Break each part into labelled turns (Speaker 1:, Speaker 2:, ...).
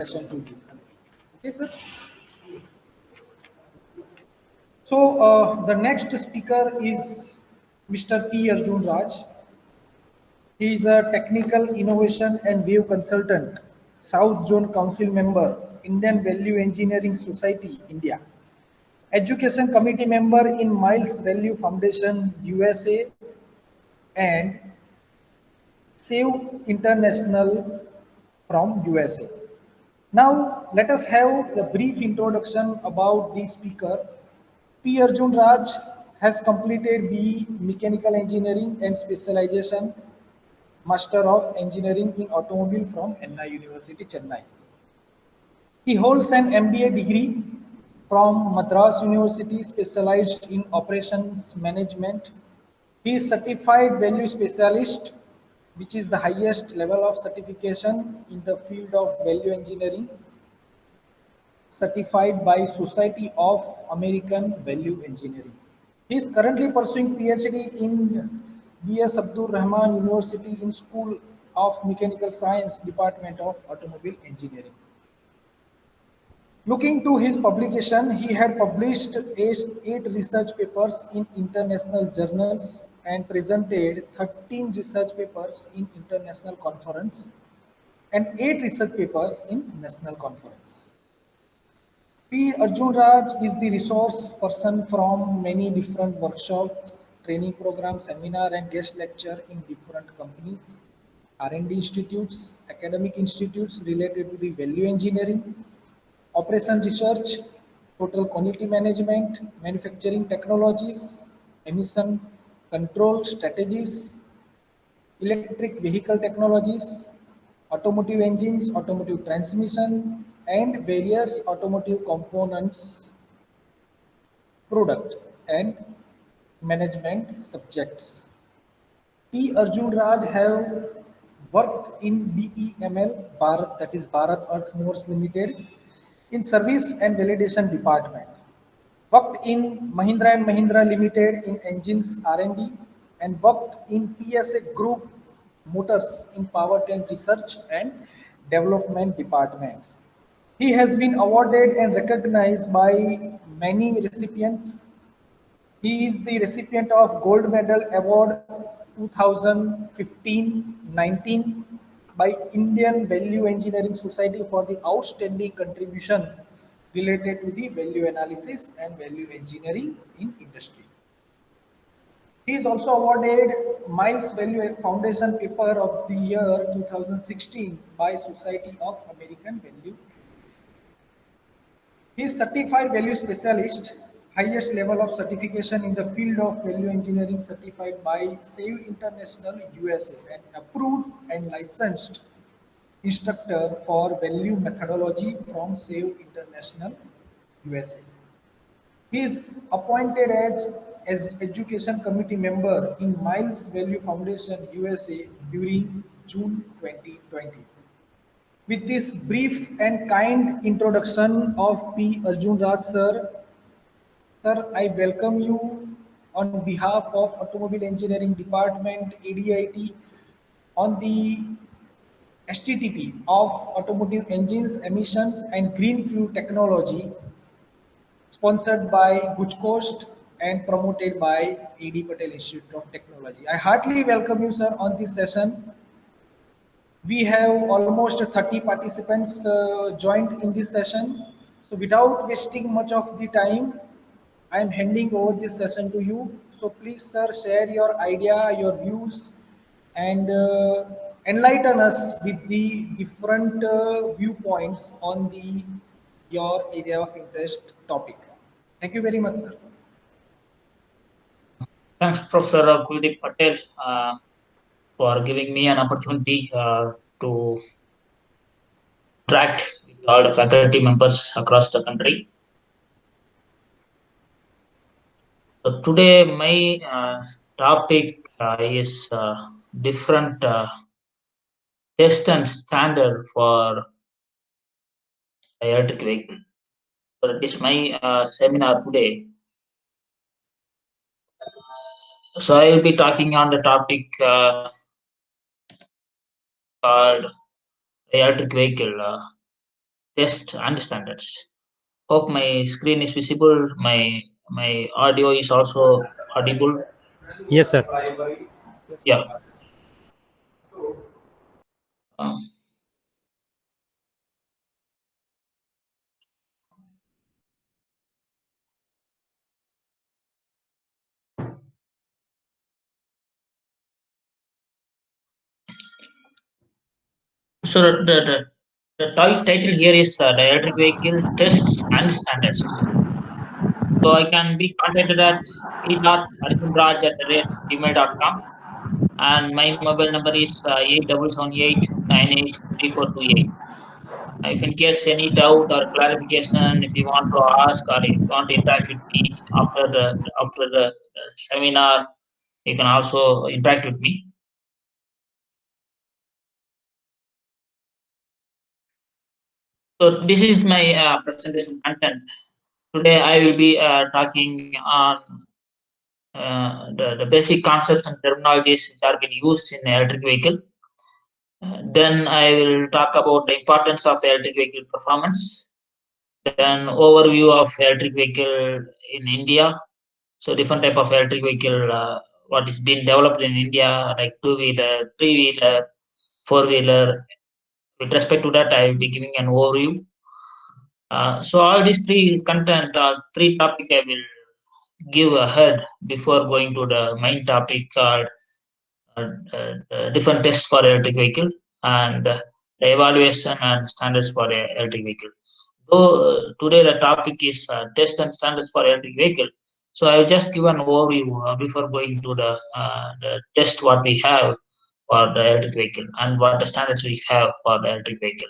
Speaker 1: session to you. Okay, sir. So the next speaker is Mr. P.Arjunraj. He is a technical innovation and wave consultant, South Zone Council member, Indian Value Engineering Society, India. Education committee member in Miles Value Foundation, USA, and Save International from USA. Now, let us have a brief introduction about the speaker. P. Arjun Raj has completed BE Mechanical Engineering and Specialization Master of Engineering in Automobile from Anna University, Chennai. He holds an MBA degree from Madras University specialized in Operations Management. He is Certified Value Specialist, which is the highest level of certification in the field of value engineering, certified by Society of American Value Engineering. He is currently pursuing PhD in B.S. Abdul Rahman University in School of Mechanical Science, Department of Automobile Engineering. Looking to his publication, he had published 8 research papers in international journals and presented 13 research papers in international conference and 8 research papers in national conference. P. Arjun Raj is the resource person from many different workshops, training programs, seminar and guest lecture in different companies, R&D institutes, academic institutes related to the value engineering, operation research, total quality management, manufacturing technologies, emission control strategies, electric vehicle technologies, automotive engines, automotive transmission, and various automotive components, product and management subjects. P. Arjun Raj have worked in BEML, Bharat, that is Bharat Earth Movers Limited, in service and validation department. Worked in Mahindra and Mahindra Limited in engines R&D and worked in PSA Group Motors in powertrain research and development department. He has been awarded and recognized by many recipients. He is the recipient of Gold Medal Award 2015-19 by Indian Value Engineering Society for the outstanding contribution related to the value analysis and value engineering in industry. He is also awarded Miles Value Foundation Paper of the Year 2016 by Society of American Value. He is Certified Value Specialist, highest level of certification in the field of value engineering, certified by Save International USA, and approved and licensed instructor for value methodology from Save International USA. He is appointed as education committee member in Miles Value Foundation USA during June 2020. With this brief and kind introduction of P. Arjun Raj sir, I welcome you on behalf of Automobile Engineering Department, ADIT, on the STTP of Automotive Engines, Emissions and Green Fuel Technology, sponsored by Guj Coast and promoted by A.D. Patel Institute of Technology. I heartily welcome you, sir, on this session. We have almost 30 participants joined in this session. So without wasting much of the time, I am handing over this session to you. So please, sir, share your idea, your views, and enlighten us with the different viewpoints on your area of interest topic. Thank you very much, sir.
Speaker 2: Thanks, Professor Kuldeep Patel, for giving me an opportunity to interact with all the faculty members across the country. So today, my topic is different test and standard for electric vehicle. So that is my seminar today. So I will be talking on the topic called electric vehicle. tests and standards. Hope my screen is visible. My audio is also audible.
Speaker 3: Yes, sir.
Speaker 2: Yeah. Uh, so the title here is the electric vehicle tests and standards. So I can be contacted at p.arjunraj@gmail.com, and my mobile number is 8778983428. If in case any doubt or clarification, if you want to ask or if you want to interact with me after the seminar, you can also interact with me. So this is my presentation content. Today I will be talking on the basic concepts and terminologies which are being used in electric vehicle. Then I will talk about the importance of electric vehicle performance. Then overview of electric vehicle in India. So different type of electric vehicle, what is being developed in India, like two-wheeler, three-wheeler, four-wheeler. With respect to that, I will be giving an overview. So all these three topic I will give ahead before going to the main topic called different tests for electric vehicle and the evaluation and standards for electric vehicle. So today the topic is test and standards for electric vehicle. So I will just give an overview before going to the test what we have for the electric vehicle and what the standards we have for the electric vehicle.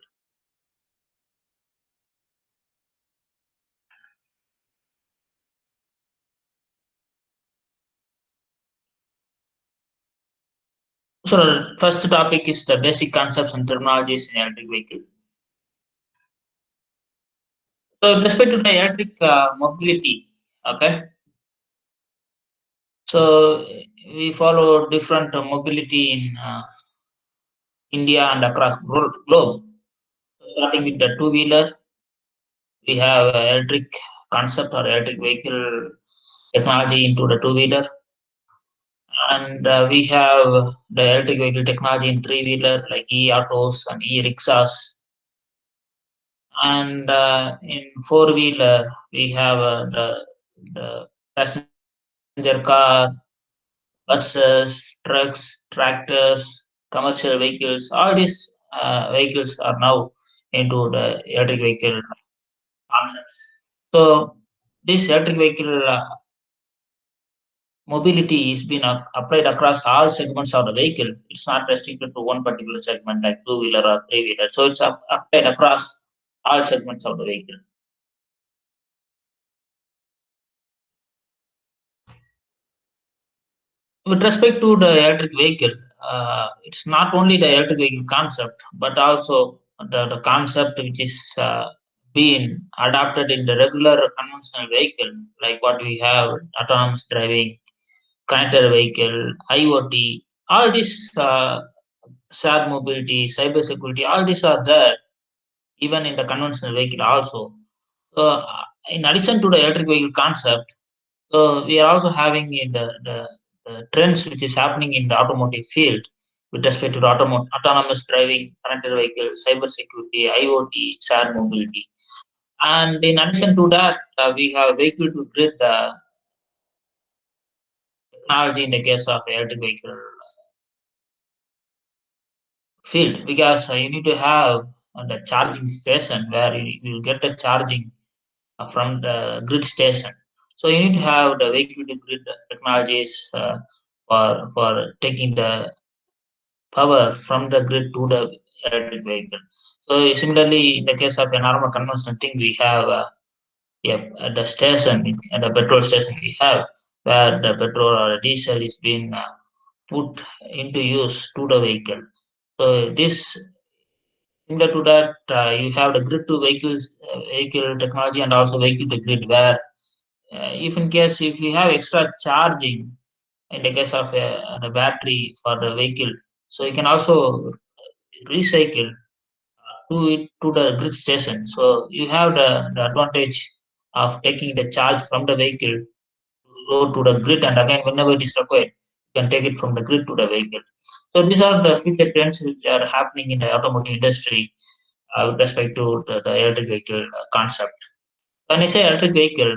Speaker 2: So the first topic is the basic concepts and terminologies in electric vehicle. So with respect to the electric mobility, okay. So we follow different mobility in India and across globe. Starting with the two-wheeler, we have electric concept or electric vehicle technology into the two-wheeler, and we have the electric vehicle technology in three-wheeler like e-autos and e-rickshaws, and in four-wheeler we have the passenger car, buses, trucks, tractors, commercial vehicles. All these vehicles are now into the electric vehicle concept. So this electric vehicle mobility is being applied across all segments of the vehicle. It's not restricted to one particular segment like two-wheeler or three-wheeler. So it's applied across all segments of the vehicle. With respect to the electric vehicle, it's not only the electric vehicle concept, but also the concept which is being adopted in the regular conventional vehicle, like what we have autonomous driving, connected vehicle, IoT, all these shared mobility, cyber security, all these are there even in the conventional vehicle also. In addition to the electric vehicle concept, so we are also having in the trends which is happening in the automotive field with respect to the autonomous driving, connected vehicle, cyber security, IoT, shared mobility. And in addition to that, we have vehicle to grid technology in the case of electric vehicle field, because you need to have the charging station where you will get the charging from the grid station. So you need to have the vehicle to grid technologies for taking the power from the grid to the electric vehicle. So similarly, in the case of a normal conventional thing, we have at the station, at the petrol station we have, where the petrol or the diesel is being put into use to the vehicle. So this similar to that, you have the grid to vehicle technology and also vehicle to grid, where if in case if you have extra charging in the case of the battery for the vehicle, so you can also recycle to the grid station. So you have the advantage of taking the charge from the vehicle go to the grid, and again whenever it is required, you can take it from the grid to the vehicle. So these are the future trends which are happening in the automotive industry with respect to the electric vehicle concept. When I say electric vehicle,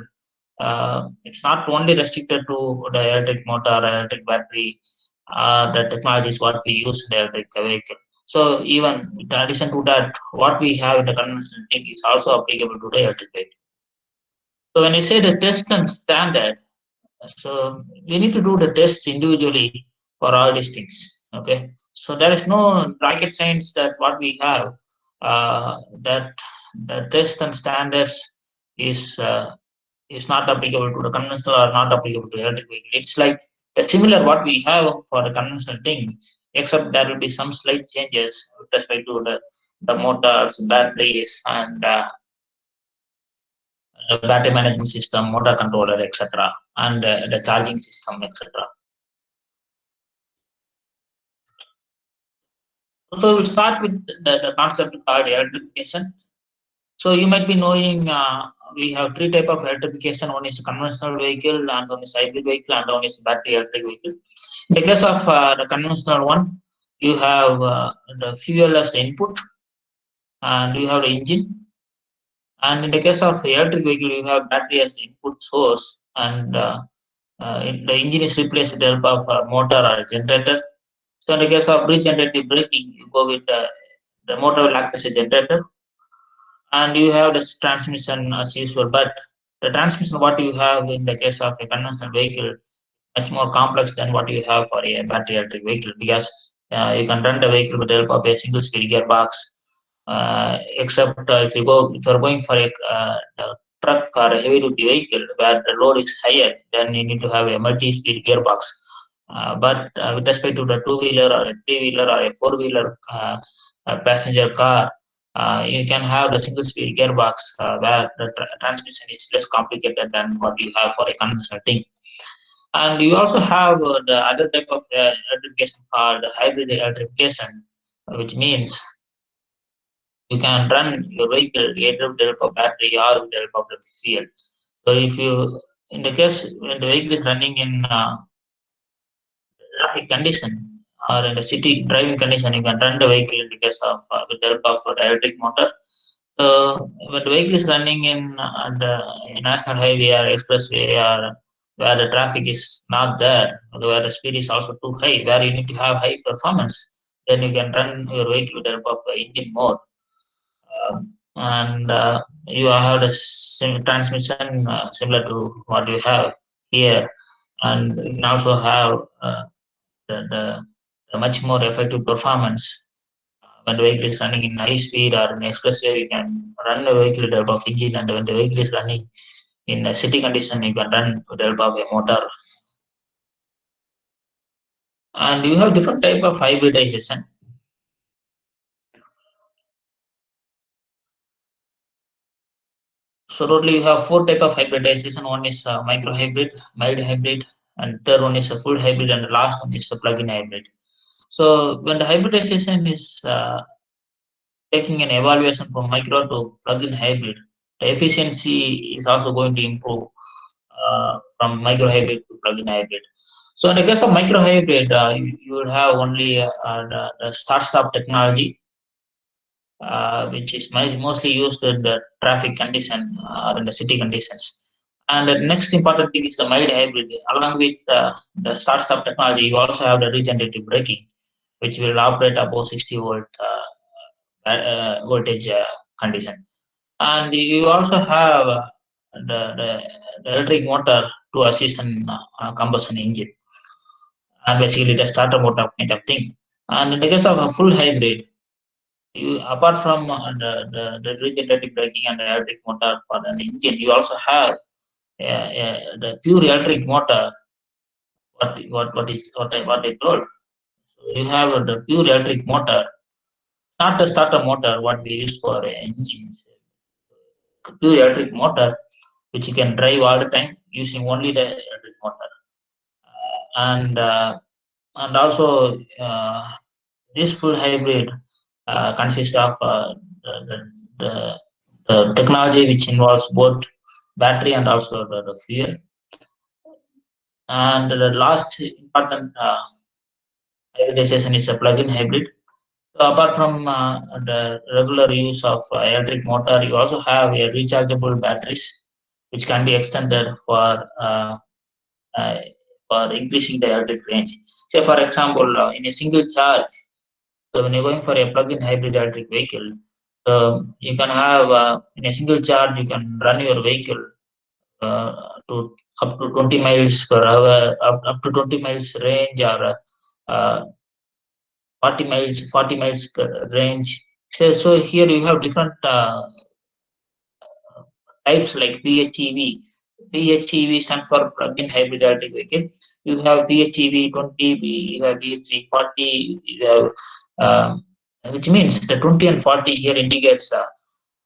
Speaker 2: it's not only restricted to the electric motor, electric battery, the technologies what we use in the electric vehicle. So even in addition to that, what we have in the conventional thing is also applicable to the electric vehicle. So when I say the test and standard, so we need to do the tests individually for all these things. Okay, so there is no rocket science that what we have that the test and standards is uh, is not applicable to the conventional or not applicable to electric vehicle. It's like similar what we have for the conventional thing, except there will be some slight changes with respect to the motors, batteries, and the battery management system, motor controller, etc., and the charging system, etc. So we'll start with the concept called electrification. So you might be knowing we have three type of electrification. One is conventional vehicle, and one is hybrid vehicle, and one is battery electric vehicle. In the case of the conventional one, you have the fuel as the input, and you have the engine. And in the case of electric vehicle, you have battery as the input source, and the engine is replaced with the help of a motor or a generator. So in the case of regenerative braking, you go with the motor will act as a generator, and you have this transmission as usual. But the transmission what you have in the case of a conventional vehicle much more complex than what you have for a battery electric vehicle, because you can run the vehicle with the help of a single speed gearbox. Except if you're going for a truck or a heavy duty vehicle where the load is higher, then you need to have a multi speed gearbox. But with respect to the two wheeler or a three wheeler or a four wheeler passenger car, you can have the single speed gearbox where the transmission is less complicated than what you have for a conventional thing. And you also have the other type of electrification called hybrid electrification, which means you can run your vehicle either with the help of battery or with the help of the fuel. So if you, in the case when the vehicle is running in traffic condition or in the city driving condition, you can run the vehicle in the case of with the help of the electric motor. So when the vehicle is running in the national highway or expressway or where the traffic is not there, where the speed is also too high, where you need to have high performance, then you can run your vehicle with the help of engine mode. And you have the transmission similar to what you have here, and you can also have the much more effective performance when the vehicle is running in high speed or in expressway. You can run the vehicle with the help of engine, and when the vehicle is running in a city condition, you can run with the help of a motor. And you have different type of hybridization. So totally you have four type of hybridization. One is micro hybrid, mild hybrid, and third one is a full hybrid, and the last one is a plug-in hybrid. So when the hybridization is taking an evaluation from micro to plug-in hybrid, the efficiency is also going to improve from micro hybrid to plug-in hybrid. So in the case of micro hybrid, you will have only the start-stop technology, which is mostly used in the traffic condition or in the city conditions. And the next important thing is the mild hybrid. Along with the start-stop technology, you also have the regenerative braking, which will operate above 60-volt voltage condition. And you also have the electric motor to assist in combustion engine, and basically the starter motor kind of thing. And in the case of a full hybrid, you apart from the regenerative braking and the electric motor for an engine, you also have the pure electric motor. What I told. So you have the pure electric motor, not the starter motor what we use for engines. Pure electric motor which you can drive all the time using only the electric motor. And also this full hybrid consists of the technology which involves both battery and also the fuel. And the last important hybridization is a plug-in hybrid. So apart from the regular use of electric motor, you also have a rechargeable batteries, which can be extended uh, for increasing the electric range. Say, for example, in a single charge, so when you're going for a plug-in hybrid electric vehicle, you can have in a single charge, you can run your vehicle to up to 20 miles per hour, up to 20 miles range, or 40 miles range. So here you have different types like PHEV. PHEV stands for plug-in hybrid electric vehicle. You have PHEV 20, you have PHEV 40, you have which means the 20 and 40 here indicates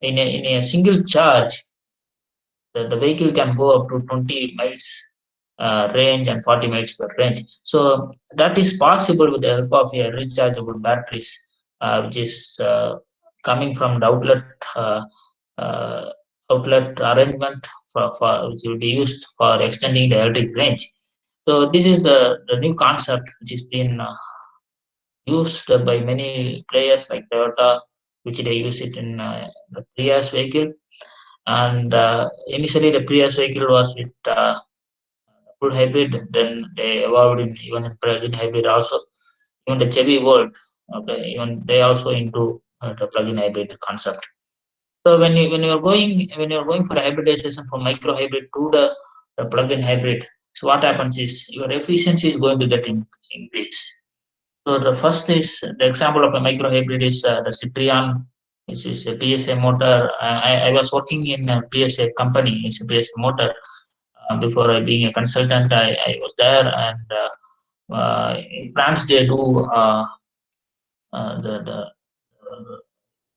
Speaker 2: in a single charge, the vehicle can go up to 20 miles range and 40 miles per range. So that is possible with the help of a rechargeable batteries, which is coming from the uh, uh, outlet arrangement which will be used for extending the electric range. So this is the new concept which is being used by many players like Toyota, which they use it in the Prius vehicle. And initially the Prius vehicle was with full hybrid, then they evolved in even in plug-in hybrid also. Even the Chevy world, okay, even they also into the plug-in hybrid concept. So when you're going for hybridization from micro hybrid to the plug-in hybrid, so what happens is your efficiency is going to get increased. So the first is the example of a micro hybrid is the Ciprian, which is a PSA motor. I was working in a PSA company, it's a PSA motor. Before I being a consultant, I was there, and in France they do the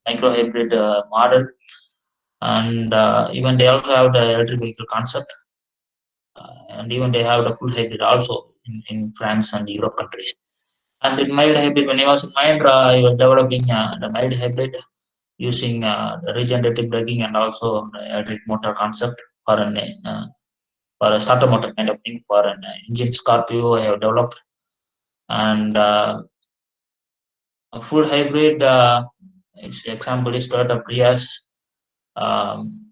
Speaker 2: micro hybrid model, and even they also have the electric vehicle concept, and even they have the full hybrid also in France and Europe countries. And in mild hybrid, when I was in Mahindra, I was developing the mild hybrid using the regenerative braking and also the electric motor concept for a starter motor kind of thing for an engine Scorpio I have developed. And a full hybrid, its example is Toyota Prius. Um,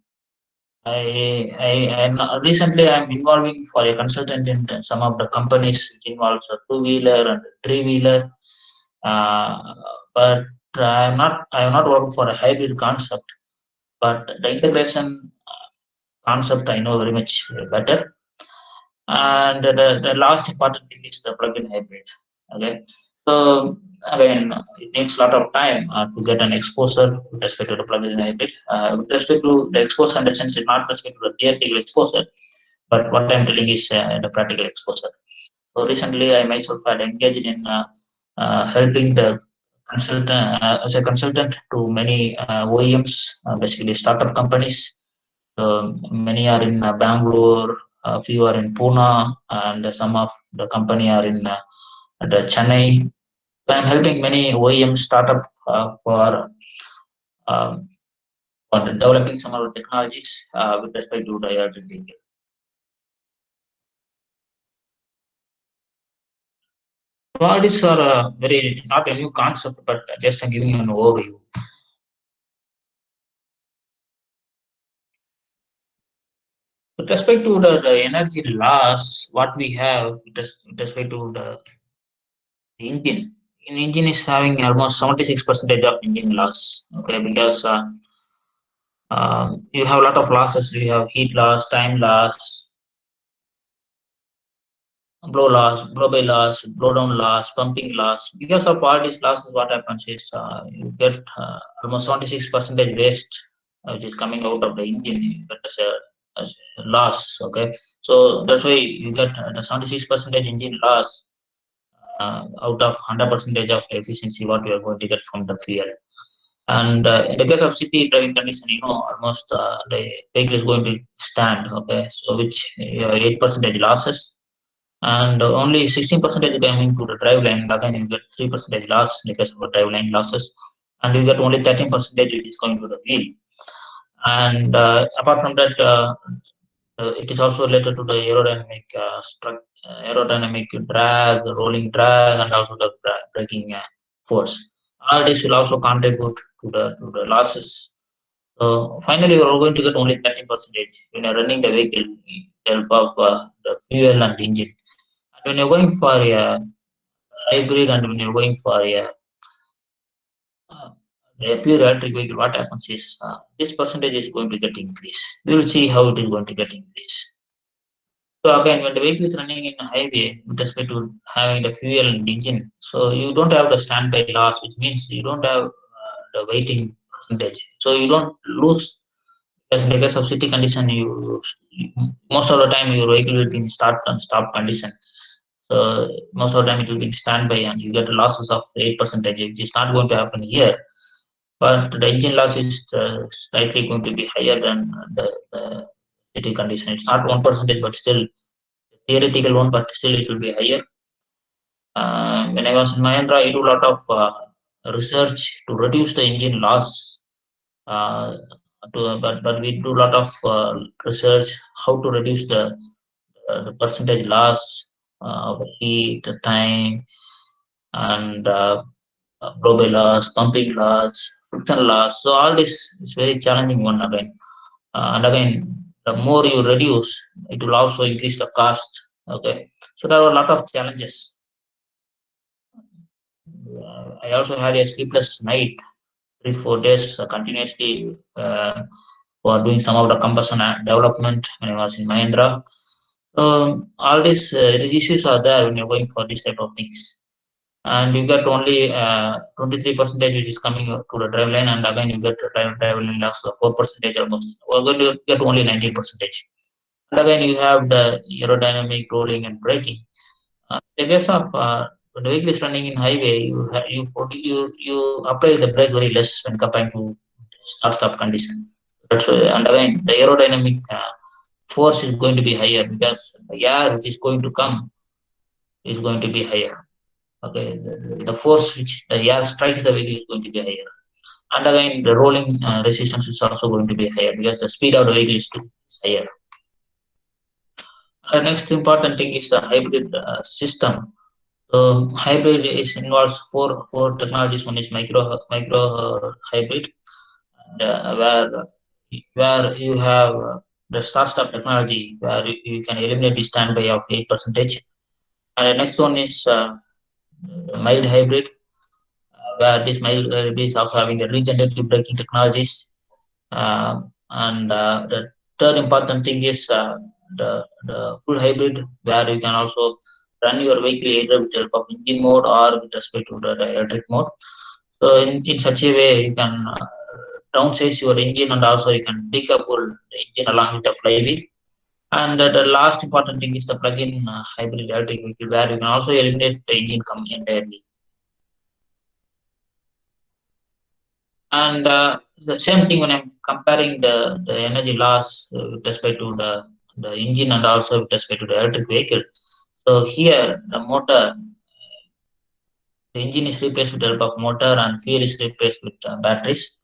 Speaker 2: recently I'm involving for a consultant in some of the companies which involves a two-wheeler and three-wheeler. Uh, but I have not worked for a hybrid concept, but the integration concept I know very much better. And the last important thing is the plug-in hybrid. Okay, so again, it needs a lot of time to get an exposure with respect to the plug-in hybrid. With respect to the exposure, in the sense, it's not respect to the theoretical exposure, but what I'm telling is the practical exposure. So recently, I myself had engaged in helping the consultant as a consultant to many OEMs, basically startup companies. Many are in Bangalore, a few are in Pune, and some of the company are in the Chennai. So I'm helping many OEM startup um, for developing some of the technologies with respect to the electric vehicle. So all these are very not a new concept, but just giving you an overview. With respect to the energy loss, what we have with respect to the engine. In engine is having almost 76% of engine loss. Okay, because you have a lot of losses. You have heat loss, time loss, blow by loss, blow down loss, pumping loss. Because of all these losses, what happens is you get almost 76% waste, which is coming out of the engine. You get as a loss. Okay, so that's why you get the 76% engine loss out of 100% of efficiency what we are going to get from the fuel. And in the case of city driving condition, almost the vehicle is going to stand. Okay, so which 8% losses, and only 16% coming to the drive line. Again, you get 3% loss because of the drive line losses. and you get only 13% which is going to the wheel. And apart from that, it is also related to the aerodynamic drag, rolling drag, and also the braking force. All this will also contribute to the losses. So finally, you are going to get only 13% when you are running the vehicle with the help of the fuel and engine. And when you're going for a hybrid and when you're going for uh, a pure electric vehicle, what happens is this percentage is going to get increased. We will see how it is going to get increased. So again, when the vehicle is running in a highway with respect to having the fuel and engine, so you don't have the standby loss, which means you don't have the waiting percentage. So you don't lose. As in the case of city condition, most of the time your vehicle will be in start and stop condition. So most of the time it will be in standby, and you get losses of 8%, which is not going to happen here. But the engine loss is slightly going to be higher than the city condition. It's not 1%, but still theoretical one, but still it will be higher. When I was in Mahindra, I do a lot of research to reduce the engine loss. But we do a lot of research how to reduce the percentage loss, heat, the time, and blow by loss, pumping loss, friction loss. So all this is very challenging one again. And again, the more you reduce, it will also increase the cost. Okay, so there are a lot of challenges. I also had a sleepless night, 3 4 days continuously for doing some of the combustion development when I was in Mahindra. All these issues are there when you're going for this type of things. And you get only 23% which is coming to the drive line, and again you get drive line loss of 4% almost. We're going to get only 19%. And again you have the aerodynamic, rolling, and braking. In the case of when the vehicle is running in highway, you apply the brake very less when compared to start-stop condition. And again the aerodynamic force is going to be higher because the air which is going to come is going to be higher. Okay, the force which the air strikes the vehicle is going to be higher. And again, the rolling resistance is also going to be higher because the speed of the vehicle is higher. The next important thing is the hybrid system. So hybrid involves four technologies. One is micro hybrid, where you have the start-stop technology, where you can eliminate the standby of 8%. And the next one is mild hybrid, where this mild hybrid is also having the regenerative braking technologies. And the third important thing is the full hybrid, where you can also run your vehicle either with the help of engine mode or with respect to the electric mode. So in such a way, you can downsize your engine, and also you can decouple the engine along with the flywheel. And the last important thing is the plug-in hybrid electric vehicle, where you can also eliminate the engine coming entirely. And the same thing when I'm comparing the energy loss with respect to the engine and also with respect to the electric vehicle. So here the engine is replaced with the help of motor, and fuel is replaced with batteries.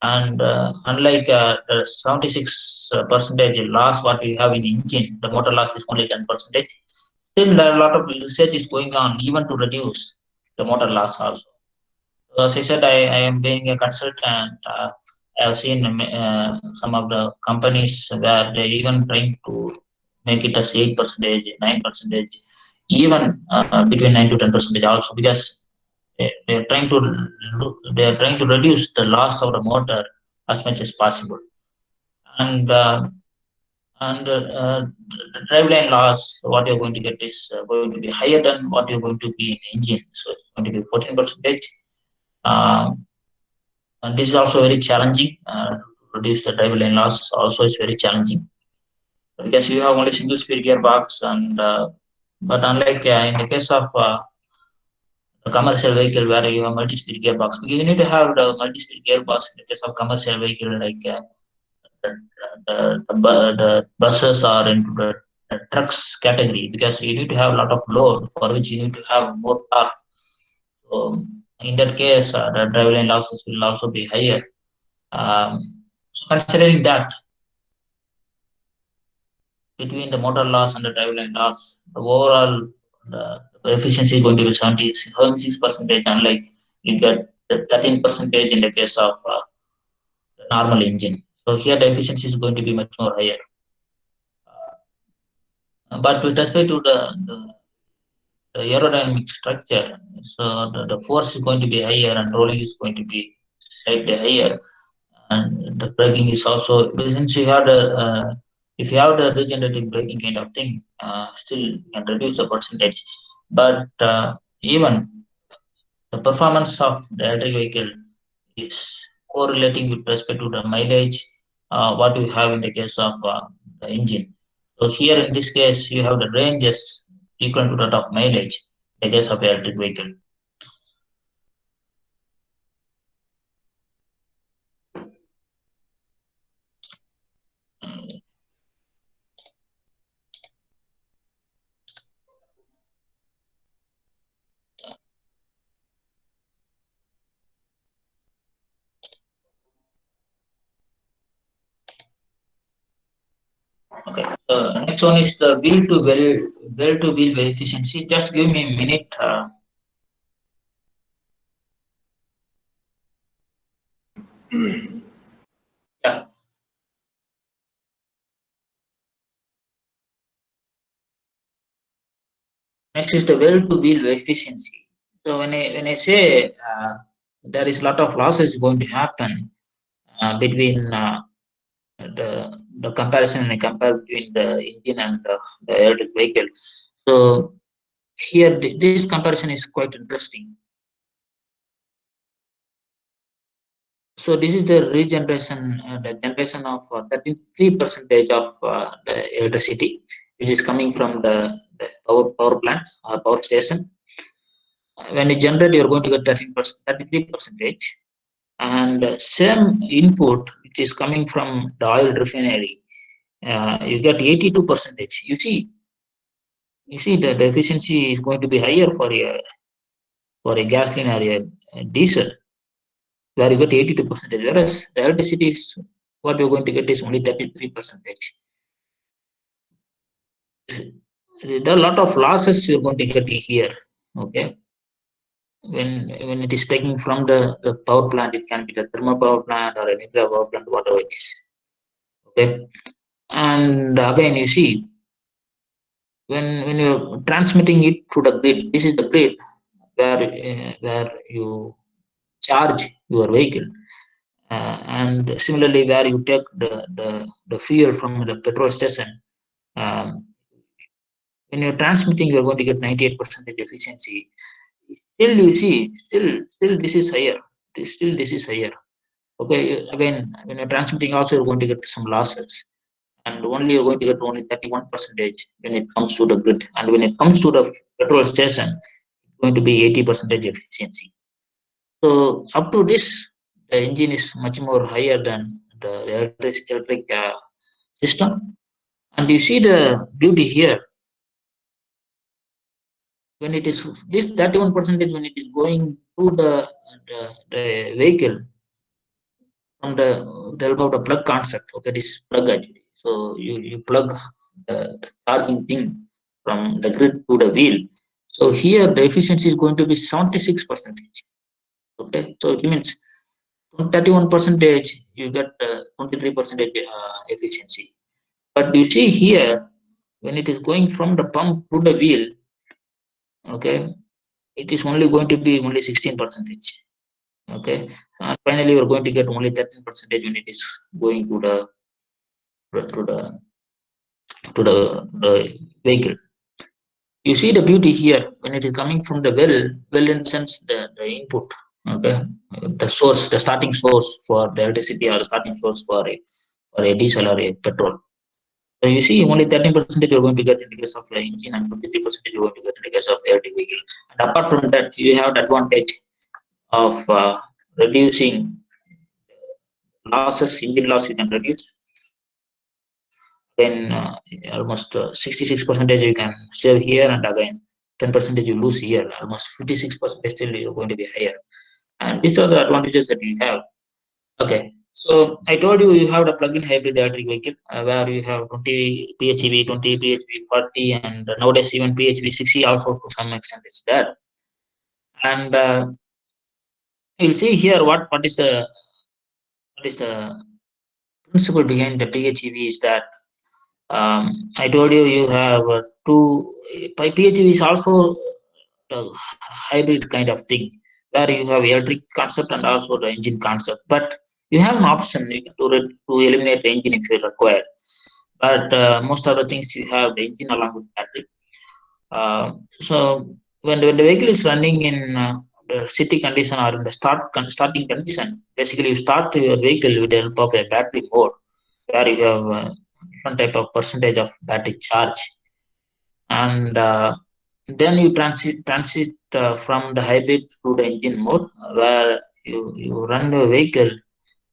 Speaker 2: And unlike the 76% loss what we have in the engine, the motor loss is only 10%. Still, there are a lot of research is going on even to reduce the motor loss also. As I said, I am being a consultant. I have seen some of the companies where they even trying to make it as 8%, 9%, even between 9 to 10% also, because they are trying to reduce the loss of the motor as much as possible. And the driveline loss, what you're going to get is going to be higher than what you're going to be in engine. So it's going to be 14%. And this is also very challenging. To reduce the driveline loss also is very challenging because you have only single speed gearbox, and but unlike in the case of a commercial vehicle where you have multi-speed gearbox, you need to have the multi-speed gearbox in the case of commercial vehicle like the buses or into the trucks category, because you need to have a lot of load for which you need to have more torque. So In that case, the driveline losses will also be higher. Considering that, between the motor loss and the driveline loss, the overall the efficiency is going to be 76%, unlike you get the 13% in the case of the normal engine. So here the efficiency is going to be much more higher. But with respect to the aerodynamic structure, so the force is going to be higher and rolling is going to be slightly higher, and the braking is also, since you have the if you have the regenerative braking kind of thing, still you can reduce the percentage. But even the performance of the electric vehicle is correlating with respect to the mileage what you have in the case of the engine. So here in this case, you have the ranges equal to that of mileage in the case of electric vehicle. Okay. Next one is the wheel to wheel efficiency. Just give me a minute. Yeah. Next is the wheel to wheel efficiency. So when I say there is a lot of losses going to happen between the comparison and compare between the engine and the electric vehicle. So here this comparison is quite interesting. So this is the regeneration, the generation of 33% of the electricity, which is coming from the power plant or power station. When you generate, you're going to get 33%, and same input which is coming from the oil refinery, you get 82%. You see that the efficiency is going to be higher for a gasoline or a diesel, where you get 82%, whereas the electricity is what you're going to get is only 33%. There are a lot of losses you're going to get here. Okay, when it is taking from the power plant, it can be the thermal power plant or a nuclear power plant, whatever it is. Okay, and again you see when you're transmitting it to the grid, this is the grid where you charge your vehicle. And similarly, where you take the fuel from the petrol station, when you're transmitting, you're going to get 98% efficiency. Still, you see, still this is higher. Still, this is higher. Okay, again, when you're transmitting, also you're going to get some losses, and only you're going to get only 31% when it comes to the grid, and when it comes to the petrol station, it's going to be 80% efficiency. So up to this, the engine is much more higher than the electric system. And you see the beauty here. When it is this 31%, when it is going to the vehicle from the help of the plug concept. Okay, this plug actually. So you plug the charging thing from the grid to the wheel. So here the efficiency is going to be 76%. Okay, so it means 31% you get 23% efficiency. But you see here, when it is going from the pump to the wheel, okay, it is only going to be only 16%. Okay, and finally you're going to get only 13% when it is going to the vehicle. You see the beauty here when it is coming from the well in the sense the input. Okay, the source, the starting source for the electricity, or the starting source for a diesel or a petrol. So you see only 13% you're going to get in the case of the engine, and 23% you're going to get in the case of electric vehicle. And apart from that, you have the advantage of reducing losses, engine loss you can reduce. Then almost 66% you can save here, and again 10% you lose here, almost 56% still you're going to be higher. And these are the advantages that you have. Okay, so I told you have the plug-in hybrid electric vehicle where you have 20 PHEV, 20 PHEV, 40, and nowadays even PHEV 60 also to some extent is there. And you'll see here what is the principle behind the PHEV is that I told you have two. PHEV is also a hybrid kind of thing where you have electric concept and also the engine concept. But you have an option to eliminate the engine if you require. But most of the things you have the engine along with battery. So when the vehicle is running in the city condition or in the starting condition, basically you start your vehicle with the help of a battery mode where you have different type of percentage of battery charge, and then you transit from the hybrid to the engine mode where you run the vehicle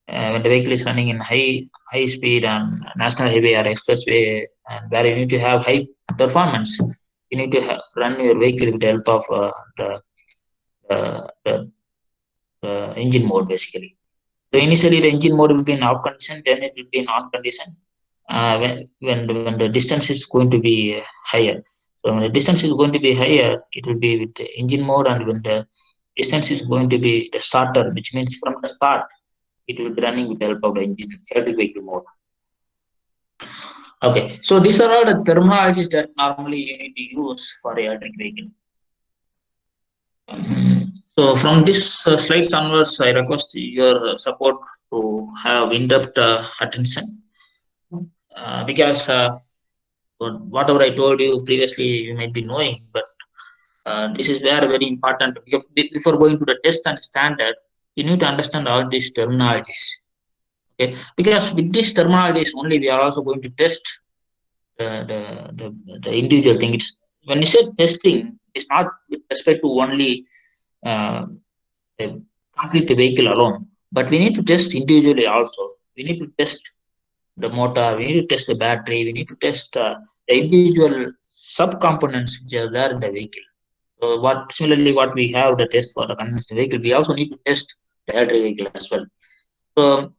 Speaker 2: when the vehicle is running in high speed on national highway or expressway, and where you need to have high performance. You need to run your vehicle with the help of the engine mode basically. So initially the engine mode will be in off condition, then it will be in on condition when the distance is going to be higher. So when the distance is going to be higher, it will be with the engine mode, and when the distance is going to be the starter, which means from the start, it will be running with the help of the engine electric vehicle mode. Okay, so these are all the terminologies that normally you need to use for electric vehicle. So from this slides onwards, I request your support to have in-depth attention because whatever I told you previously, you might be knowing, but this is very important. Before going to the test and standard, you need to understand all these terminologies. Okay, because with these terminologies only, we are also going to test the individual thing. It's when you say testing, it's not with respect to only complete the vehicle alone, but we need to test individually also. We need to test the motor, we need to test the battery, we need to test the individual subcomponents which are there in the vehicle. So similarly what we have the test for the conventional vehicle, we also need to test the electric vehicle as well. So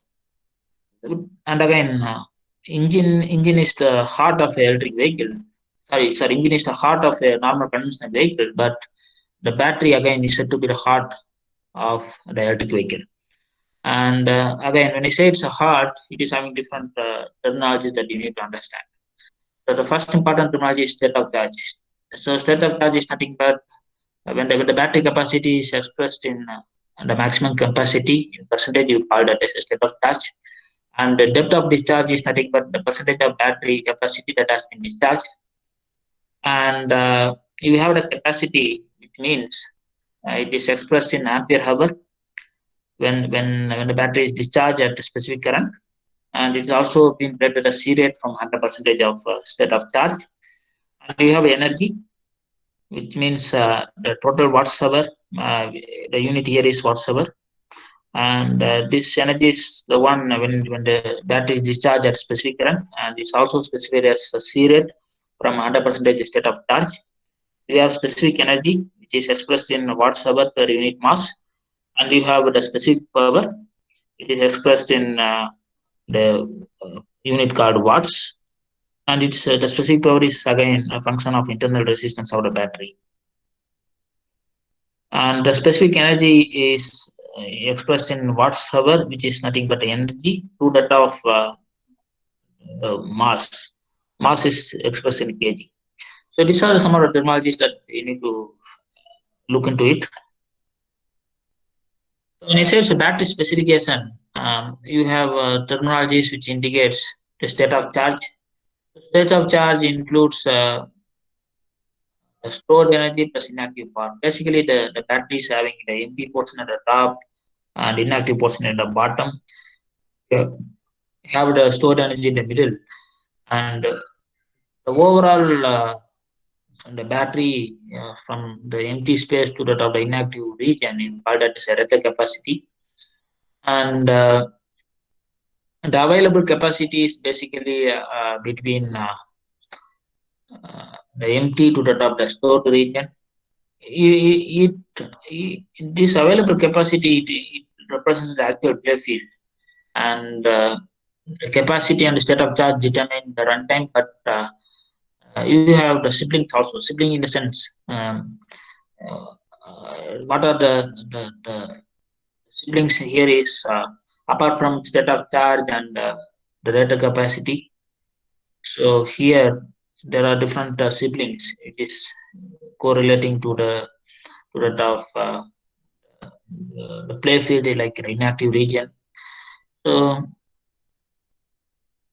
Speaker 2: and again, engine is the heart of an electric vehicle. Sorry, engine is the heart of a normal conventional vehicle, but the battery again is said to be the heart of the electric vehicle. And again, when I say it's a heart, it is having different terminologies that you need to understand. So the first important terminology is state of charge. So state of charge is nothing but when the battery capacity is expressed in the maximum capacity in percentage, you call that as a state of charge. And the depth of discharge is nothing but the percentage of battery capacity that has been discharged. And you have the capacity, which means it is expressed in ampere hour when the battery is discharged at a specific current, and it's also been rated as C rate from 100% of state of charge. And you have energy, which means the total watts hour. The unit here is watts hour, and this energy is the one when the battery is discharged at specific current, and it's also specified as a C rate from 100% state of charge. We have specific energy, which is expressed in watts hour per unit mass, and we have the specific power. It is expressed in the unit called watts, and it's the specific power is again a function of internal resistance of the battery. And the specific energy is expressed in watts hour, which is nothing but energy to that of mass. Mass is expressed in kg. So these are some of the terminologies that you need to look into it. When I say it's a battery specification, you have terminologies which indicates the state of charge. The state of charge includes the stored energy plus inactive power. Basically, the battery is having the empty portion at the top and inactive portion at the bottom. You have the stored energy in the middle, and the overall the battery from the empty space to that of the inactive region is called as a rated capacity, and the available capacity is basically between the empty to that of the stored region, this available capacity, it represents the actual play field, and the capacity and the state of charge determine the runtime, but you have the siblings also. Sibling in the sense, what are the siblings here is, apart from state of charge and the data capacity. So here there are different siblings. It is correlating to the that of the play field, like an inactive region. So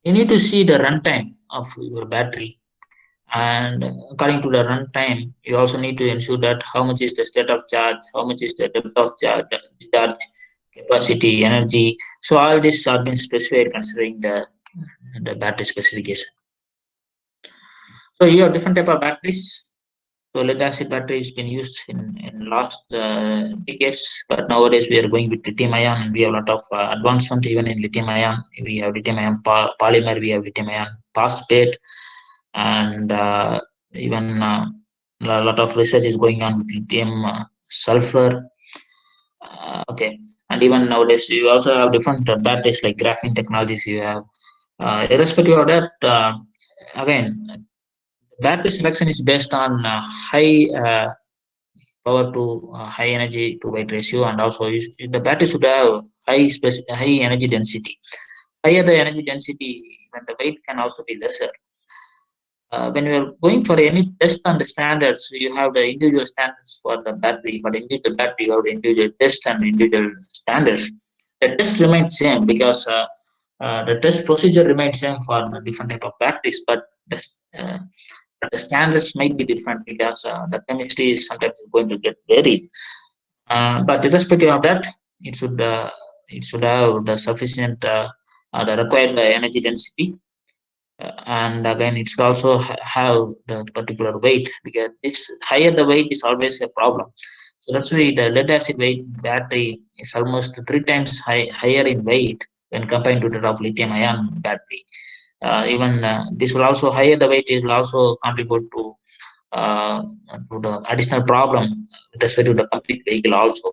Speaker 2: you need to see the runtime of your battery, and according to the runtime, you also need to ensure that how much is the state of charge, how much is the depth of charge capacity, energy. So all this have been specified considering the battery specification. So you have different type of batteries. So lead acid battery has been used in last decades, but nowadays we are going with lithium ion, and we have a lot of advancement even in lithium ion. We have lithium ion polymer, we have lithium ion phosphate, and even a lot of research is going on with lithium sulfur. Okay, and even nowadays you also have different batteries like graphene technologies. You have, irrespective of that, again, battery selection is based on high power to high energy to weight ratio, and also the battery should have high energy density. Higher the energy density, when the weight can also be lesser. When we are going for any test and the standards, you have the individual standards for the battery. For the individual battery, you have the individual test and individual standards. The test remains same because the test procedure remains same for the different type of batteries, uh, but the standards might be different because the chemistry is sometimes going to get varied. But irrespective of that, it should uh, it should have the sufficient the required energy density, and again it should also have the particular weight, because it's higher the weight is always a problem. So that's why the lead acid weight battery is almost 3 times higher in weight when compared to that of lithium ion battery. Even this will also higher the weight, it will also contribute uh, to the additional problem with respect to the complete vehicle also.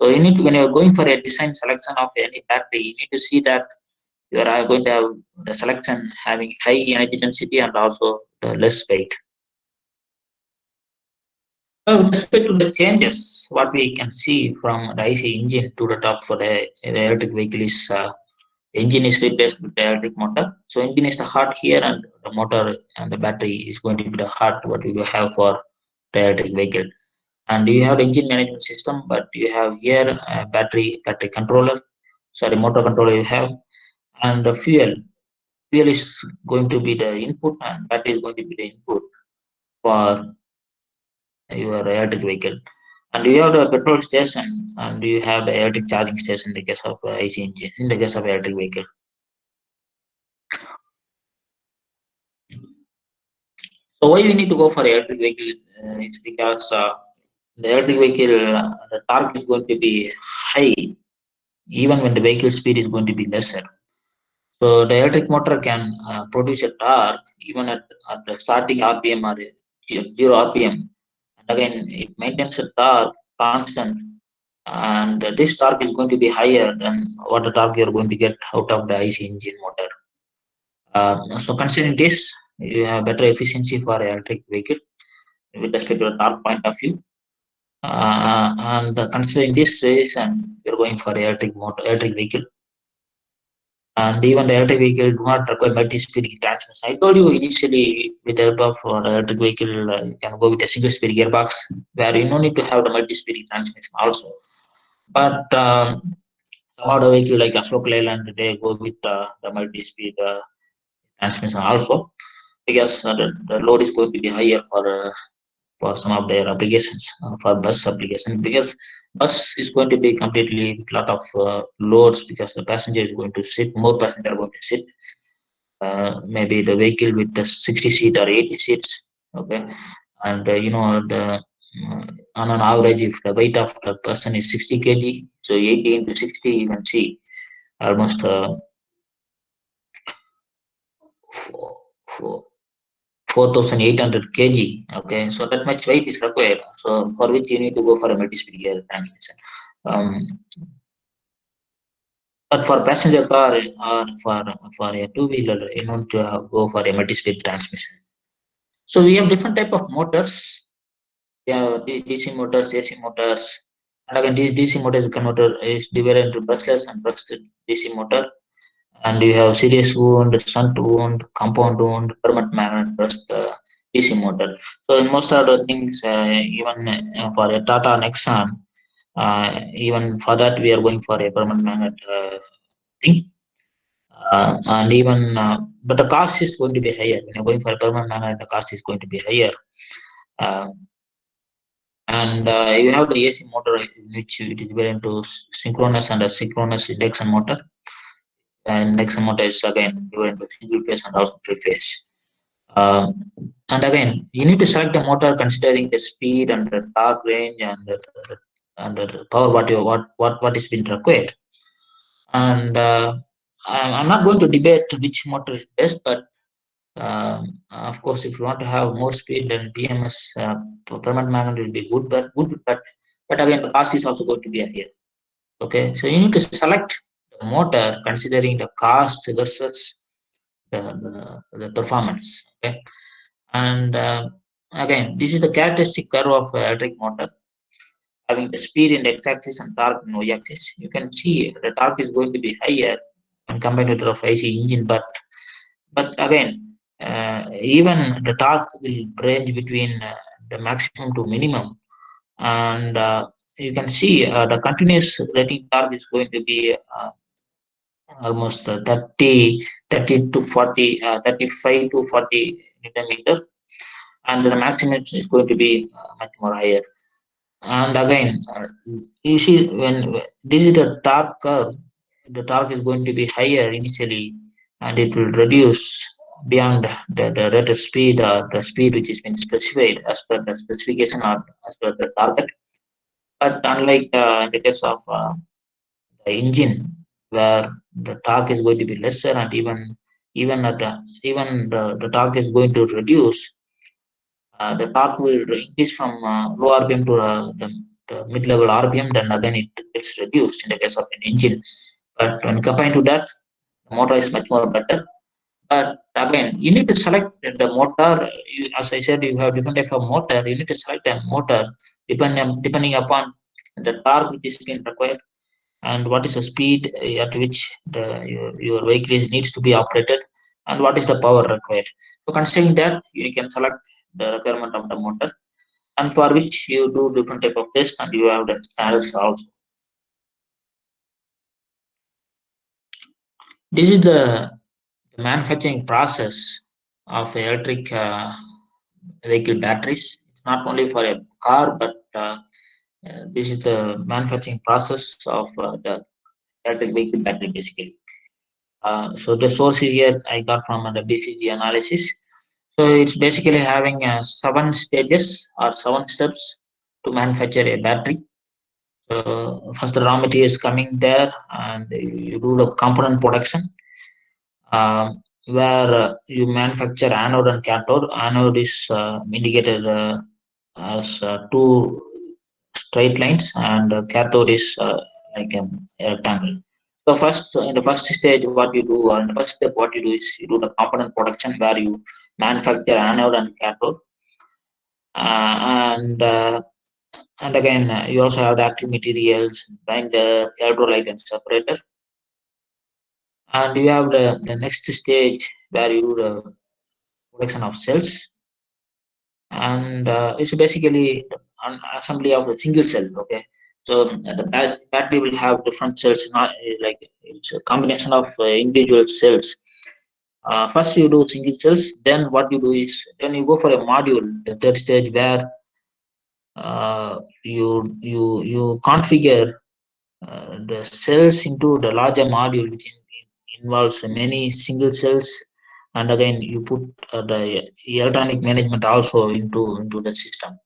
Speaker 2: So you need to, when you're going for a design selection of any battery, you need to see that you are going to have the selection having high energy density and also the less weight. With respect to the changes, what we can see from the IC engine to the top for the electric vehicle is, engine is replaced with the electric motor. So engine is the heart here, and the motor and the battery is going to be the heart what we will have for the electric vehicle. And you have the engine management system, but you have here a battery controller, sorry, motor controller you have, and the fuel is going to be the input, and battery is going to be the input for your electric vehicle. And you have the petrol station, and you have the electric charging station in the case of AC engine, in the case of electric vehicle. So why we need to go for electric vehicle? It's because the electric vehicle, the torque is going to be high even when the vehicle speed is going to be lesser. So the electric motor can produce a torque even at the starting RPM or 0 RPM. And again, it maintains a torque constant, and this torque is going to be higher than what the torque you're going to get out of the IC engine motor. So considering this, you have better efficiency for electric vehicle with respect to the torque point of view. And considering this reason, you're going for electric vehicle. And even the electric vehicle do not require multi-speed transmission. I told you initially, with the help of the electric vehicle, you can go with a single-speed gearbox, where you no need to have the multi-speed transmission also. But some other vehicle like Ashok Leyland, they go with the multi-speed transmission also, because the load is going to be higher for some of their applications, for bus application, because bus is going to be completely with lot of loads, because the passenger is going to sit, more passenger are going to sit, maybe the vehicle with the 60 seat or 80 seats. Okay, and on an average, if the weight of the person is 60 kg, so 80 into 60, you can see almost 4 4,800 kg. Okay, so that much weight is required. So for which you need to go for a multi-speed gear transmission. But for passenger car or for a two-wheeler, you want to go for a multi-speed transmission. So we have different type of motors. Yeah, DC motors, AC motors, and again DC motor converter is divided into brushless and brushed DC motor. And you have series wound, shunt wound, compound wound, permanent magnet brushed DC motor. So in most of the things, even for a Tata Nexon, even for that we are going for a permanent magnet thing. And even but the cost is going to be higher when you're going for a permanent magnet. The cost is going to be higher. Uh, and you have the AC motor, which it is divided into synchronous and asynchronous induction motor. And induction motor is again divided into single phase and also three phase. And again, you need to select the motor considering the speed and the torque range and the power what is being required. And I'm not going to debate which motor is best, but of course, if you want to have more speed, then PMS permanent magnet will be good, but again, the cost is also going to be higher. Okay, so you need to select the motor considering the cost versus the performance. Okay, and again, this is the characteristic curve of electric motor having the speed in the x-axis and torque in y-axis. You can see the torque is going to be higher when compared to the IC engine, but again, even the torque will range between the maximum to minimum, and you can see the continuous rating torque is going to be almost 30 to 40, 35 to 40 newton meter, and the maximum is going to be much more higher. And again, you see when this is the torque curve, the torque is going to be higher initially, and it will reduce beyond the rated speed or the speed which has been specified as per the specification or as per the target. But unlike in the case of the engine, where the torque is going to be lesser, and even the torque is going to reduce, the torque will increase from low RPM to the mid-level RPM, then again it gets reduced in the case of an engine. But when compared to that, the motor is much more better. But again, you need to select the motor. As I said, you have different type of motor. You need to select a motor depending upon the torque which is being required and what is the speed at which your vehicle needs to be operated and what is the power required. So considering that, you can select the requirement of the motor, and for which you do different type of tests and you have the standards also. This is the manufacturing process of electric vehicle batteries. It's not only for a car, but this is the manufacturing process of the electric vehicle battery basically. So the source here I got from the BCG analysis. So it's basically having 7 stages or 7 steps to manufacture a battery. So first the raw material is coming there, and you do the component production, where you manufacture anode and cathode. Anode is indicated as two straight lines, and cathode is like a rectangle. So first, in the first stage, what you do, or in the first step, what you do is you do the component production, where you manufacture anode and cathode, and again you also have the active materials, binder, electrolyte, and separator. And you have the next stage where you do the production of cells, and it's basically an assembly of a single cell. Okay, so the battery will have different cells, not like it's a combination of individual cells. First you do single cells, then what you do is then you go for a module, the third stage, where you configure the cells into the larger module, which involves many single cells, and again you put the electronic management also into the system.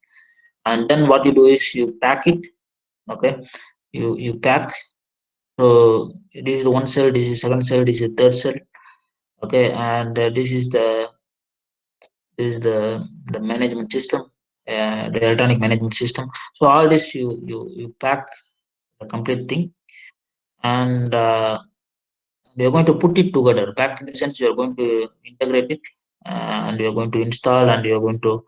Speaker 2: And then what you do is you pack it. Okay, you pack. So this is one cell, this is second cell, this is third cell. Okay, and this is the This is the management system, the electronic management system. So all this you pack the complete thing, and we are going to put it together. Pack in the sense you are going to integrate it, and you are going to install, and you are going to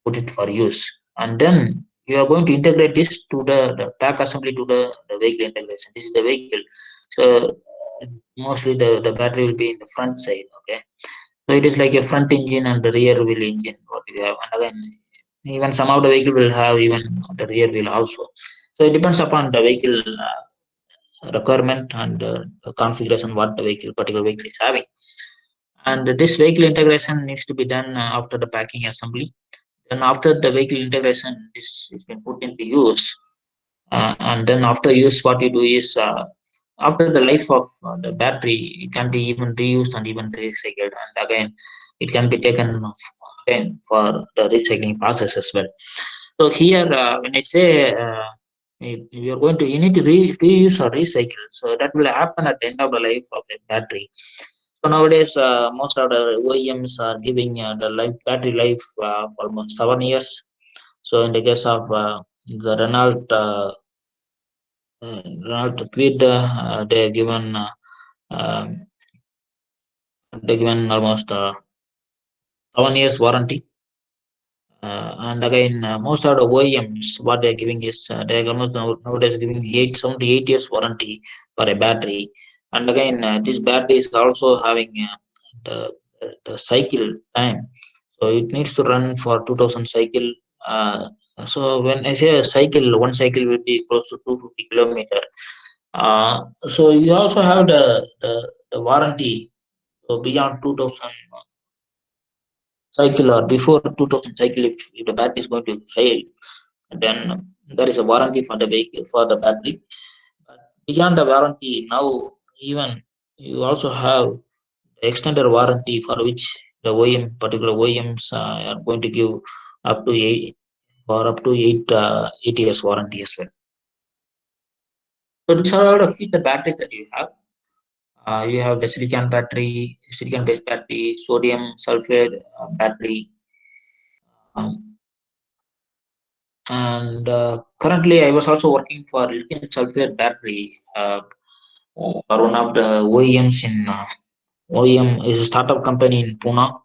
Speaker 2: put it for use, and then you are going to integrate this to the pack assembly to the vehicle integration. This is the vehicle. So mostly the battery will be in the front side. Okay, so it is like a front engine and the rear wheel engine what you have, and again even some of the vehicle will have even the rear wheel also. So it depends upon the vehicle requirement and the configuration what the vehicle particular vehicle is having. And this vehicle integration needs to be done after the packing assembly. Then after the vehicle integration is been put into use, and then after use, what you do is after the life of the battery, it can be even reused and even recycled, and again, it can be taken again for the recycling process as well. So here, when I say you are going to, you need to reuse or recycle, so that will happen at the end of the life of a battery. So nowadays, most of the OEMs are giving the battery life for almost 7 years. So in the case of the Renault Tweed, um, they given almost 7 years warranty. And again, most of the OEMs, what they're giving is they're almost nowadays giving 7 to 8 years warranty for a battery. And again, this battery is also having the cycle time, so it needs to run for 2000 cycle. So when I say a cycle, one cycle will be close to 250 kilometer. So you also have the warranty, so beyond 2000 cycle or before 2000 cycle. If the battery is going to fail, then there is a warranty for the vehicle for the battery. But beyond the warranty, now even you also have extended warranty for which the particular OEMs are going to give up to up to 8 years warranty as well. So these are all the feature batteries that you have. You have the silicon battery, silicon-based battery, sodium sulfur battery, um, and currently I was also working for lithium sulfur battery for one of the OEMs in OEM is a startup company in Pune,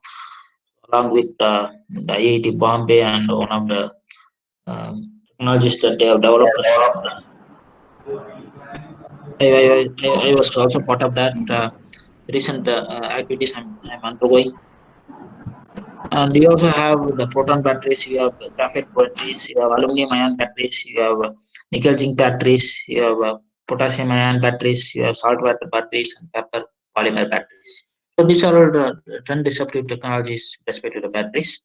Speaker 2: along with the IIT Bombay and one of the technologies that they have developed. I was also part of that recent activities I'm undergoing. And you also have the proton batteries, you have graphite batteries, you have aluminum ion batteries, you have nickel zinc batteries, you have potassium ion batteries, you have salt water batteries, and copper polymer batteries. So these are all the trend disruptive technologies with respect to the batteries.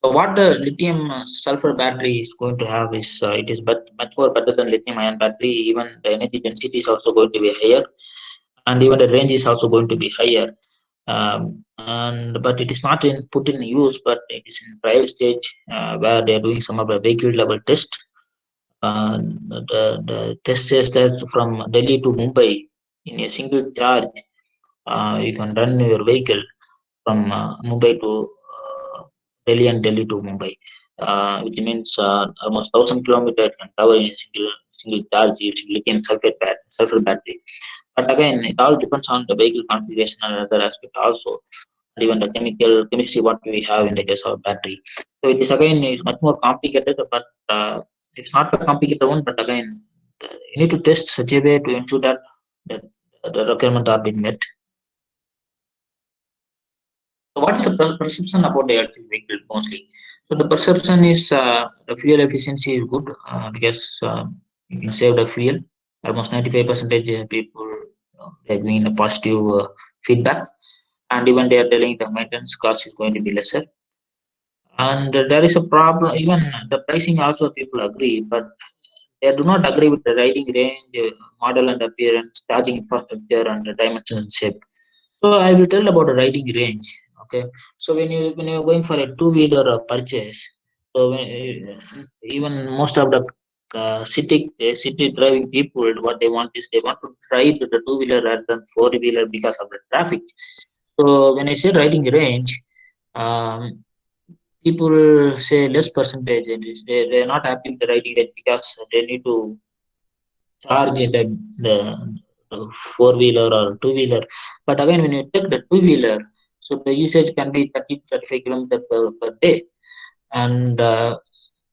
Speaker 2: So what the lithium sulfur battery is going to have is it is much more better than lithium ion battery. Even the energy density is also going to be higher, and even the range is also going to be higher. And but it is not put in use, but it is in trial stage where they are doing some of the vehicle level test. The test is that from Delhi to Mumbai in a single charge, you can run your vehicle from Mumbai to Delhi and Delhi to Mumbai, which means almost 1,000 kilometers it can cover in a single charge using lithium sulfur battery. But again, it all depends on the vehicle configuration and other aspect also, and even the chemistry what we have in the case of battery. So it is again is much more complicated, but it's not a complicated one. But again, you need to test such a way to ensure that the requirement are being met. So what is the perception about the electric vehicle mostly? So the perception is the fuel efficiency is good because you can save the fuel. Almost 95% people they are giving a positive feedback, and even they are telling the maintenance cost is going to be lesser. And there is a problem. Even the pricing also people agree, but they do not agree with the riding range, model and appearance, charging infrastructure, and the dimension and shape. So I will tell about the riding range. Okay, so when you are going for a two-wheeler purchase, so even most of the city driving people, what they want is they want to ride the two-wheeler rather than four-wheeler because of the traffic. So when I say riding range, people say less percentage, and they're not happy with the riding range because they need to charge the four-wheeler or two-wheeler. But again, when you take the two-wheeler, so the usage can be 30 35 kilometers per day. And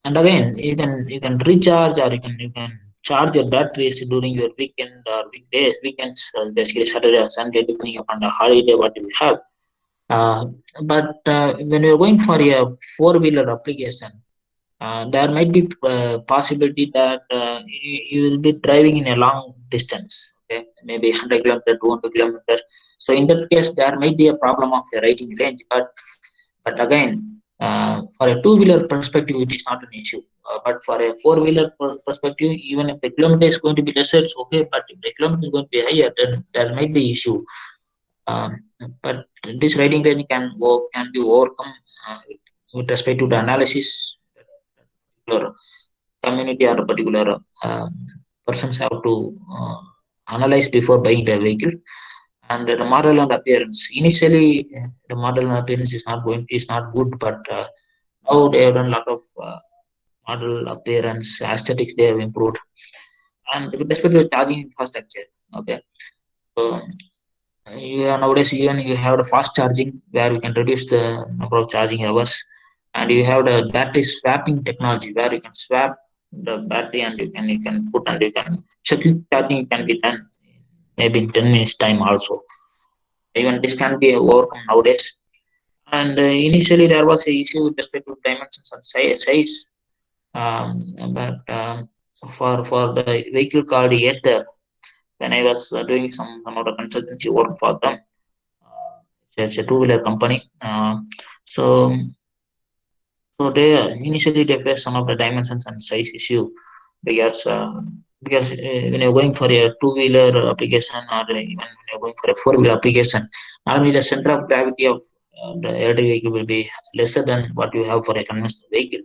Speaker 2: again, you can recharge, or you can charge your batteries during your weekend or weekends, basically Saturday or Sunday, depending upon the holiday what you have. uh, but when you're going for a four-wheeler application, there might be possibility that you will be driving in a long distance, okay, maybe 100 kilometers, 200 kilometers. So in that case, there might be a problem of the riding range. But again, for a two-wheeler perspective, it is not an issue. But for a four-wheeler perspective, even if the kilometer is going to be lesser, it's okay. But if the kilometer is going to be higher, then there might be issue. Um, but this riding range can be overcome with respect to the analysis. Particular community or a particular persons have to analyze before buying the vehicle. And the model and appearance. Initially, the model and appearance is not good, but now they have done a lot of model appearance aesthetics. They have improved, and with respect to charging infrastructure, okay. So nowadays even you have the fast charging where you can reduce the number of charging hours, and you have the battery swapping technology where you can swap the battery, and you can put, and you can circuit charging can be done maybe in 10 minutes time also. Even this can be overcome nowadays. And initially there was a issue with respect to dimensions and size. But for the vehicle called Ether, when I was doing some of the consultancy work for them, it's a two-wheeler company. So they initially they faced some of the dimensions and size issue, because when you're going for a two-wheeler application, or even when you're going for a four-wheeler application, normally the center of gravity of the electric vehicle will be lesser than what you have for a conventional vehicle.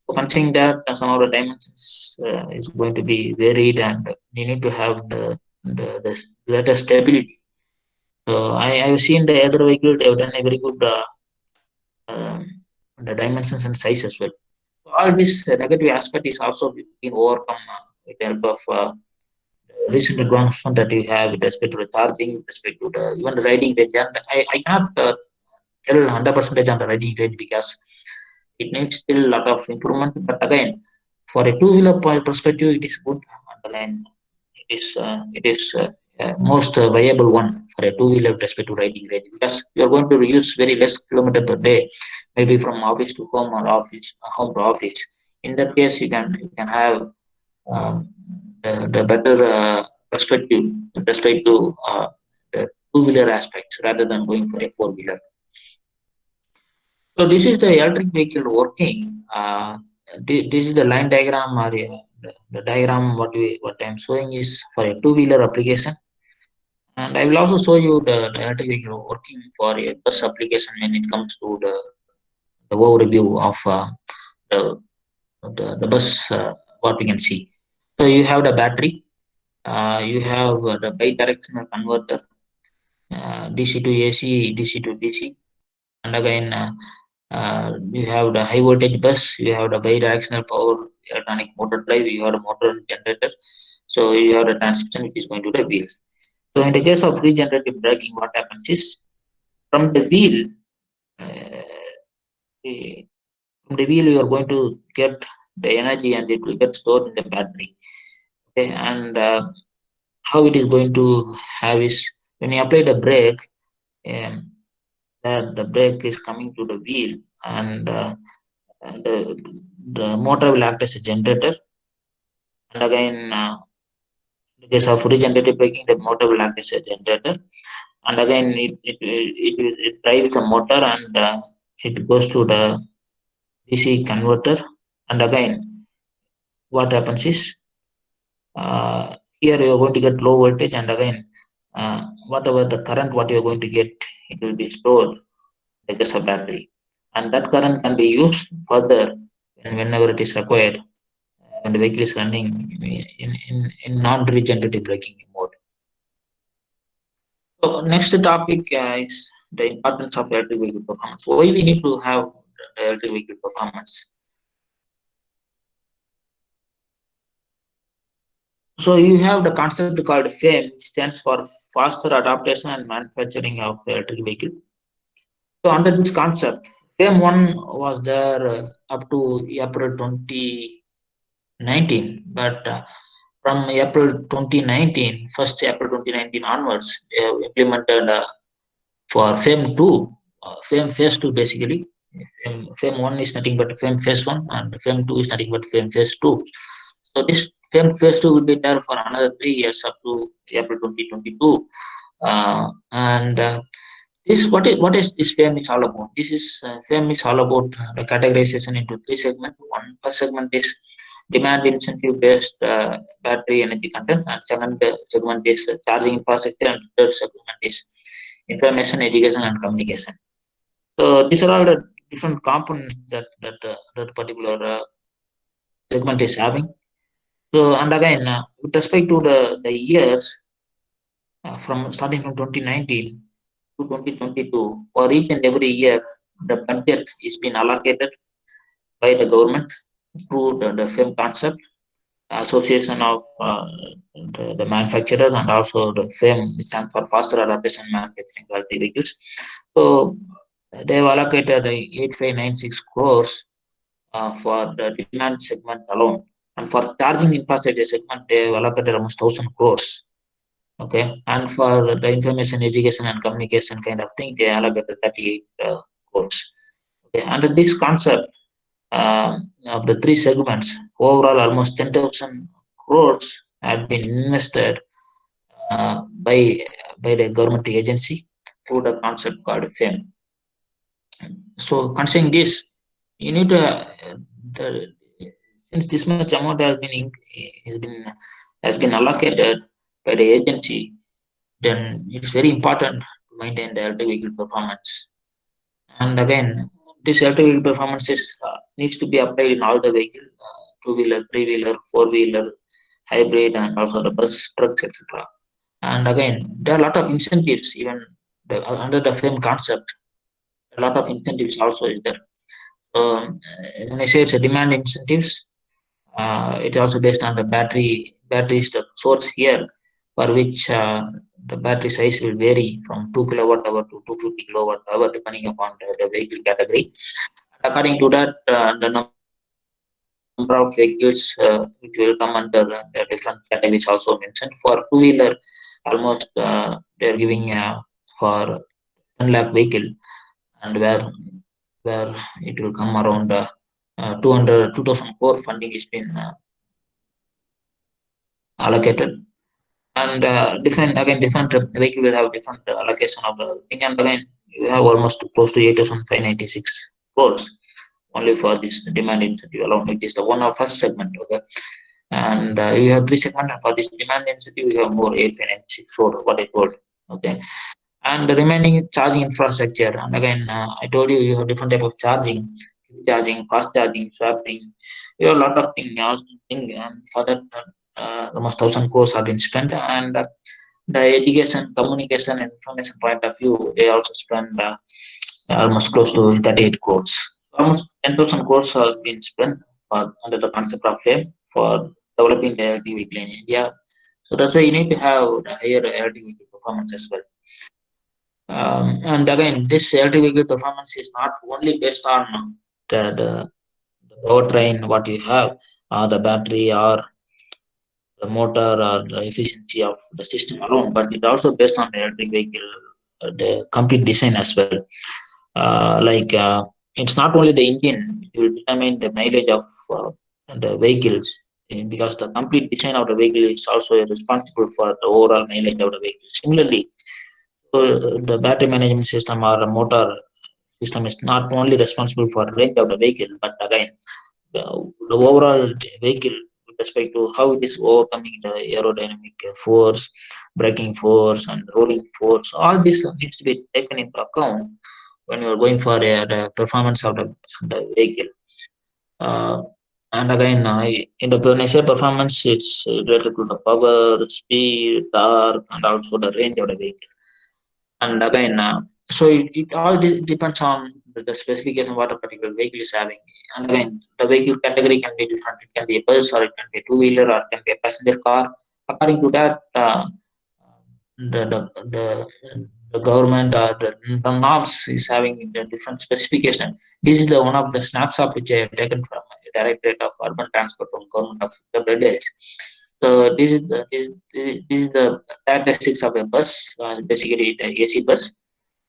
Speaker 2: So considering that some of the dimensions is going to be varied, and you need to have the greater stability. So I've seen the other vehicle, they have done a very good um, the dimensions and size as well. So all this negative aspect is also being overcome with the help of recent advancement that we have with respect to the charging, with respect to the even the riding range. And I cannot tell 100% on the riding range because it needs still a lot of improvement. But again, for a two-wheeler perspective, it is good. And again, it is most viable one for a two-wheeler with respect to riding range, because you are going to use very less kilometer per day, maybe from office to home or home to office. In that case, you can have um, the better perspective with respect to the two-wheeler aspects rather than going for a four-wheeler. So this is the electric vehicle working. This is the line diagram, or the diagram what I'm showing is for a two-wheeler application. And I will also show you the electric vehicle working for a bus application when it comes to the overview of the, the bus, what we can see. So you have the battery, you have the bidirectional converter, DC to AC, DC to DC, and again you have the high voltage bus, you have the bidirectional power electronic motor drive, you have the motor and generator. So you have the transmission which is going to the wheels. So in the case of regenerative braking, what happens is from the wheel, from the wheel you are going to get the energy, and it will get stored in the battery. Okay, and how it is going to have is when you apply the brake, um, that the brake is coming to the wheel, and the motor will act as a generator. And again, in the case of regenerative braking, the motor will act as a generator. And again, it drives the motor, and it goes to the DC converter. And again, what happens is here you are going to get low voltage, and again, whatever the current what you are going to get, it will be stored like as a battery, and that current can be used further whenever it is required when the vehicle is running in non-regenerative braking mode. So next topic is the importance of electric vehicle performance. Why we need to have the electric vehicle performance? So you have the concept called FAME, which stands for Faster Adaptation and Manufacturing of Electric Vehicle. So under this concept, FAME 1 was there up to April 2019, but from April 2019, 1st April 2019 onwards, they have implemented for FAME 2, FAME Phase 2 basically. FAME 1 is nothing but FAME Phase 1, and FAME 2 is nothing but FAME Phase 2. So this FAME Phase 2 will be there for another 3 years up to April 2022. And this what is this FAME is all about? This is FAME is all about the categorization into 3 segments. One first segment is demand incentive based battery energy content, and second segment is charging infrastructure, and third segment is information, education, and communication. So these are all the different components that particular segment is having. So and again, with respect to the years from starting from 2019 to 2022, for each and every year, the budget is being allocated by the government through the FAME concept, association of the manufacturers, and also the FAME, which stands for Faster Adaptation Manufacturing Quality Vehicles. So they have allocated 8596 crores for the demand segment alone, and for charging infrastructure segment they have allocated almost 1000 crores. Okay, and for the information, education, and communication kind of thing, they allocated 38 crores. Okay, under this concept of the 3 segments, overall almost 10,000 crores had been invested by the government agency through the concept called FAME. So considering this, you need to since this much amount has been allocated by the agency, then it's very important to maintain the electric vehicle performance. And again, this electric vehicle performance needs to be applied in all the vehicle, 2-wheeler, 3-wheeler, 4-wheeler, hybrid, and also the bus, trucks, etc. And again, there are a lot of incentives even under the FAME concept. A lot of incentives also is there. When I say it's a demand incentives, it also based on the battery is the source here, for which the battery size will vary from 2 kilowatt hour to 250 kilowatt hour depending upon the vehicle category. According to that, the number of vehicles which will come under the different categories also mentioned. For 2-wheeler, almost they are giving for 10 lakh vehicle, and where it will come around 2000 crore funding is been allocated. And different vehicle will have different allocation of the thing, and again you have almost close to 8,596 crores only for this demand incentive alone, which is the one of first segment. Okay, and you have 3 segment, and for this demand incentive you have more 8,596 crore, what I told. Okay, and the remaining charging infrastructure, and again I told you have different type of charging, fast charging, swapping. You have a lot of things, and for that almost 1000 crores have been spent. And the education, communication, and information point of view, they also spend almost close to 38 crores. Almost 10,000 crores have been spent under the concept of FAME for developing the electric vehicle in India. So that's why you need to have the higher electric vehicle performance as well. And again, this electric vehicle performance is not only based on the powertrain, what you have, or the battery, or the motor, or the efficiency of the system alone, but it also based on the electric vehicle, the complete design as well. It's not only the engine, it will determine the mileage of the vehicles, because the complete design of the vehicle is also responsible for the overall mileage of the vehicle. Similarly, the battery management system or the motor system is not only responsible for range of the vehicle, but again the overall vehicle with respect to how it is overcoming the aerodynamic force, braking force, and rolling force. All this needs to be taken into account when you are going for the performance of the vehicle. And again, when I say performance, it's related to the power, speed, torque, and also the range of the vehicle. And again, So it all depends on the specification what a particular vehicle is having. And again, the vehicle category can be different. It can be a bus, or it can be a two-wheeler, or it can be a passenger car. According to that, the, the the the government or the norms is having the different specification. This is the one of the snapshot which I have taken from the Directorate of Urban Transport from Government of WDH. So this is the characteristics of a bus, basically the AC bus,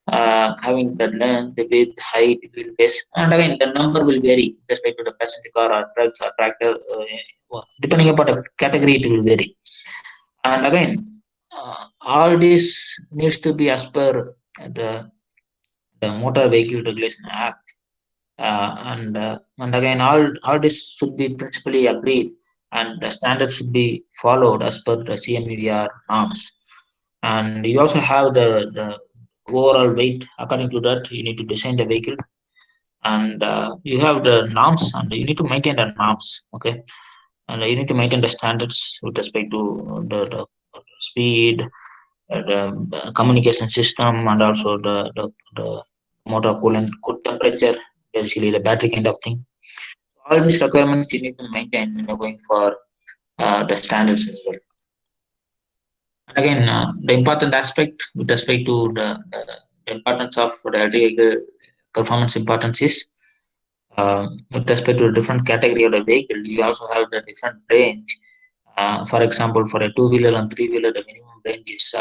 Speaker 2: having the length, the width, height, wheelbase, and again the number will vary with respect to the passenger car or trucks or tractor. Depending upon the category, it will vary. And again, all this needs to be as per the Motor Vehicle Regulation Act, and again all this should be principally agreed, and the standards should be followed as per the CMVR norms. And you also have the overall weight. According to that, you need to design the vehicle, and you have the norms, and you need to maintain the norms. Okay, and you need to maintain the standards with respect to the speed, the communication system, and also the motor coolant temperature, basically the battery kind of thing. All these requirements you need to maintain when you're going for the standards as well. And again, the important aspect with respect to the importance of the electric vehicle performance importance is, with respect to a different category of the vehicle, you also have the different range. For example, for a two-wheeler and three-wheeler, the minimum range is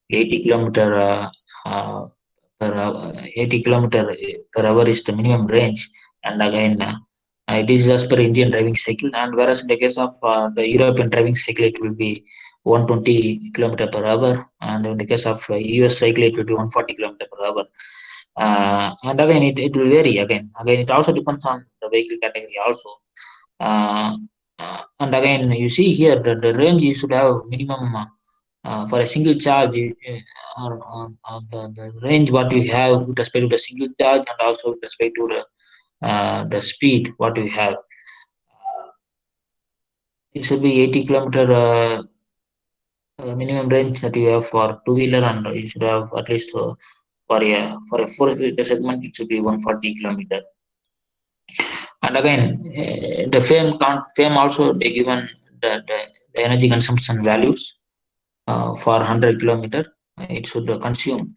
Speaker 2: 80 kilometer per hour, 80 kilometer per hour is the minimum range. And again, it is as per Indian driving cycle. And whereas in the case of the European driving cycle, it will be 120 kilometer per hour, and in the case of US cycle, it will be 140 kilometer per hour. And again, it will vary. Again, it also depends on the vehicle category also. And again, you see here the range you should have minimum for a single charge, or the range what we have with respect to the single charge, and also with respect to the speed what we have. It should be 80 kilometer minimum range that you have for two-wheeler, and you should have at least for a four-wheeler segment, it should be 140 kilometer. And again, the FAME also they given the energy consumption values. For 100 kilometer, it should consume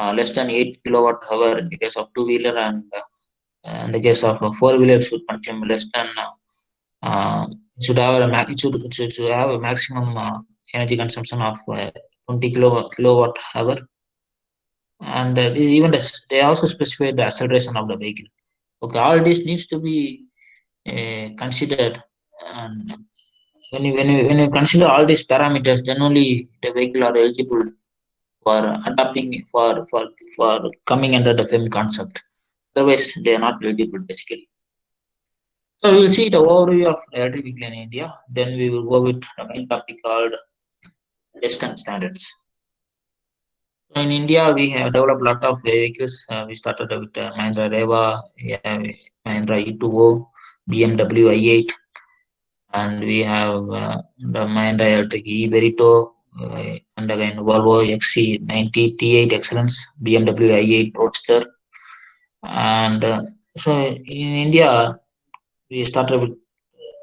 Speaker 2: less than 8 kilowatt hour in the case of two-wheeler, and in the case of a four-wheeler, it should consume less than it should have it should have a maximum energy consumption of 20 kilowatt hour. And even they also specify the acceleration of the vehicle. Okay, all this needs to be considered. And when you consider all these parameters, then only the vehicle are eligible for adopting for coming under the FAME concept. Otherwise, they are not eligible basically. So we will see the overview of electric vehicle in India. Then we will go with the main topic called distance standards. So in India, we have developed a lot of vehicles. We started with Mahindra Reva, Mahindra E2O, BMW i8, and we have the Mahindra Electric E Verito, and again Volvo XC90 T8 Excellence, BMW i8 Roadster. And so in India, we started with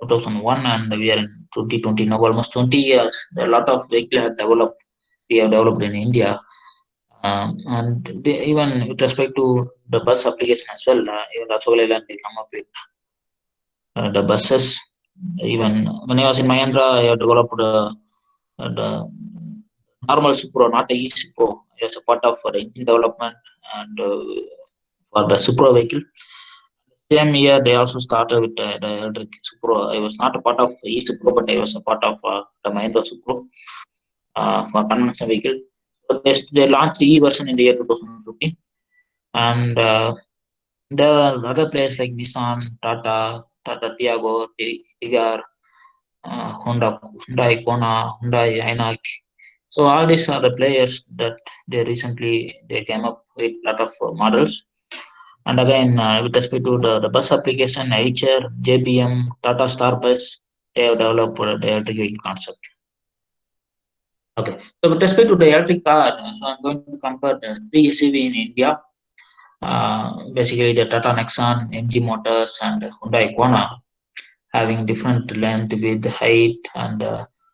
Speaker 2: 2001, and we are in 2020 now, almost 20 years. A lot of vehicles have developed. We have developed in India, and even with respect to the bus application as well. Even Ashok Leyland they come up with the buses. Even when I was in Mahindra, I have developed the normal Supro, not the e-Supro. I was a part of the engine development and for the Supro vehicle. Same year, they also started with the electric Supro. I was not a part of e-Supro, but I was a part of the Mahindra Supro for conventional vehicle. So they launched the E version in the year 2015, and there are other players like Nissan, Tata Tiago, Tigor, Hyundai Kona, Hyundai Ioniq. So all these are the players that they came up with a lot of models. And again, with respect to the bus application, HR, JBM, Tata Star Bus, they have developed the electric vehicle concept. Okay. So with respect to the electric car, so I'm going to compare the three SUV in India. Basically the Tata Nexon, MG Motors, and Hyundai Kona, having different length, width, height, and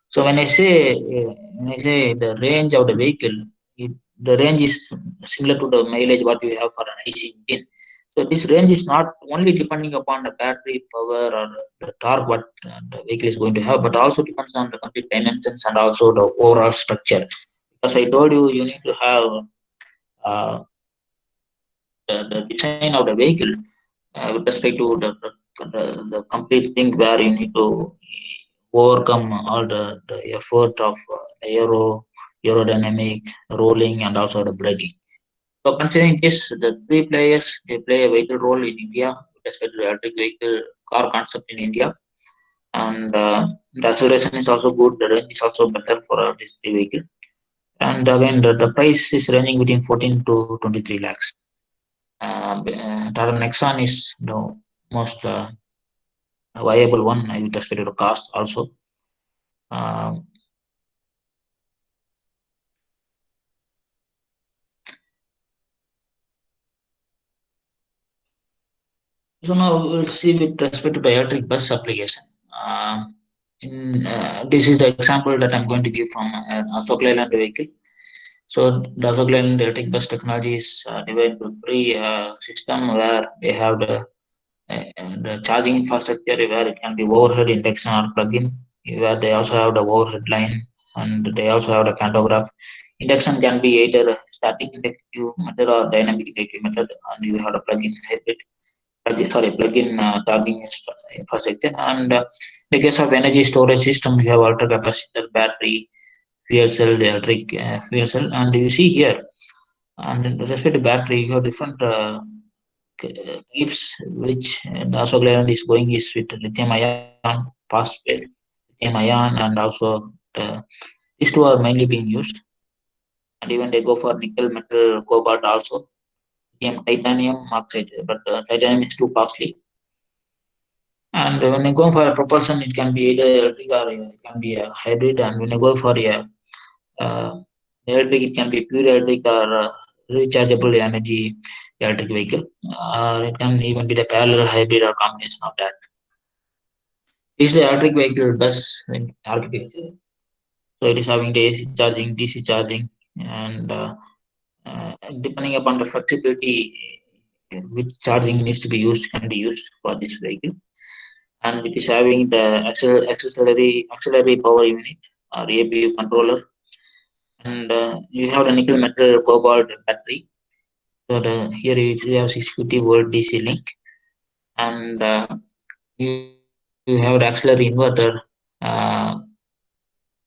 Speaker 2: so when I say the range of the vehicle, the range is similar to the mileage what we have for an IC engine. So this range is not only depending upon the battery power or the torque what the vehicle is going to have, but also depends on the complete dimensions and also the overall structure. As I told you, you need to have uh, the design of the vehicle with respect to the complete thing where you need to overcome all the effort of aerodynamic, rolling, and also the braking. So considering this, the three players they play a vital role in India with respect to the electric vehicle car concept in India, and the acceleration is also good. The range is also better for this vehicle, and again the price is ranging between 14 to 23 lakhs. Tata Nexon is the most viable one with respect to the cost also. Um, so now we'll see with respect to the electric bus application. This is the example that I'm going to give from an Ashok Leyland vehicle. So the Ashok Leyland electric bus technology is divided into three system where they have the charging infrastructure where it can be overhead induction or plug-in, where they also have the overhead line and they also have the pantograph. Induction can be either static inductive method or dynamic inductive method, and you have the plug-in hybrid, plug-in charging infrastructure. And in the case of energy storage system, you have ultra capacitor, battery, fuel cell, electric fuel cell, and you see here. And in respect to battery, you have different types which the Ashok Leyland is going is with lithium ion, phosphate, lithium ion, and also these two are mainly being used. And even they go for nickel, metal, cobalt also. Lithium, titanium oxide, but titanium is too costly. And when you go for a propulsion, it can be either electric or it can be a hybrid. And when you go for a electric, it can be pure electric or rechargeable energy electric vehicle. It can even be the parallel hybrid or combination of that. This is the electric vehicle bus in architecture. So it is having the AC charging, DC charging, and depending upon the flexibility which charging needs to be used can be used for this vehicle. And it is having the auxiliary power unit or APU controller, and you have the nickel metal cobalt battery. So here you have 650-volt DC link, and you have the auxiliary inverter, uh,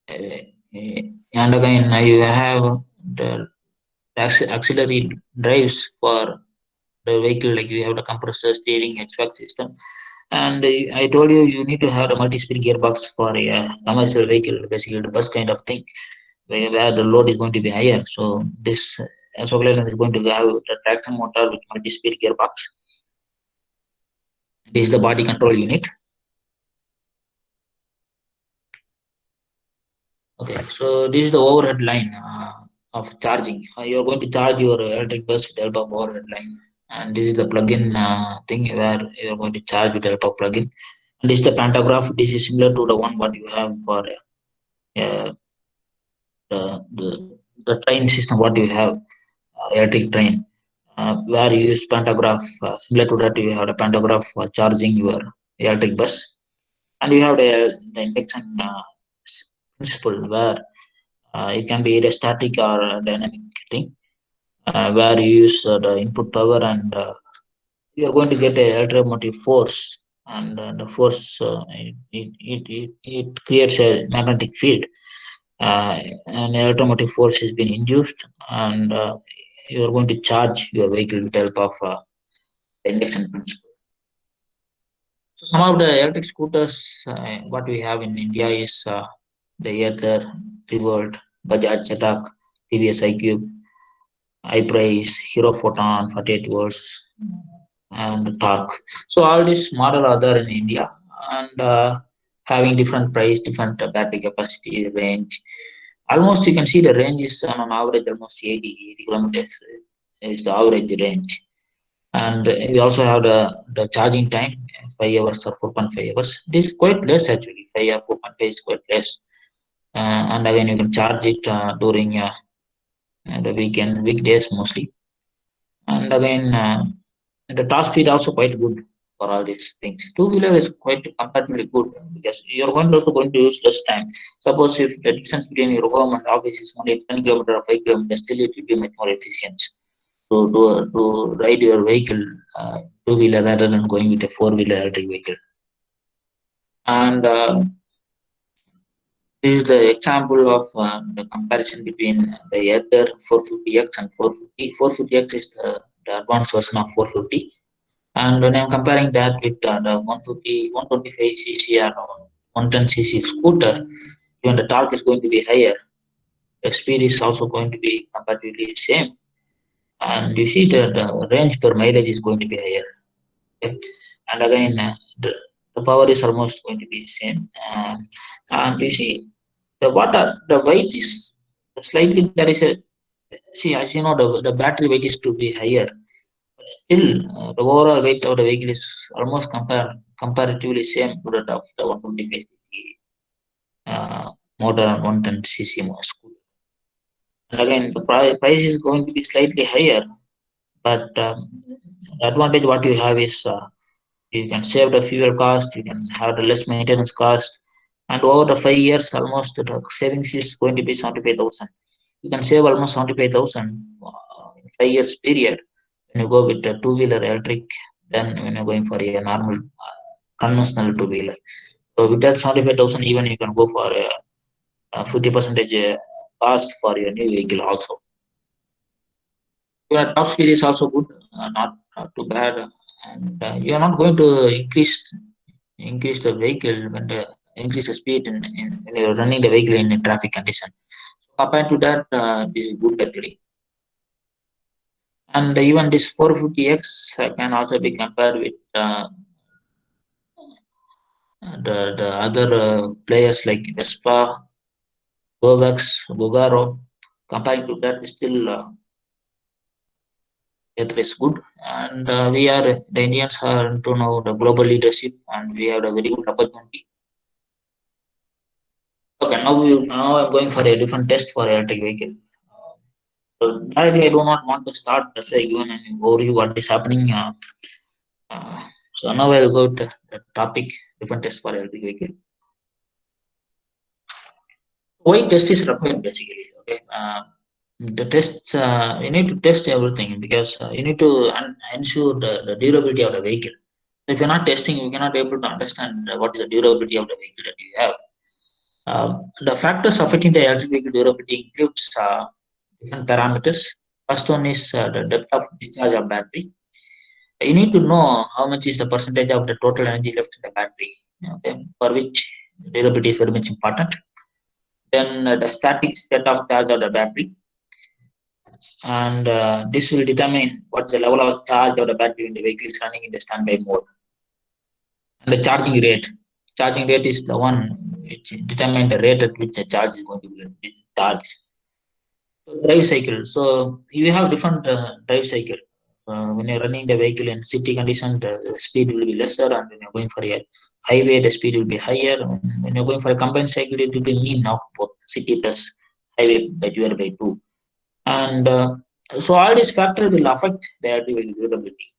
Speaker 2: and again you have the auxiliary drives for the vehicle, like you have the compressor, steering, HVAC system. And I told you you need to have a multi-speed gearbox for a commercial vehicle, basically the bus kind of thing, where the load is going to be higher. So this Ashok Leyland is going to have the traction motor with multi-speed gearbox. This is the body control unit. Okay, so this is the overhead line of charging. You are going to charge your electric bus with the help of overhead line. And this is the plug-in thing where you are going to charge with the help of plug-in. And this is the pantograph. This is similar to the one what you have for uh, the train system what you have, electric train, where you use pantograph. Similar to that, you have the pantograph for charging your electric bus. And you have the induction principle where it can be either static or dynamic thing, where you use the input power and you are going to get a electromotive force, and the force it creates a magnetic field. An electromotive force has been induced, and you are going to charge your vehicle with the help of the induction principle. So some of the electric scooters what we have in India is the Ether, Revolt, Bajaj Chetak, TVS iQube, iPrice, Hero Photon, 48 volts, and Torque. So all these model are there in India, and having different price, different battery capacity, range, almost you can see the range is on an average almost 80 kilometers is the average range. And we also have the charging time, 5 hours or 4.5 hours. This is quite less actually, 5 or 4.5 is quite less. And again, you can charge it during the weekdays mostly. And again, the top speed also quite good for all these things. Two-wheeler is quite comparatively good because you're also going to use less time. Suppose if the distance between your home and office is only 10 kilometers or 5 kilometers, still it will be much more efficient to ride your vehicle two-wheeler rather than going with a four-wheeler electric vehicle. And this is the example of the comparison between the other 450X and 450. 450X is the advanced version of 450. And when I'm comparing that with the 150, 125cc or 110cc scooter, even the torque is going to be higher. The speed is also going to be comparatively same. And you see the range per mileage is going to be higher. Okay? And again, the power is almost going to be same. And you see the weight is slightly, there is a, see, as you know, the battery weight is to be higher. Still, the overall weight of the vehicle is almost comparatively same to that of the 125cc motor and 110cc scooter. And again, the price is going to be slightly higher, but the advantage what you have is you can save the fuel cost, you can have the less maintenance cost, and over the 5 years, almost the savings is going to be 75,000. You can save almost 75,000 in 5 years period when you go with a two-wheeler electric than when you're going for a normal conventional two-wheeler. So with that 75,000, even you can go for a 50% cost for your new vehicle also. Your top speed is also good, not too bad, and you are not going to increase the vehicle when the increase the speed when you're running the vehicle in a traffic condition. Compared to that, this is good actually. And even this 450X can also be compared with the other players like Vespa, Govex, Bugaro. Comparing to that, still it is good. And we are the Indians are to know the global leadership, and we have a very good opportunity. Okay, now I'm going for a different test for electric vehicle. So directly, I do not want to start. That's why I given an overview what is happening. So now I'll go to the topic different test for electric vehicle. Why test is required basically? Okay, the test you need to test everything because you need to ensure the durability of the vehicle. If you're not testing, you cannot be able to understand what is the durability of the vehicle that you have. The factors affecting the electric vehicle durability includes different parameters. First one is the depth of discharge of battery. You need to know how much is the percentage of the total energy left in the battery, okay, for which durability is very much important. Then the static state of charge of the battery, and this will determine what's the level of charge of the battery when the vehicle is running in the standby mode. And the charging rate. Charging rate is the one which determines the rate at which the charge is going to be charged. So drive cycle. So you have different drive cycle. When you're running the vehicle in city condition, the speed will be lesser, and when you're going for a highway, the speed will be higher. When you're going for a combined cycle, it will be mean of both city plus highway by divided by 2. And so all these factors will affect the durability.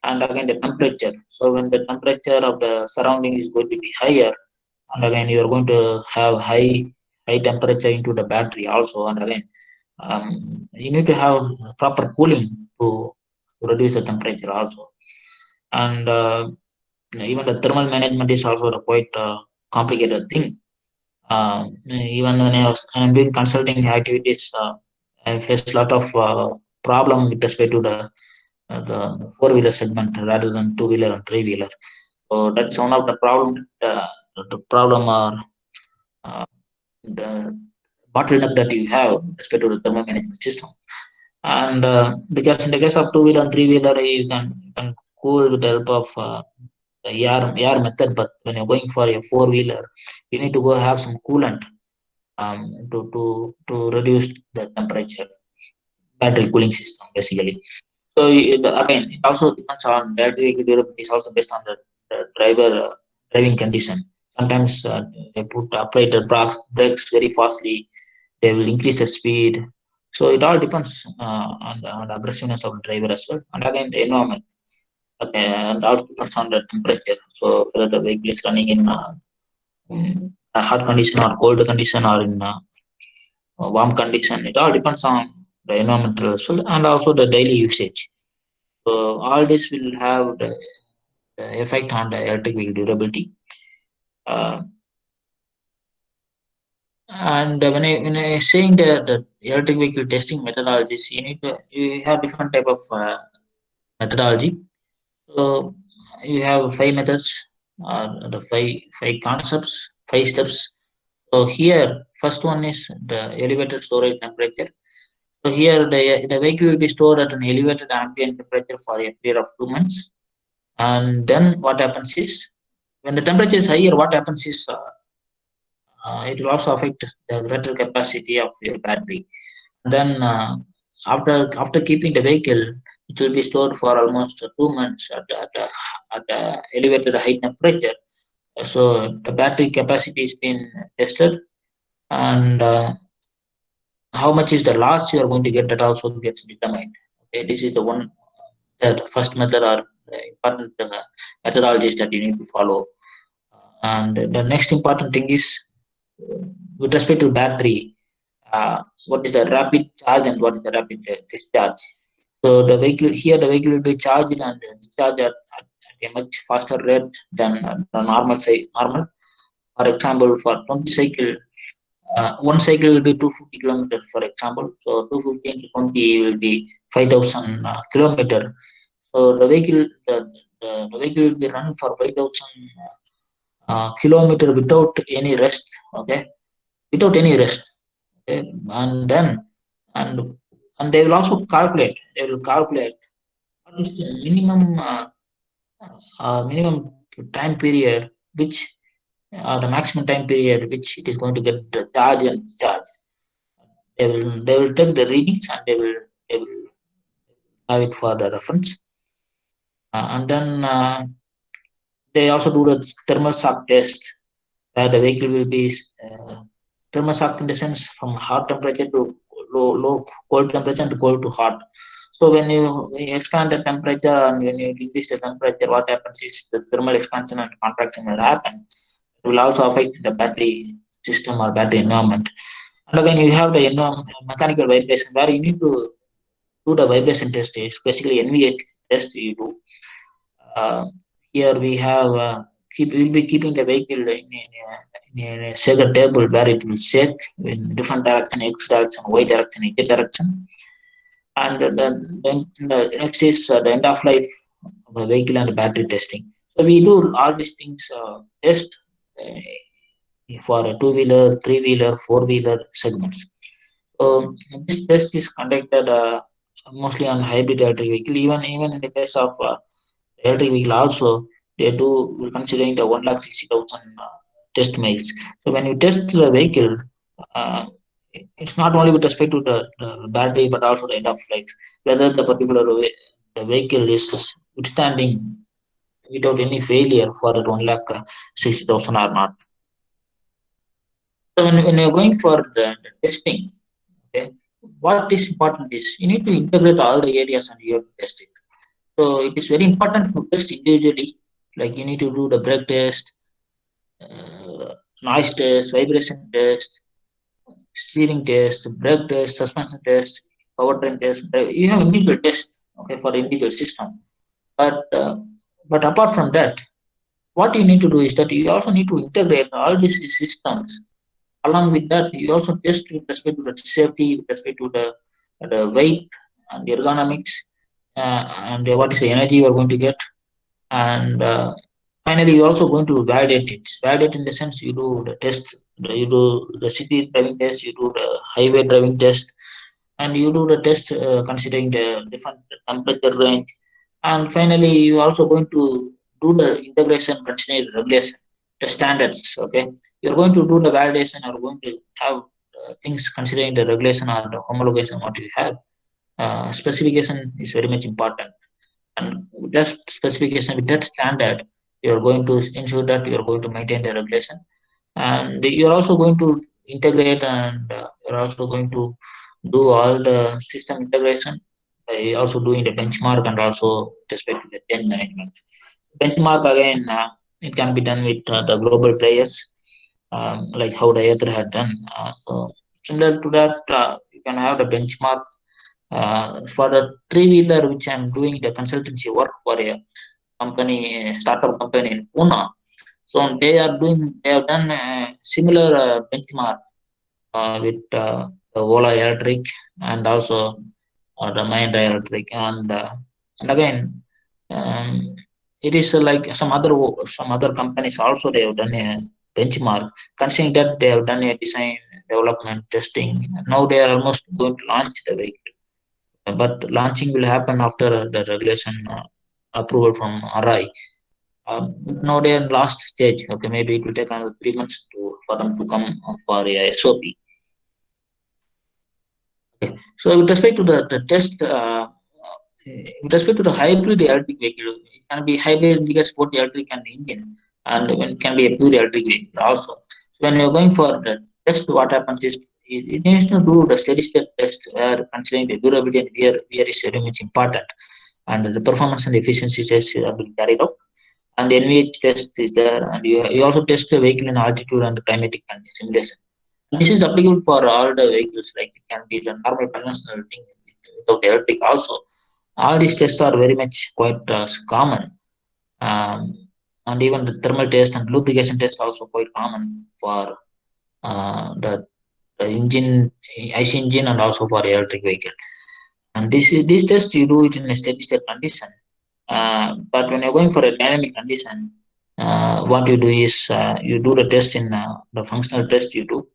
Speaker 2: And again, the temperature. So when the temperature of the surrounding is going to be higher, and again you are going to have high temperature into the battery also, and again you need to have proper cooling to reduce the temperature also. And even the thermal management is also a quite complicated thing. Even when I'm doing consulting activities, I face a lot of problem with respect to the four-wheeler segment rather than two-wheeler and three-wheeler. So that's one of the problem. The problem are the bottleneck that you have with respect to the thermal management system. And because in the case of two-wheeler and three-wheeler, you can cool with the help of the air method. But when you're going for a four-wheeler, you need to go have some coolant. to reduce the temperature, battery cooling system basically. So again, it also depends on battery durability is also based on the driver driving condition. Sometimes they apply the brakes very fastly. They will increase the speed. So it all depends on the aggressiveness of the driver as well, and again the environment. Okay, and also depends on the temperature. So whether the vehicle is running in a hot condition or cold condition or in warm condition. It all depends on the environmental as well, and also the daily usage. So all this will have the effect on the electric vehicle durability. Uh, and when I saying the electric vehicle testing methodologies, you have different type of methodology. So you have 5 methods, the five concepts, 5 steps. So here, first one is the elevated storage temperature. So here the vehicle will be stored at an elevated ambient temperature for a period of 2 months. And then what happens is, when the temperature is higher, what happens is it will also affect the battery capacity of your battery. And then after keeping the vehicle, it will be stored for almost 2 months at elevated high temperature. So the battery capacity is being tested, and how much is the loss you are going to get, that also gets determined. Okay, this is the one, the first method or important methodologies that you need to follow. And the next important thing is, with respect to battery, what is the rapid charge and what is the rapid discharge. So the vehicle will be charged and discharged at a much faster rate than the normal. For example, for 20 cycle, one cycle will be 250 kilometers, for example. So 250 into 20 will be 5,000 kilometer. So the vehicle will be run for 5,000 kilometer without any rest. Okay, without any rest. Okay? And and they will also calculate. They will calculate what is the minimum time period which the maximum time period which it is going to get the charge and discharge. They will take the readings and they will have it for the reference. And then they also do the thermal shock test, where the vehicle will be thermal shock in the sense from hot temperature to low cold temperature and cold to hot. So when you expand the temperature and when you decrease the temperature, what happens is the thermal expansion and contraction will happen. It will also affect the battery system or battery environment. And again, you have the mechanical vibration, where you need to do the vibration test. It's basically NVH test you do. Here we have we'll be keeping the vehicle in a shaker table where it will shake in different direction, X direction, Y direction, Z direction. And then the next is the end of life of a vehicle and battery testing. So we do all these things test for a two-wheeler, three-wheeler, four-wheeler segments. So this test is conducted mostly on hybrid electric vehicle. Even in the case of electric vehicle also, they do considering the 1,60,000 test miles. So when you test the vehicle, uh, it's not only with respect to the battery but also the end of life, whether the particular the vehicle is withstanding without any failure for that 1,60,000 or not. So when you're going for the testing, okay, what is important is you need to integrate all the areas and you have to test it. So it is very important to test individually. Like you need to do the brake test, noise test, vibration test, steering test, brake test, suspension test, powertrain test. You have individual test, okay, for the individual system. But apart from that, what you need to do is that you also need to integrate all these systems. Along with that, you also test with respect to the safety, with respect to the weight and the ergonomics, and what is the energy you are going to get. And finally, you're also going to validate it. Validate in the sense you do the test, you do the city driving test, you do the highway driving test, and you do the test considering the different temperature range. And finally, you're also going to do the integration considering regulation. the standards. Okay, you're going to do the validation, you're going to have things considering the regulation or the homologation what you have. Specification is very much important, and with that specification, with that standard, you're going to ensure that you're going to maintain the regulation, and you're also going to integrate, and you're also going to do all the system integration by also doing the benchmark and also with respect to the change management. Benchmark again, it can be done with the global players, like how the Ether had done. So similar to that, you can have the benchmark for the three-wheeler, which I'm doing the consultancy work for a company, a startup company in Pune. So they have done a similar benchmark with the Ola Electric and also the Mahindra Electric, and again, um, it is like some other companies also they have done a benchmark, considering that they have done a design development testing. Now they are almost going to launch the vehicle, but launching will happen after the regulation approval from RI. Now they are in last stage. Okay, maybe it will take another 3 months for them to come for a SOP. Okay. So with respect to the test, with respect to the hybrid electric vehicle, it can be hybrid because both electric and engine, and when it can be a pure electric vehicle also. So when you're going for the test, what happens is it needs to do the steady state test where considering the durability and wear is very much important, and the performance and efficiency tests are being carried out. And the NVH test is there, and you also test the vehicle in altitude and climatic simulation. This is applicable for all the vehicles, like it can be the normal conventional thing without electric also. All these tests are very much quite common, um, and even the thermal test and lubrication test also quite common for the engine, IC engine, and also for electric vehicle. And this test you do it in a steady state condition. But when you're going for a dynamic condition, what you do is you do the test in the functional test you do.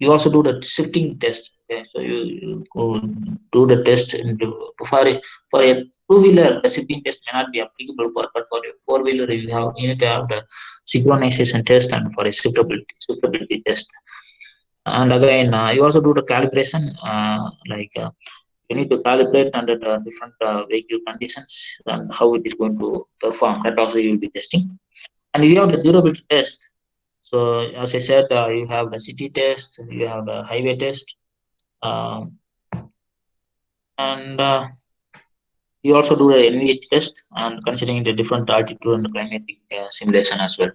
Speaker 2: You also do the shifting test. Okay? So you go do the test for a two-wheeler, the shifting test may not be applicable for, but for a four-wheeler, you need to have the synchronization test and for a shiftability test. And again, you also do the calibration, you need to calibrate under the different vehicle conditions and how it is going to perform. That also you will be testing. And you have the durability test. So as I said, you have the city test, you have the highway test, and you also do the NVH test, and considering the different altitude and climatic simulation as well.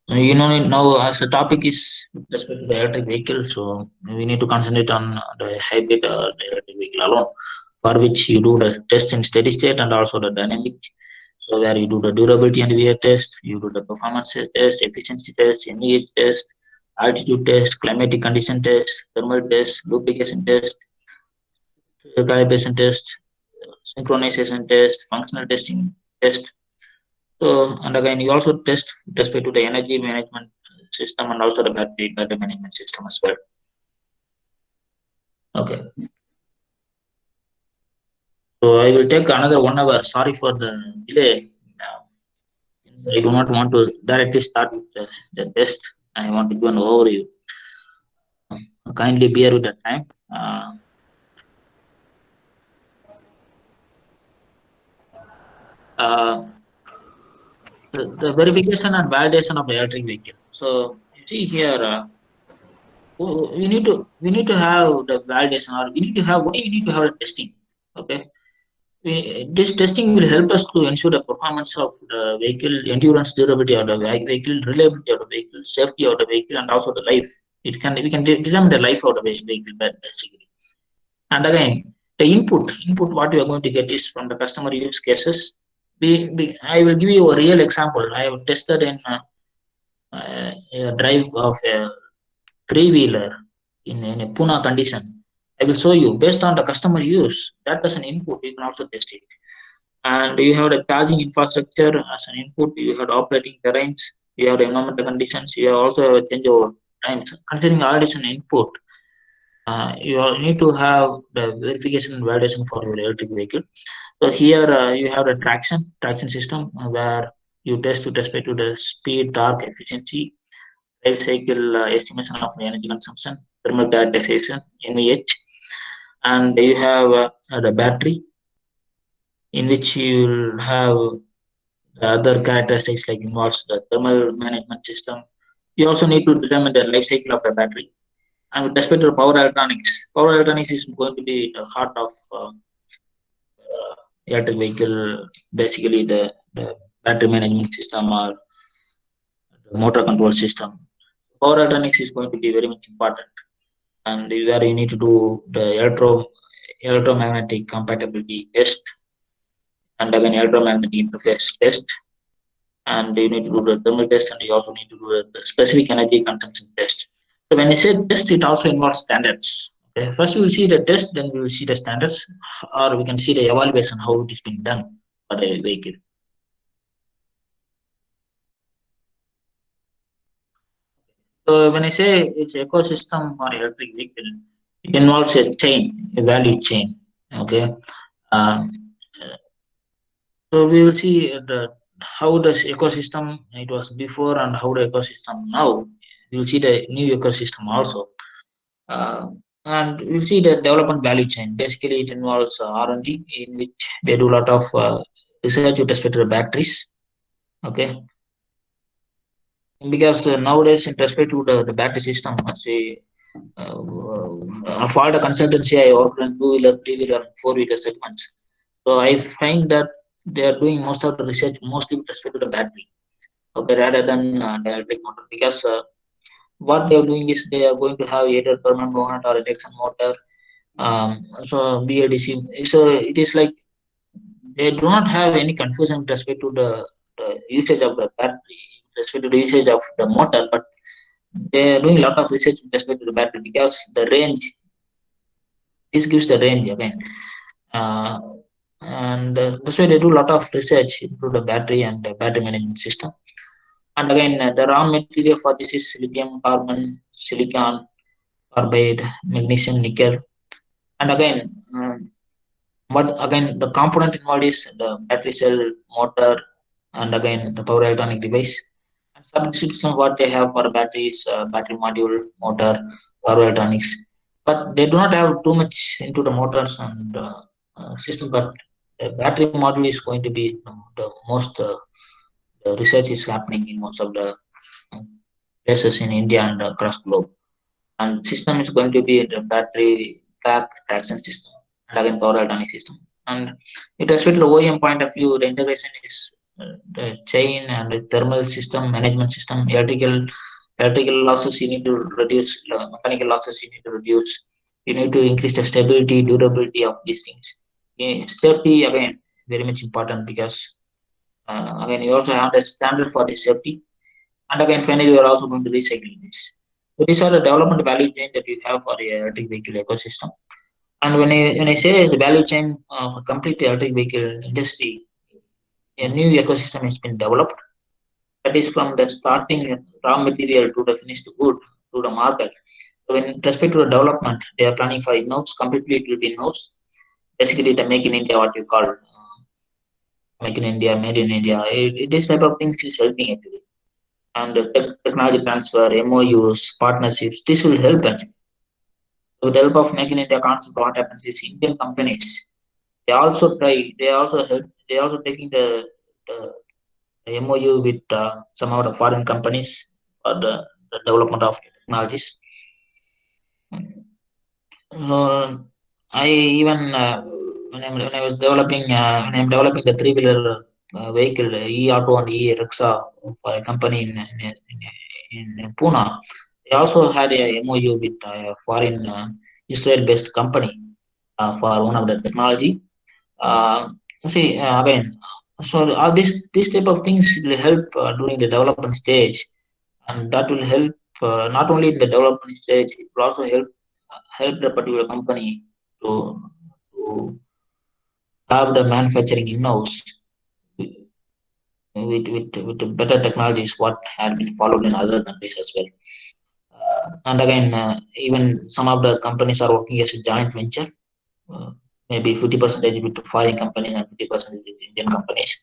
Speaker 2: Now as the topic is with respect to the electric vehicle, so we need to concentrate on the hybrid or the electric vehicle alone, for which you do the test in steady state and also the dynamic. So where you do the durability and wear test, you do the performance test, efficiency test, NVH test, altitude test, climatic condition test, thermal test, lubrication test, calibration test, synchronization test, functional testing test. So, and again, you also test with respect to the energy management system and also the battery management system as well. Okay. So I will take another 1 hour. Sorry for the delay. I do not want to directly start with the test. I want to do an overview. Kindly bear with the time. The verification and validation of the electric vehicle. So you see here, we need to have the validation, or we need to have the testing. Okay, this testing will help us to ensure the performance of the vehicle, endurance, durability of the vehicle, reliability of the vehicle, safety of the vehicle, and also the life. We can determine the life of the vehicle basically. And again, the input what we are going to get is from the customer use cases. I will give you a real example. I have tested in a drive of a three-wheeler in a Pune condition. I will show you based on the customer use. That as an input, you can also test it. And you have the charging infrastructure as an input. You have the operating terrains. You have the environmental conditions. You have also changeover times. Considering all this an input, you need to have the verification and validation for your electric vehicle. So here you have the traction system where you test with respect to the speed, torque, efficiency, life cycle estimation of energy consumption, thermal characterization, NVH, and you have the battery, in which you will have the other characteristics like involves the thermal management system. You also need to determine the life cycle of the battery. And with respect to power electronics is going to be the heart of electric vehicle, basically the battery management system or the motor control system. Power electronics is going to be very much important, and where you need to do the electromagnetic compatibility test and again electromagnetic interface test, and you need to do the thermal test, and you also need to do the specific energy consumption test. So when I say test, it also involves standards. Okay. First, we will see the test, then we will see the standards, or we can see the evaluation how it is being done for the vehicle. So when I say it's ecosystem for electric vehicle, it involves a chain, a value chain. Okay. Um, so we will see how this ecosystem it was before and how the ecosystem now. We will see the new ecosystem also, and we will see the development value chain. Basically, it involves R&D, in which they do a lot of research with respect to the batteries. Okay, because nowadays, in respect to the battery system, say of all the consultancy I worked in two-wheeler, three-wheeler, and four-wheeler segments. So I find that they are doing most of the research mostly with respect to the battery, okay, rather than the electric motor. Because what they are doing is they are going to have either permanent magnet or induction motor, so BLDC. So it is like they do not have any confusion with respect to the usage of the battery, with respect to the usage of the motor, but they are doing a lot of research with respect to the battery because the range, this gives the range again. Uh, and that's why they do a lot of research into the battery and the battery management system. And again, the raw material for this is lithium, carbon, silicon, carbide, magnesium, nickel. And again, what again the component involved is the battery cell, motor, and again the power electronic device. And subsystem what they have for batteries, battery module, motor, power electronics. But they do not have too much into the motors and system. But the battery module is going to be the most the research is happening in most of the uh, places in India and across globe. And system is going to be the battery pack traction system and again power electronic system. And with respect to the OEM point of view, the integration is the chain and the thermal system, management system, electrical losses you need to reduce, mechanical losses you need to reduce. You need to increase the stability, durability of these things. Safety again very much important because again you also have the standard for the safety, and again finally you are also going to recycle this. So these are the development value chain that you have for the electric vehicle ecosystem. And when I say the value chain of a complete electric vehicle industry, a new ecosystem has been developed. That is from the starting raw material to the finished good to the market. So in respect to the development, they are planning for in-house, completely it will be in-house. Basically, the make in India, what you call make in India, made in India. This type of things is helping actually. And the technology transfer, MOUs, partnerships, this will help actually. With the help of Make in India concept, what happens is Indian companies they also try, they also help, they also taking the MOU with some of the foreign companies for the development of technologies. So I even when I was developing when I'm developing the three-wheeler vehicle e-auto and e-rickshaw for a company in Pune, they also had a MOU with a foreign Israel-based company for one of the technology. Uh, see again, so all this type of things will help during the development stage, and that will help not only in the development stage, it will also help the particular company to have the manufacturing in-house with better technologies what had been followed in other countries as well. And again, even some of the companies are working as a joint venture, uh, maybe 50% with foreign companies and 50% with Indian companies.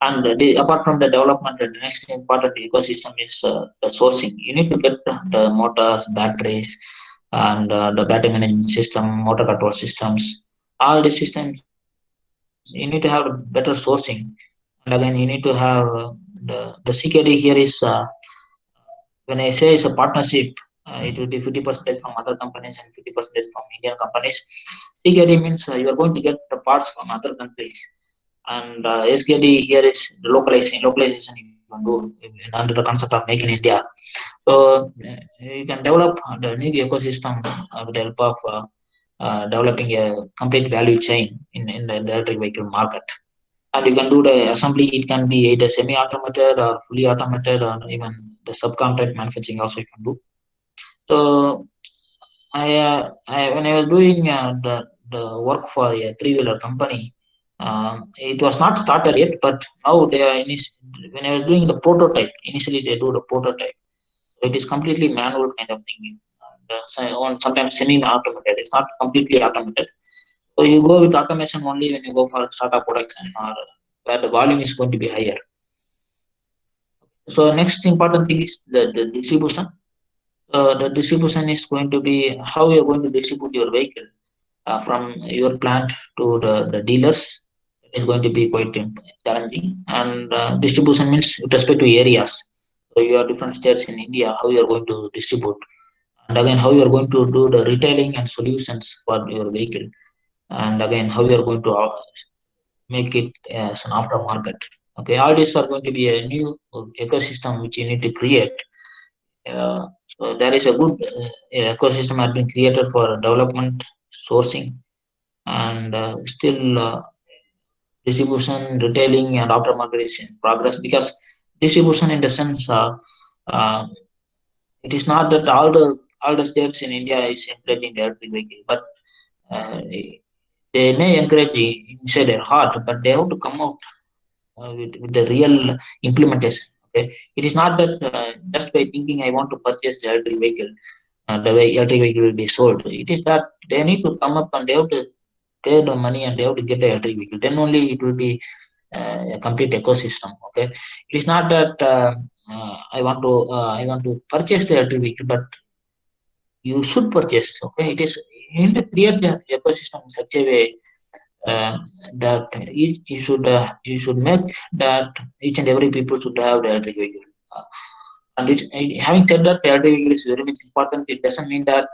Speaker 2: And apart from the development, the next important ecosystem is the sourcing. You need to get the motors, batteries, and the battery management system, motor control systems. All these systems, you need to have better sourcing. And again, you need to have the CKD here is when I say it's a partnership, it will be 50% from other companies and 50% from Indian companies. CKD means you are going to get the parts from other countries, and SKD here is the localization you can do under the concept of Make in India. So you can develop the new ecosystem with the help of developing a complete value chain in the electric vehicle market. And you can do the assembly. It can be either semi-automated or fully automated, or even the subcontract manufacturing also you can do. So I when I was doing the work for a three-wheeler company, it was not started yet, but now they are when I was doing the prototype, initially they do the prototype. So it is completely manual kind of thing. Sometimes semi-automated. It's not completely automated. So you go with automation only when you go for startup production or where the volume is going to be higher. So next important thing is the distribution. The distribution is going to be how you're going to distribute your vehicle from your plant to the dealers. It is going to be quite challenging. And distribution means with respect to areas. So you have different states in India, how you are going to distribute. And again, how you are going to do the retailing and solutions for your vehicle. And again, how you are going to make it as an aftermarket. Okay, all these are going to be a new ecosystem which you need to create. So there is a good ecosystem has been created for development, sourcing, and still distribution, retailing, and aftermarket is in progress, because distribution in the sense uh, it is not that all the states in India is encouraging the electric vehicle, but uh, they may encourage inside their heart, but they have to come out with the real implementation. Okay, it is not that just by thinking I want to purchase the electric vehicle, the way electric vehicle will be sold. It is that they need to come up and they have to pay the money and they have to get the electric vehicle. Then only it will be a complete ecosystem. Okay, it is not that I want to purchase the electric vehicle, but you should purchase. Okay, it is you need to create the ecosystem in such a way that you should make that each and every people should have the electric vehicle. And having said that, the electric vehicle is very much important. It doesn't mean that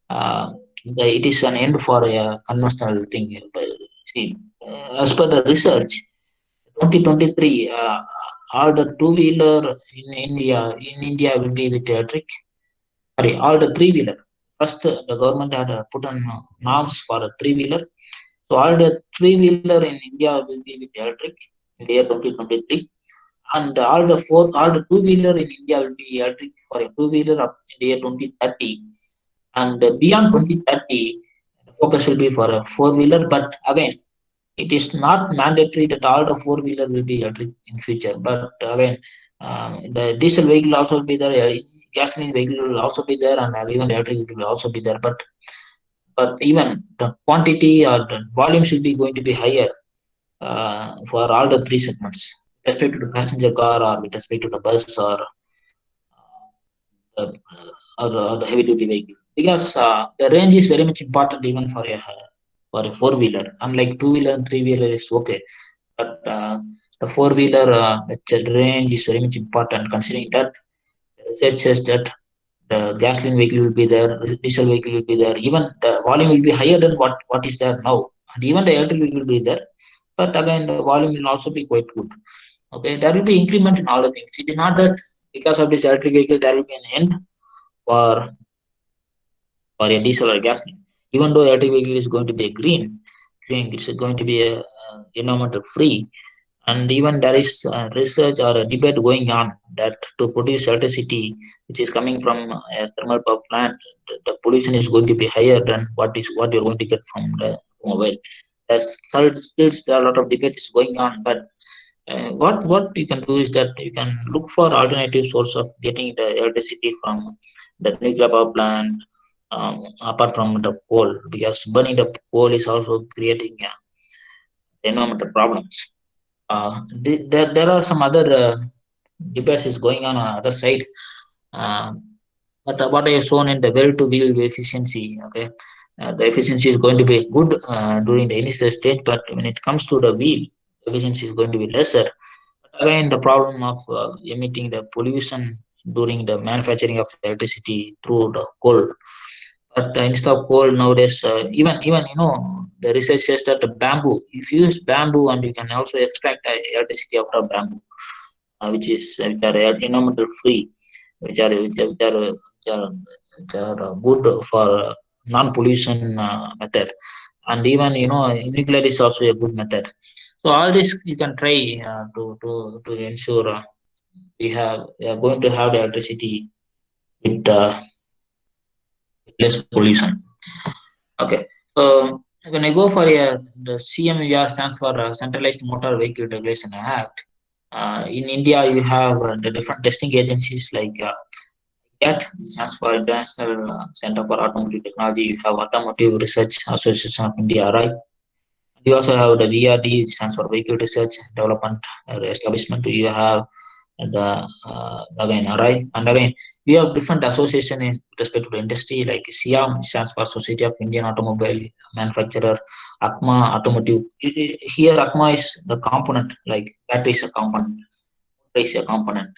Speaker 2: uh, it is an end for a conventional thing. But see, as per the research, 2023, all the two-wheeler in India will be with electric. Sorry, all the three-wheeler. First, the government had put on norms for a three-wheeler. So all the three-wheeler in India will be with electric in the year 2023, and all the two-wheeler in India will be electric for a two-wheeler up in the year 2030, and beyond 2030, the focus will be for a four-wheeler. But again, it is not mandatory that all the four-wheeler will be electric in future. But again, the diesel vehicle also will be there, gasoline vehicle will also be there, and even the electric vehicle will also be there. But even the quantity or the volume should be going to be higher for all the three segments, with respect to the passenger car or with respect to the bus or the heavy duty vehicle, because the range is very much important even for a four wheeler. Unlike two wheeler and three wheeler is okay, but the four wheeler range is very much important, considering that research says that the gasoline vehicle will be there, diesel vehicle will be there, even the volume will be higher than what is there now, and even the electric vehicle will be there. But again, the volume will also be quite good. Okay, there will be increment in all the things. It is not that because of this electric vehicle there will be an end for a diesel or gasoline. Even though electric vehicle is going to be a green, it's going to be a environmental free. And even there is research or a debate going on that to produce electricity which is coming from a thermal power plant, the pollution is going to be higher than what you're going to get from the mobile. There's still a lot of debate is going on, but what you can do is that you can look for alternative source of getting the electricity from the nuclear power plant, apart from the coal, because burning the coal is also creating environmental problems. There are some other debates is going on other side. Uh, but what I have shown in the well-to-wheel efficiency, okay, the efficiency is going to be good during the initial stage, but when it comes to the wheel, efficiency is going to be lesser. Again, the problem of emitting the pollution during the manufacturing of electricity through the coal. But instead of coal nowadays, even the research says that the bamboo, if you use bamboo and you can also extract electricity out of bamboo, which are environmental free, which are good for non-pollution method, and even nuclear is also a good method. So all this you can try to ensure we are going to have the electricity with less pollution. Okay. So when I go for the CMVR stands for Centralized Motor Vehicle Regulation Act. In India, you have the different testing agencies like ADIT, stands for International Center for Automotive Technology. You have Automotive Research Association of India, right? You also have the VRD, which stands for Vehicle Research Development Establishment. You have the again RI, and again we have different association in respect to the industry like SIAM, which stands for Society of Indian Automobile Manufacturer, ACMA Automotive. Here ACMA is the component, like battery is a component, motor is a component,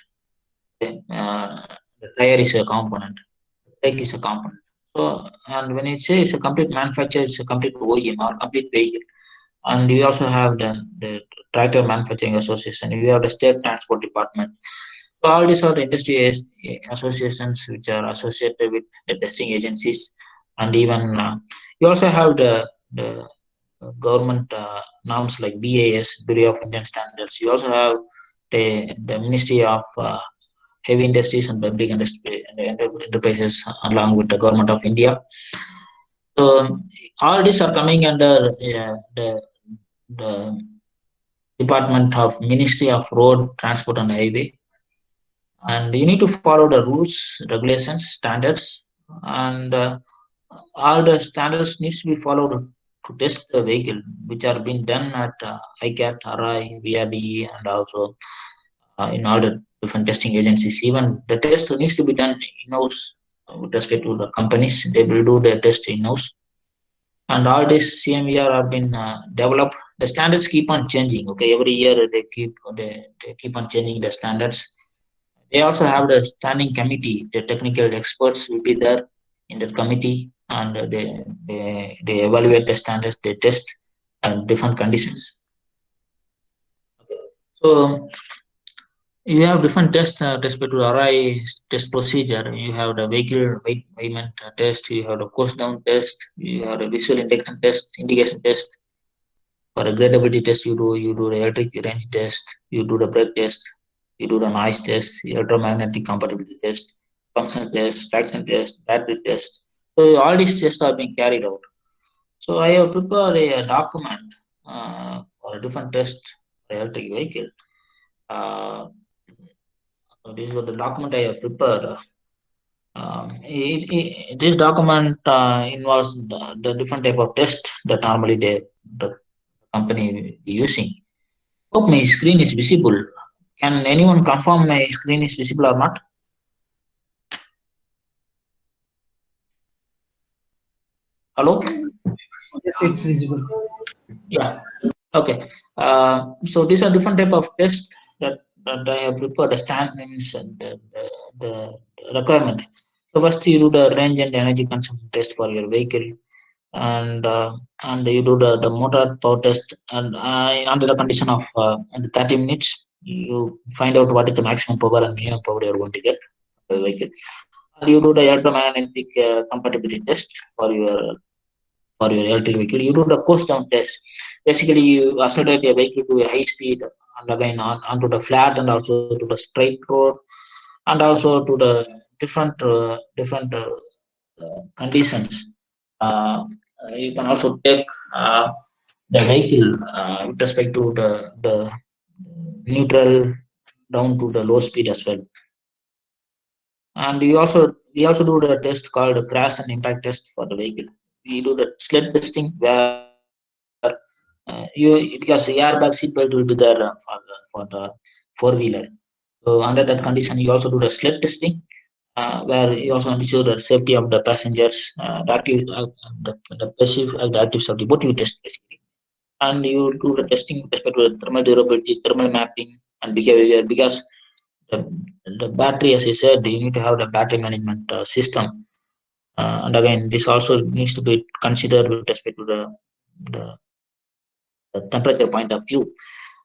Speaker 2: okay? The tire is a component, brake is a component. So, and when it says a complete manufacturer, it's a complete OEM or complete vehicle. And we also have the Tractor Manufacturing Association. We have the State Transport Department. So all these are the industry associations which are associated with the testing agencies, and even you also have the government norms like BAS, Bureau of Indian Standards. You also have the Ministry of Heavy Industries and Public Industry and Enterprises along with the Government of India. So all these are coming under the Department of Ministry of Road Transport and Highway, and you need to follow the rules, regulations, standards, and all the standards needs to be followed to test the vehicle, which are being done at ICAT, RI, VRDE, and also in all the different testing agencies. Even the test needs to be done in-house with respect to the companies. They will do the test in-house. And all this CMVR have been developed. The standards keep on changing. Okay, every year they keep on changing the standards. They also have the standing committee. The technical experts will be there in that committee, and they evaluate the standards. They test different conditions. So you have different tests respect to RI test procedure. You have the vehicle weighment test. You have the coast down test. You have the visual indication test. For a gradability test, you do the electric range test. You do the brake test. You do the noise test, electromagnetic compatibility test, function test, traction test, battery test. So all these tests are being carried out. So I have prepared a document for a different test for electric vehicle. So this is what the document I have prepared. This document involves the different type of test that normally the company will be using. Hope my screen is visible. Can anyone confirm my screen is visible or not? Hello?
Speaker 1: Yes, it's visible.
Speaker 2: Yeah. Okay. So these are different type of tests that I have prepared. The standards and the requirement. So first you do the range and energy consumption test for your vehicle, and you do the motor power test, and under the condition of 30 minutes, you find out what is the maximum power and minimum power you are going to get for the vehicle. And you do the electromagnetic compatibility test for your electric vehicle. You do the coast down test. Basically, you accelerate your vehicle to a high speed and again onto the flat and also to the straight road, and also to the different conditions. You can also take the vehicle with respect to the neutral down to the low speed as well. And we also do the test called crash and impact test for the vehicle. We do the sled testing where you because the airbag seatbelt will be there for the four-wheeler. So under that condition, you also do the sled testing, where you also ensure the safety of the passengers, the passive and the active safety, both you test basically. And you do the testing with respect to the thermal durability, thermal mapping, and behavior, because the, the battery, as I said, you need to have the battery management system. And again, this also needs to be considered with respect to the, the temperature point of view.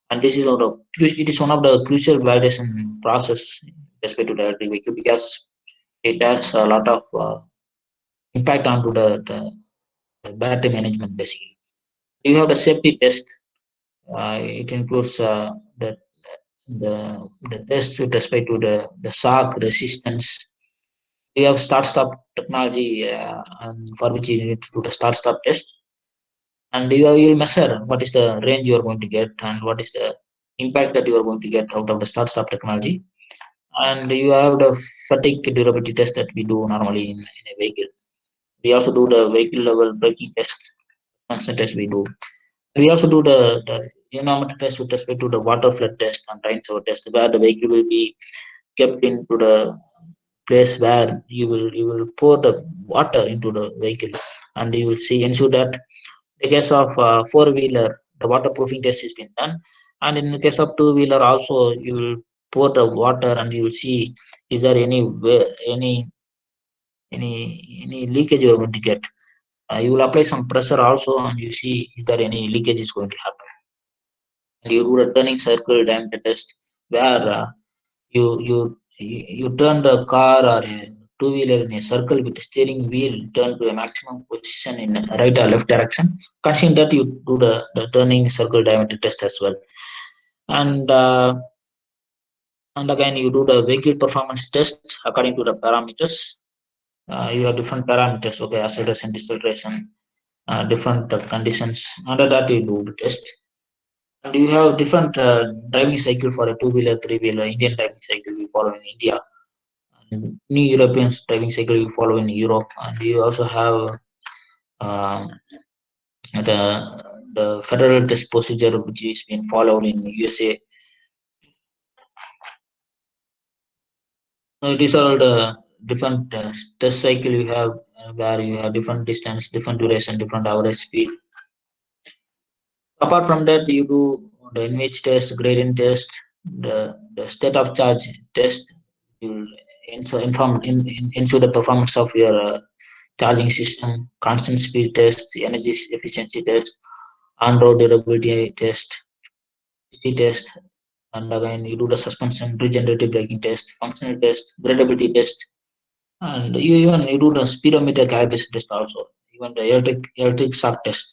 Speaker 2: And this is it is one of the crucial validation process with respect to the electric vehicle, because it has a lot of impact onto the battery management basically. You have the safety test. It includes the test with respect to the shock resistance. We have start-stop technology, and for which you need to do the start-stop test. And you will measure what is the range you are going to get and what is the impact that you are going to get out of the start-stop technology. And you have the fatigue durability test that we do normally in a vehicle. We also do the vehicle level braking test, constant test we do. We also do the environmental test with respect to the water flood test and rain shower test, where the vehicle will be kept into the place where you will pour the water into the vehicle, and you will see ensure that in the case of four-wheeler, the waterproofing test has been done, and in the case of two-wheeler also, you will pour the water and you will see is there any leakage you are going to get. You will apply some pressure also, and you see if there any leakage is going to happen. And you do a turning circle diameter test, where you turn the car or a two-wheeler in a circle with the steering wheel turn to a maximum position in right or left direction. Considering that, you do the turning circle diameter test as well. And and again, you do the vehicle performance test according to the parameters. You have different parameters, okay, acceleration, deceleration, different conditions. Under that, you do the test. And you have different driving cycle for a two-wheeler, three-wheeler. Indian driving cycle we follow in India. And new European driving cycle we follow in Europe. And you also have um, the federal test procedure which is being followed in USA. So these are all the different test cycle you have, where you have different distance, different duration, different average speed. Apart from that, you do the image test, gradient test, the state of charge test. You will ensure the performance of your charging system, constant speed test, energy efficiency test, on-road durability test, test, and again you do the suspension regenerative braking test, functional test, gradability test, and you do the speedometer calibration test also, even the electric shock test.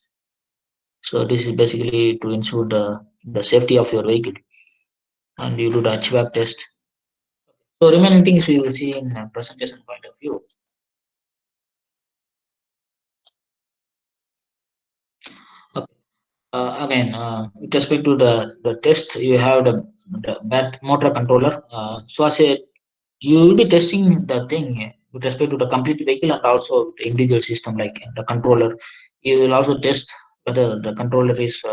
Speaker 2: So this is basically to ensure the safety of your vehicle, and you do the HVAC test. So remaining things we will see in presentation point of view. Okay. Again, with respect to the test, you have the motor controller. So as a you will be testing the thing with respect to the complete vehicle and also the individual system like the controller. You will also test whether the controller is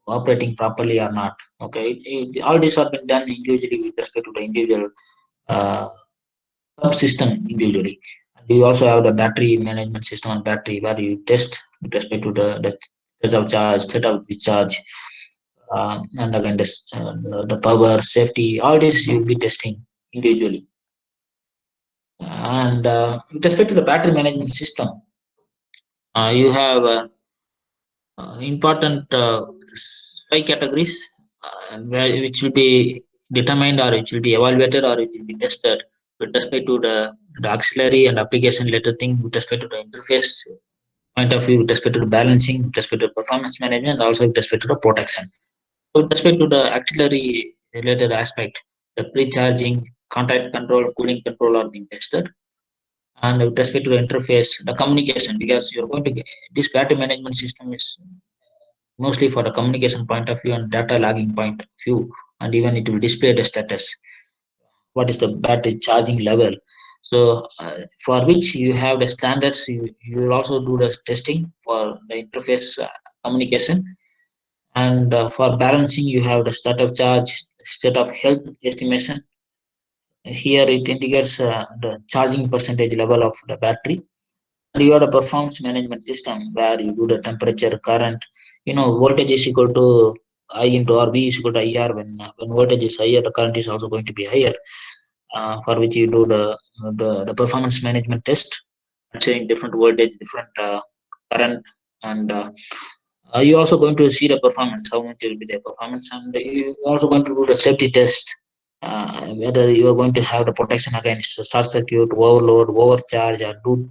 Speaker 2: operating properly or not. Okay, all these have been done individually with respect to the individual uh, subsystem individually. And you also have the battery management system on battery, where you test with respect to the state of charge, state of discharge, and again this, the power, safety, all this you'll be testing individually. And with respect to the battery management system, you have important five categories, which will be determined or which will be evaluated or it will be tested with respect to the auxiliary and application later thing, with respect to the interface point of view, with respect to the balancing, with respect to performance management, and also with respect to the protection. So with respect to the auxiliary related aspect, the pre-charging, contact control, cooling control are being tested. And with respect to the interface, the communication, because you're going to get this battery management system is mostly for the communication point of view and data logging point of view, and even it will display the status, what is the battery charging level. So for which you have the standards, you will also do the testing for the interface communication. And for balancing, you have the state of charge, state of health estimation. Here it indicates the charging percentage level of the battery. And you have the performance management system where you do the temperature, current. Voltage is equal to I into R, V is equal to IR. When voltage is higher, the current is also going to be higher. For which you do the performance management test, saying different voltage, different current, and you're also going to see the performance, how much will be the performance, and you're also going to do the safety test, whether you are going to have the protection against short circuit, overload, overcharge, or do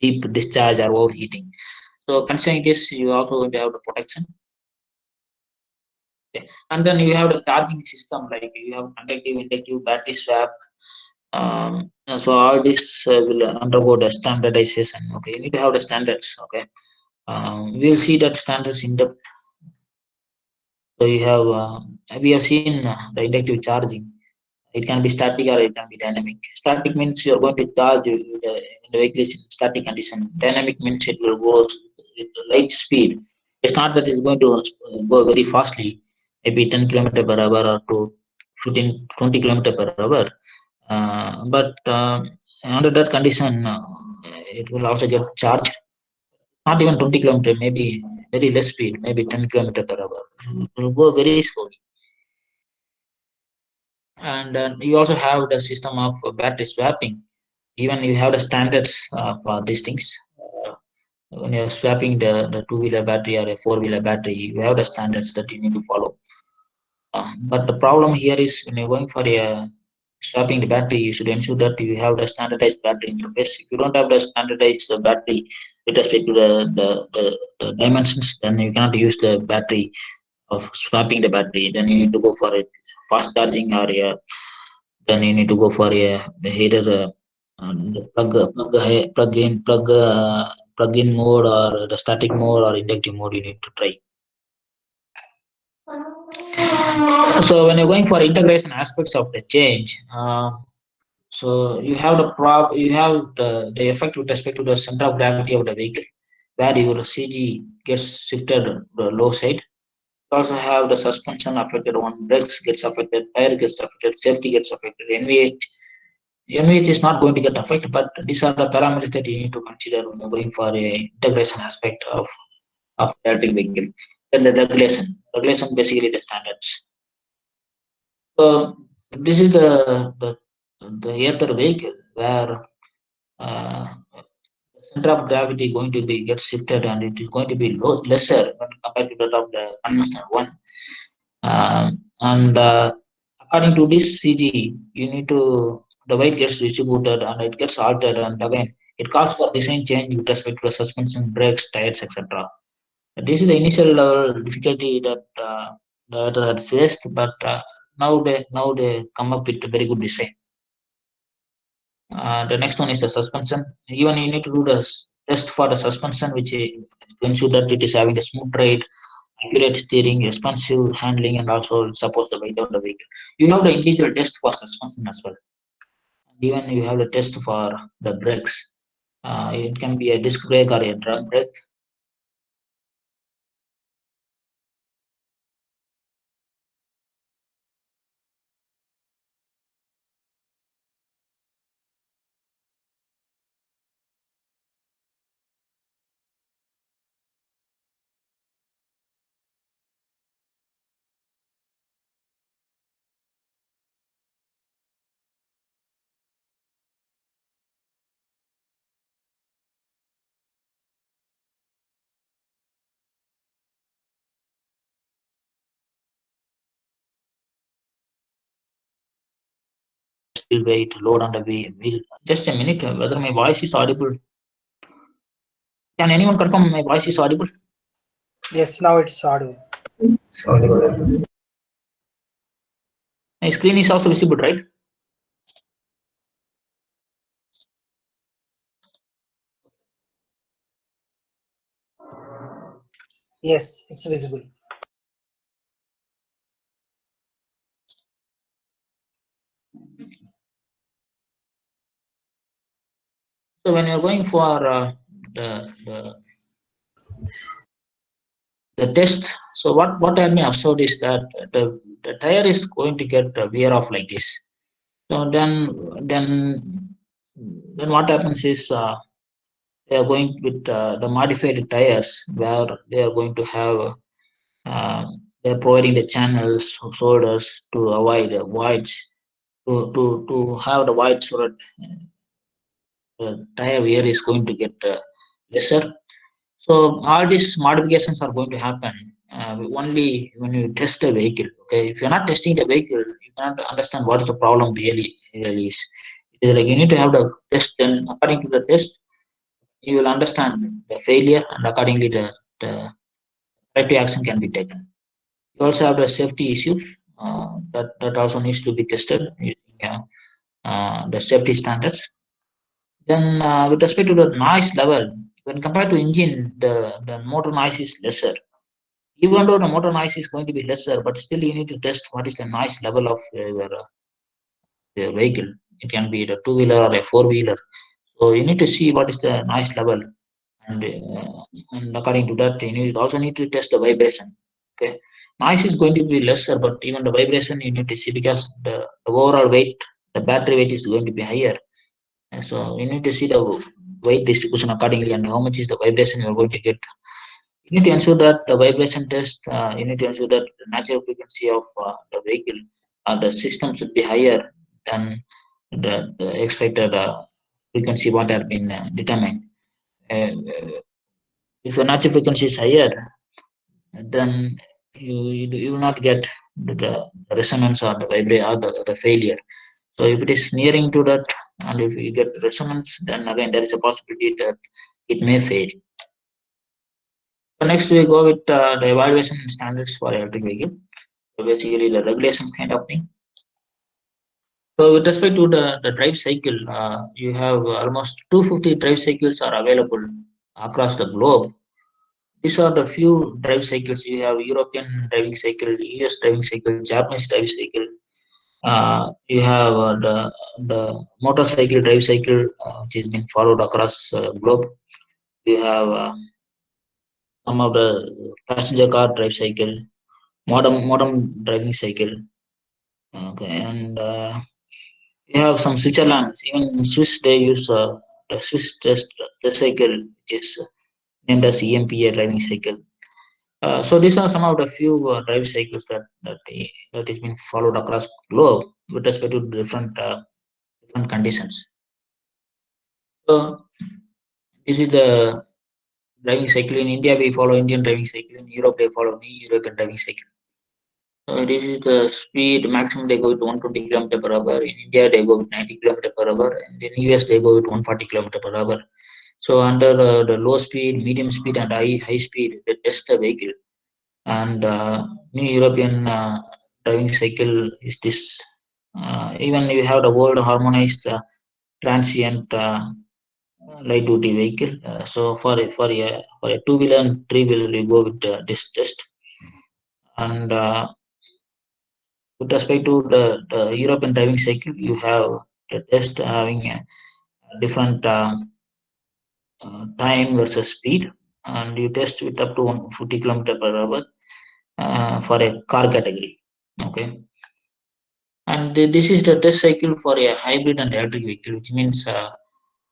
Speaker 2: deep discharge or overheating. So considering this, you also going to have the protection. Okay. And then you have the charging system, like you have conductive, inductive, battery swap. So all this will undergo the standardization. Okay, you need to have the standards. Okay, we'll see that standards in depth. So we have seen the inductive charging. It can be static or it can be dynamic. Static means you are going to charge when the vehicle is in static condition. Dynamic means it will go with light speed. It's not that it's going to go very fastly, maybe 10 kilometer per hour or to 15, 20 kilometer per hour. But under that condition, it will also get charged. Not even 20 kilometer, maybe very less speed, maybe 10 kilometer per hour. It will go very slowly. And you also have the system of battery swapping. Even you have the standards for these things. When you're swapping the two-wheeler battery or a four-wheeler battery, you have the standards that you need to follow. But the problem here is when you're going for a swapping the battery, you should ensure that you have the standardized battery interface. If you don't have the standardized battery with respect to the dimensions, then you cannot use the battery of swapping the battery. Then you need to go for a fast charging, or then you need to go for either the plug in mode, or the static mode, or inductive mode. You need to try. So when you're going for integration aspects of the change, so you have you have the effect with respect to the center of gravity of the vehicle, where your CG gets shifted to the low side. You also have the suspension affected, one brakes gets affected, tire gets affected, safety gets affected, NVH is not going to get affected, but these are the parameters that you need to consider when you're going for a integration aspect of electric vehicle. Then the regulation basically the standards. So this is the ether vehicle where uh, center of gravity going to be get shifted, and it is going to be lesser when compared to that of the conventional one. And according to this CG, you need to the weight gets distributed and it gets altered, and again it calls for design change with respect to the suspension, brakes, tires, etc. This is the initial level difficulty that I had faced, but now they come up with a very good design. The next one is the suspension. Even you need to do the test for the suspension, which to ensure that it is having a smooth ride, accurate steering, responsive handling, and also supports the weight of the vehicle. You have the individual test for suspension as well. Even you have the test for the brakes. It can be a disc brake or a drum brake. Still weight, load on the wheel. Just a minute, whether my voice is audible. Can anyone confirm my voice is audible?
Speaker 3: Yes, now it's audible.
Speaker 2: My screen is also visible, right?
Speaker 3: Yes, it's visible.
Speaker 2: So when you're going for the the test. So what I may observed is that the tire is going to get wear off like this. So then what happens is they are going with the modified tires where they are going to have they are providing the channels shoulders to avoid voids to have the void so that the tire wear is going to get lesser. So all these modifications are going to happen only when you test the vehicle. Okay, if you're not testing the vehicle, you cannot understand what is the problem really is. It is like you need to have the test, then according to the test, you will understand the failure, and accordingly the corrective action can be taken. You also have the safety issues that also needs to be tested using the safety standards. Then, with respect to the noise level, when compared to engine, the motor noise is lesser. Even though the motor noise is going to be lesser, but still you need to test what is the noise level of your vehicle. It can be the two-wheeler or a four-wheeler. So you need to see what is the noise level, and according to that, you also need to test the vibration. Okay, noise is going to be lesser, but even the vibration you need to see because the overall weight, the battery weight is going to be higher. And so you need to see the weight distribution accordingly and how much is the vibration you're going to get. You need to ensure that the vibration test, you need to ensure that the natural frequency of the vehicle or the system should be higher than the expected frequency what had been determined. If your natural frequency is higher, then you will not get the resonance or the vibrate or the failure. So if it is nearing to that, and if you get resonance, then again there is a possibility that it may fail. So next we go with the evaluation standards for electric vehicle. So basically the regulations kind of thing. So with respect to the drive cycle, you have almost 250 drive cycles are available across the globe. These are the few drive cycles. You have European driving cycle, US driving cycle, Japanese driving cycle. You have the motorcycle drive cycle, which has been followed across globe. You have some of the passenger car drive cycle, modern driving cycle. Okay, and you have some Switzerland. Even in Swiss, they use the Swiss test cycle, which is named as EMPA driving cycle. So these are some of the few drive cycles that is being followed across globe with respect to different conditions. So this is the driving cycle. In India, we follow Indian driving cycle. In Europe, they follow European driving cycle. So this is the speed maximum. They go with 120 km per hour. In India, they go with 90 km per hour, and in US, they go with 140 km per hour. So under the low speed, medium speed, and high speed, they test the vehicle. And new European driving cycle is this. Even we have the world harmonized transient light duty vehicle. So for a two-wheeler and three-wheeler, we go with this test. And with respect to the European driving cycle, you have the test having a different time versus speed, and you test with up to 150 km per hour for a car category. Okay. And this is the test cycle for a hybrid and electric vehicle, which means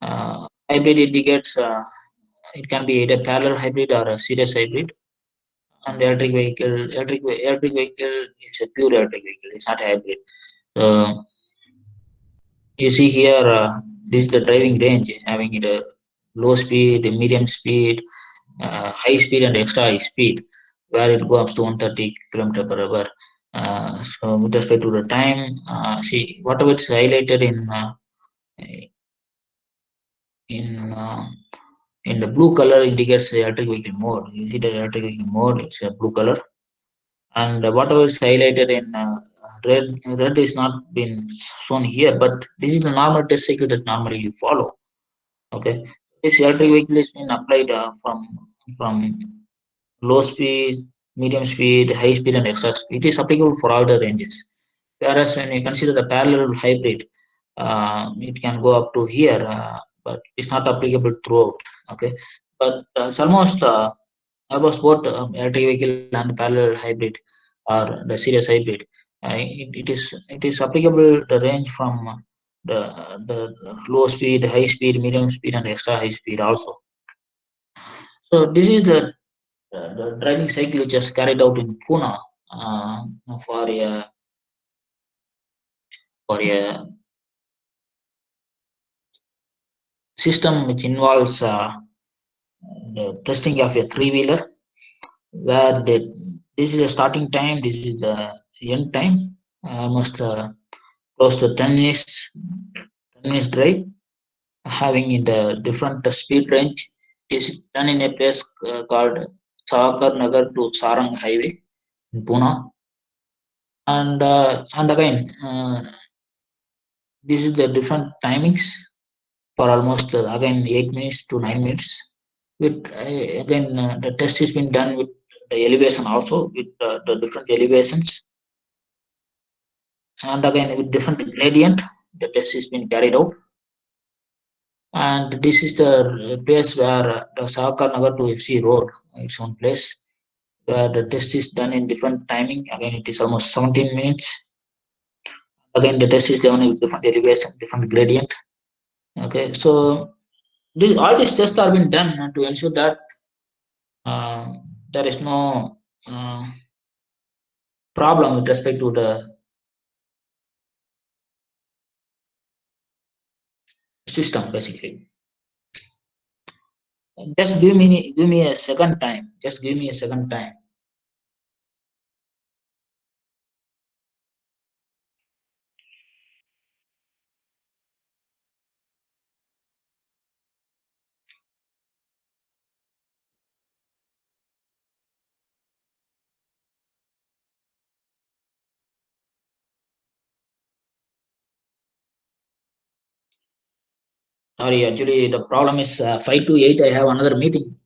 Speaker 2: hybrid indicates it can be either parallel hybrid or a series hybrid. And electric vehicle, it's a pure electric vehicle. It's not a hybrid. You see here, this is the driving range, having it a low speed, medium speed, high speed, and extra high speed, where it goes up to 130 km per hour. So with respect to the time, see whatever it's highlighted in in the blue color indicates the electric vehicle mode. You see the electric vehicle mode, it's a blue color, and whatever is highlighted in red is not been shown here, but this is the normal test cycle that normally you follow. Okay, this electric vehicle is been applied from low speed, medium speed, high speed, and extra speed. It is applicable for all the ranges. Whereas when you consider the parallel hybrid, it can go up to here, but it's not applicable throughout. Okay, but it's almost almost both electric vehicle and parallel hybrid or the series hybrid. It is applicable the range from the low speed, high speed, medium speed, and extra high speed also. So this is the driving cycle which is carried out in Pune for a system which involves the testing of a three-wheeler, where this is the starting time, this is the end time, almost close to 10 minutes drive, having in the different speed range. It is done in a place called Savakar Nagar to Sarang Highway in Pune. And again, this is the different timings for almost again 8 minutes to 9 minutes. With again the test has been done with the elevation also, with the different elevations, and again with different gradient. The test has been carried out, and this is the place where the Sahakar Nagar to FC Road, its own place, where the test is done in different timing. Again, it is almost 17 minutes. Again, the test is done with different elevation, different gradient. Okay, so all these tests are being done to ensure that uh, there is no problem with respect to the system, basically. Just give me a second time. Just give me a second time. Sorry, actually the problem is 5 to 8. I have another meeting.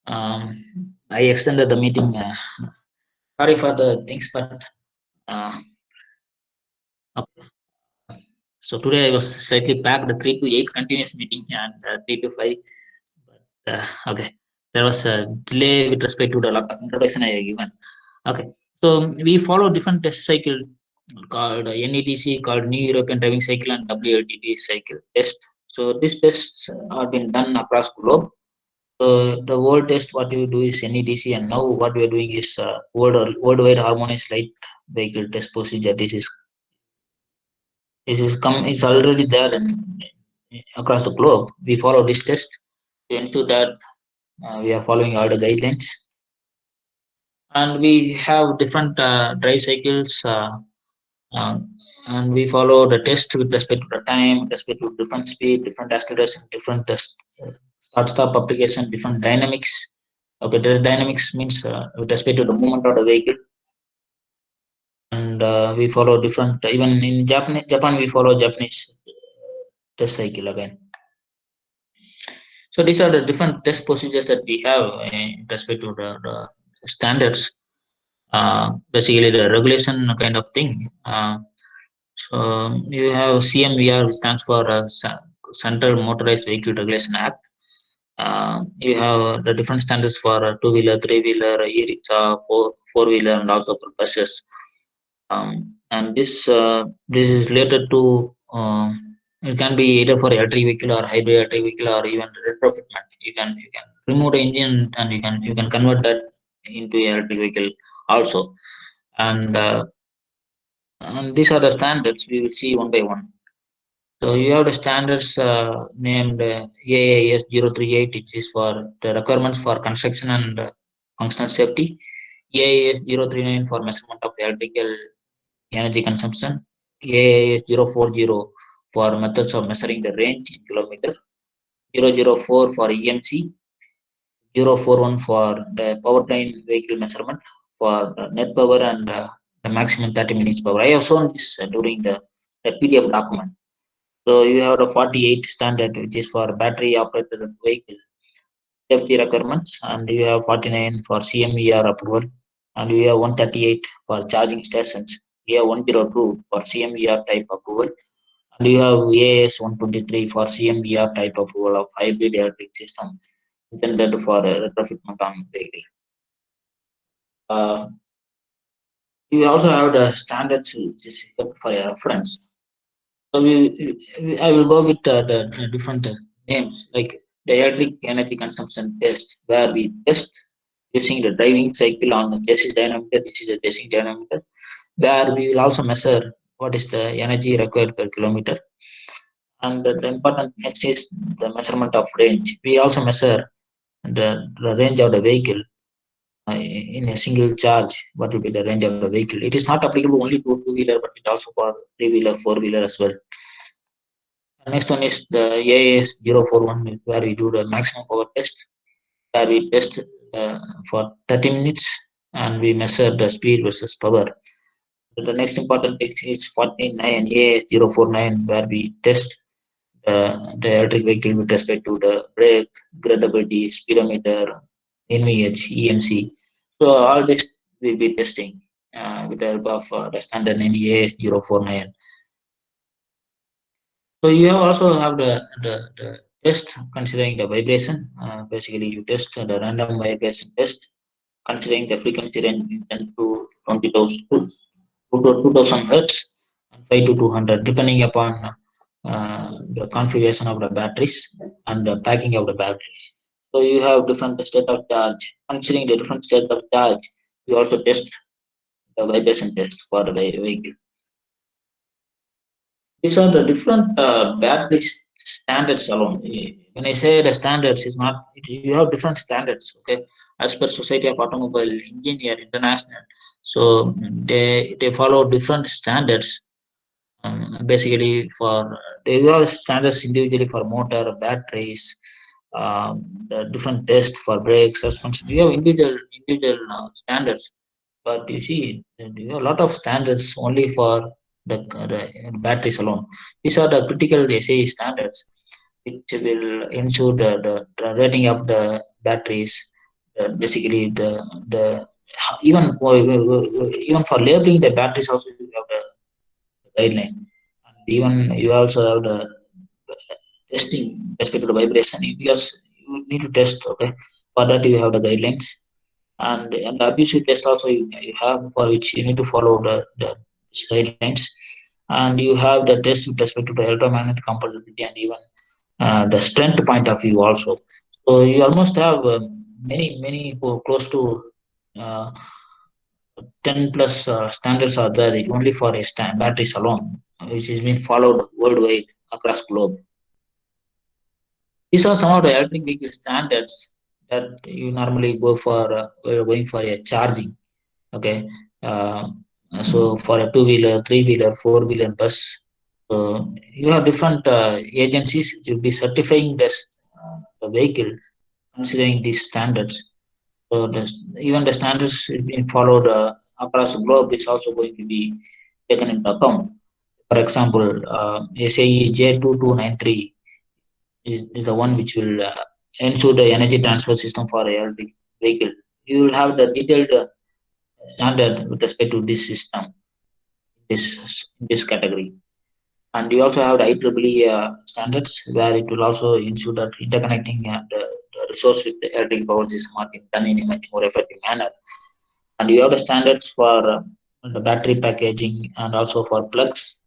Speaker 2: I extended the meeting. Sorry for the things, but uh, okay. So today I was slightly packed. The 3 to 8 continuous meeting and 3 to 5. But okay, there was a delay with respect to the lot of introduction I have given. Okay, so we follow different test cycle called NEDC, called New European Driving Cycle, and WLTP cycle test. So these tests are been done across globe. The world test, what you do is NEDC, and now what we are doing is worldwide harmonized light vehicle test procedure. It's already there across the globe. We follow this test to ensure that we are following all the guidelines, and we have different drive cycles. And we follow the test with respect to the time, with respect to different speed, different acceleration, different start stop application, different dynamics. Okay, the dynamics means with respect to the movement of the vehicle, and we follow different. Even in Japan, we follow Japanese test cycle again. So these are the different test procedures that we have in respect to the standards. Basically, the regulation kind of thing. So you have CMVR, which stands for Central Motorized Vehicle Regulation Act. You have the different standards for two-wheeler, three-wheeler, e-rickshaw, four-wheeler, and also for buses. And this is related to it can be either for electric vehicle or hybrid electric vehicle or even retrofitment. You can remove the engine and you can convert that into electric vehicle also. And these are the standards we will see one by one. So you have the standards named AAS 038, which is for the requirements for construction and functional safety. AAS 039 for measurement of electrical energy consumption. AAS 040 for methods of measuring the range in kilometer. 004 for EMC. 041 for the powertrain vehicle measurement for the net power and the maximum 30 minutes power. I have shown this during the PDF document. So you have the 48 standard, which is for battery operated vehicle safety requirements, and you have 49 for CMVR approval, and you have 138 for charging stations. You have 102 for CMVR type approval, and you have AS 123 for CMVR type approval of hybrid electric system intended for retrofitment on vehicle. You also have the standards which is kept for your reference. So I will go with the different names like dielectric energy consumption test, where we test using the driving cycle on the chassis dynamometer. This is a chassis dynamometer, where we will also measure what is the energy required per kilometer. And the important next is the measurement of range. We also measure the range of the vehicle in a single charge. What will be the range of the vehicle? It is not applicable only to two-wheeler, but it also for three-wheeler, four-wheeler as well. The next one is the AAS041, where we do the maximum power test, where we test for 30 minutes and we measure the speed versus power. The next important thing is 49 AAS049, where we test the electric vehicle with respect to the brake, gradability, speedometer, NVH, EMC. So all this we'll be testing with the help of the standard name AS049. So you also have the test considering the vibration. Basically, you test the random vibration test considering the frequency range in 10 to 2000 hertz and 5 to 200, depending upon the configuration of the batteries and the packing of the batteries. So you have different state of charge. Considering the different state of charge, you also test the vibration test for the vehicle. These are the different battery standards alone. When I say the standards, is not you have different standards. Okay, as per Society of Automobile Engineer International, so they follow different standards. Basically, for they have standards individually for motor, batteries, the different tests for brakes, suspension. You have individual standards, but you see, you have a lot of standards only for the batteries alone. These are the critical SAE standards, which will ensure the rating of the batteries. Basically, the even for labeling the batteries also you have the guideline. And even you also have the testing respect to the vibration because you need to test. Okay, for that you have the guidelines, and the abusive test also you have, for which you need to follow the guidelines, and you have the test with respect to the electromagnetic compatibility and even the strength point of view also. So you almost have many close to uh, 10 plus standards are there only for a batteries alone, which is being followed worldwide across globe. These are some of the electric vehicle standards that you normally go for when you're going for a charging. Okay, uh, so for a two-wheeler, three-wheeler, four-wheeler bus, so you have different agencies which will be certifying this the vehicle considering these standards. So even the standards being followed across the globe is also going to be taken into account. For example, SAE J2293 is the one which will ensure the energy transfer system for a electric vehicle. You will have the detailed standard with respect to this system, this category. And you also have the IEEE standards, where it will also ensure that interconnecting the resource with the electric power system are being done in a much more effective manner. And you have the standards for the battery packaging and also for plugs,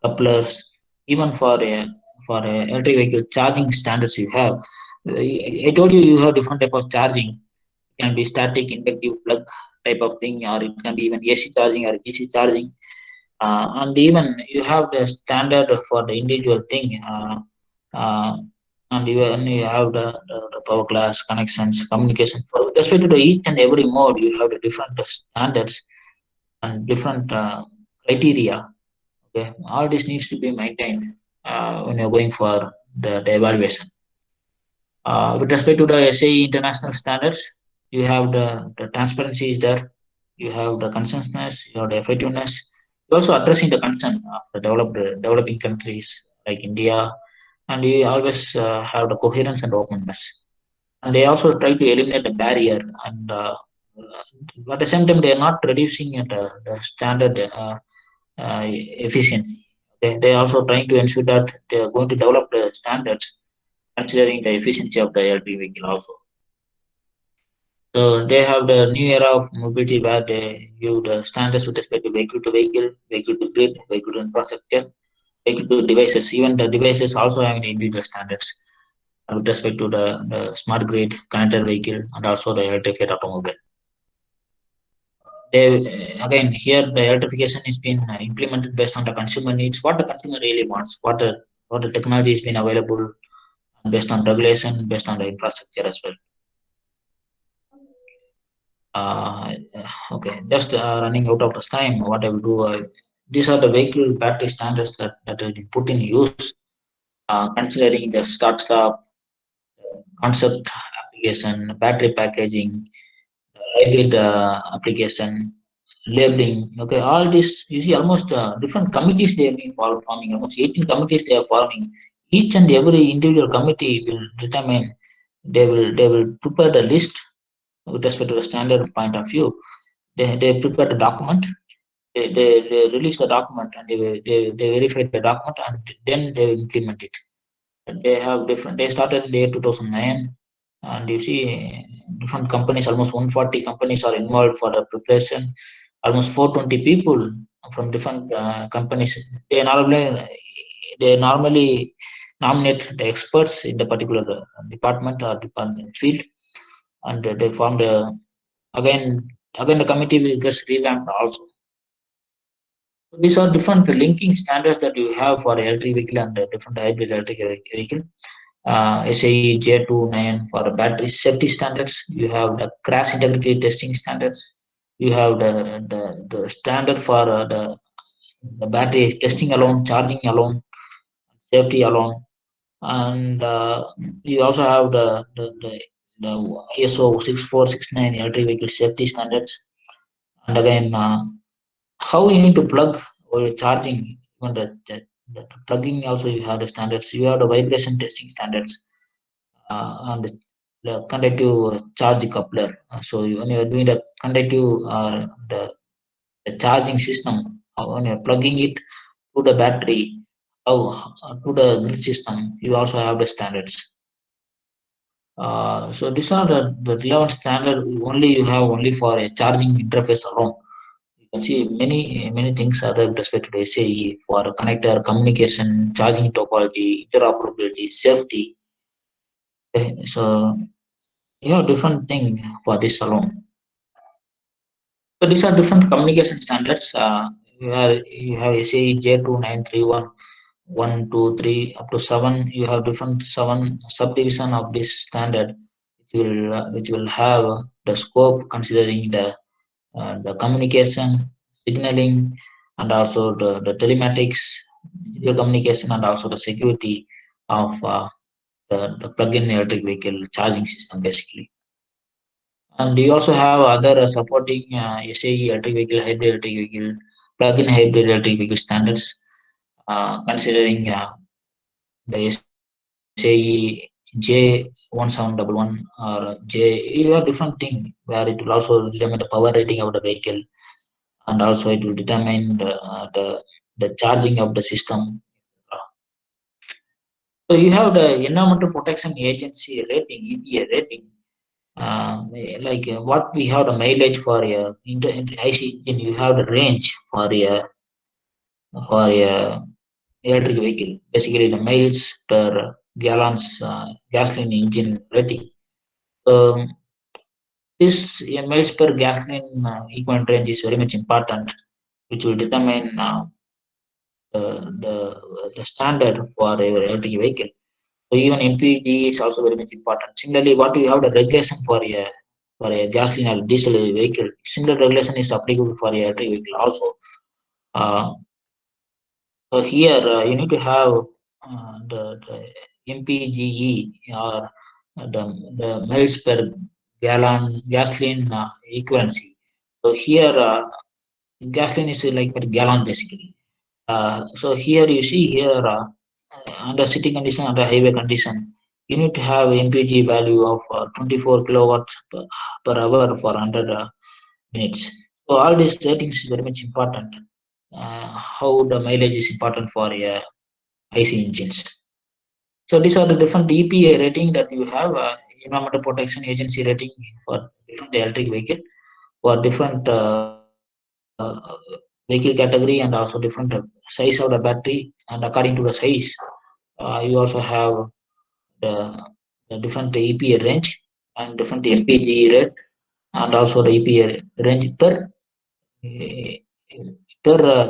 Speaker 2: couplers, even for a electric vehicle charging standards you have. I told you you have different type of charging. It can be static, inductive plug type of thing, or it can be even AC charging or DC charging. And even you have the standard for the individual thing. Uh, and you have the power class connections, communication. With respect to the each and every mode, you have the different standards and different criteria. Okay, all this needs to be maintained when you're going for the evaluation. With respect to the SAE international standards, you have the transparency is there, you have the consensus, you have the effectiveness. You're also addressing the concern of the developing countries like India, and you always have the coherence and openness. And they also try to eliminate the barrier, and at the same time, they are not reducing the standard efficiency. They are also trying to ensure that they are going to develop the standards considering the efficiency of the electric vehicle also. So they have the new era of mobility where they give the standards with respect to vehicle, vehicle to grid, vehicle to infrastructure, vehicle to devices. Even the devices also having individual standards with respect to the smart grid, connected vehicle, and also the electrified automobile. They again here the electrification is been implemented based on the consumer needs, what the consumer really wants, what the technology has been available, based on regulation, based on the infrastructure as well. Uh, okay, just running out of this time, what I will do, these are the vehicle battery standards that have been put in use, considering the start-stop, concept application, battery packaging, hybrid application, labeling. Okay, all this, you see almost different committees they have been forming, almost 18 committees they are forming. Each and every individual committee will determine, they will prepare the list with respect to the standard point of view. They prepare the document, they release the document, and they verify the document, and then they implement it. They have different, they started in the year 2009, and you see different companies, almost 140 companies are involved for the preparation, almost 420 people from different companies. They normally nominate the experts in the particular department or department field, and they form the, again again the committee will get revamped also. These are different linking standards that you have for electric vehicle and different hybrid electric vehicle. SAE J29 for the battery safety standards. You have the crash integrity testing standards. You have the standard for the battery testing alone, charging alone, safety alone, and you also have the ISO 6469 electric vehicle safety standards. And again, how you need to plug or charging, even the plugging also you have the standards. You have the vibration testing standards, and the conductive charge coupler. So when you are doing the conductive the charging system, when you are plugging it to the battery, to the grid system, you also have the standards. So these are the relevant standard only you have only for a charging interface alone. You can see many things other with respect to SAE for connector, communication, charging topology, interoperability, safety. Okay, so you have different thing for this alone. So these are different communication standards. Where you have SAE J2931, 1, 2, 3, up to 7. You have different 7 subdivision of this standard, which will have the scope considering the communication, signaling, and also the telematics, digital communication, and also the security of the plug-in electric vehicle charging system basically. And you also have other supporting SAE electric vehicle, hybrid electric vehicle, plug-in hybrid electric vehicle standards, considering the SAE J1711 or J, you have different thing where it will also determine the power rating of the vehicle, and also it will determine the charging of the system. So you have the Environmental Protection Agency rating, EPA rating. Like what we have the mileage for a IC engine, you have the range for a electric vehicle. Basically, the miles per gallons gasoline engine rating. This miles per gasoline equivalent range is very much important, which will determine the standard for a electric vehicle. So even MPG is also very much important. Similarly, what you have the regulation for a gasoline or diesel vehicle, similar regulation is applicable for a electric vehicle also. So here you need to have the MPGE, or the miles per gallon gasoline equivalency. So here gasoline is like per gallon basically. So here you see here under city condition, under highway condition, you need to have MPG value of 24 kilowatts per hour for 100 minutes. So all these ratings is very much important. How the mileage is important for IC engines. So these are the different EPA rating that you have, Environmental Protection Agency rating for different electric vehicle, for different vehicle category, and also different size of the battery, and according to the size, you also have the, the different EPA range and different MPG rate, and also the EPA range per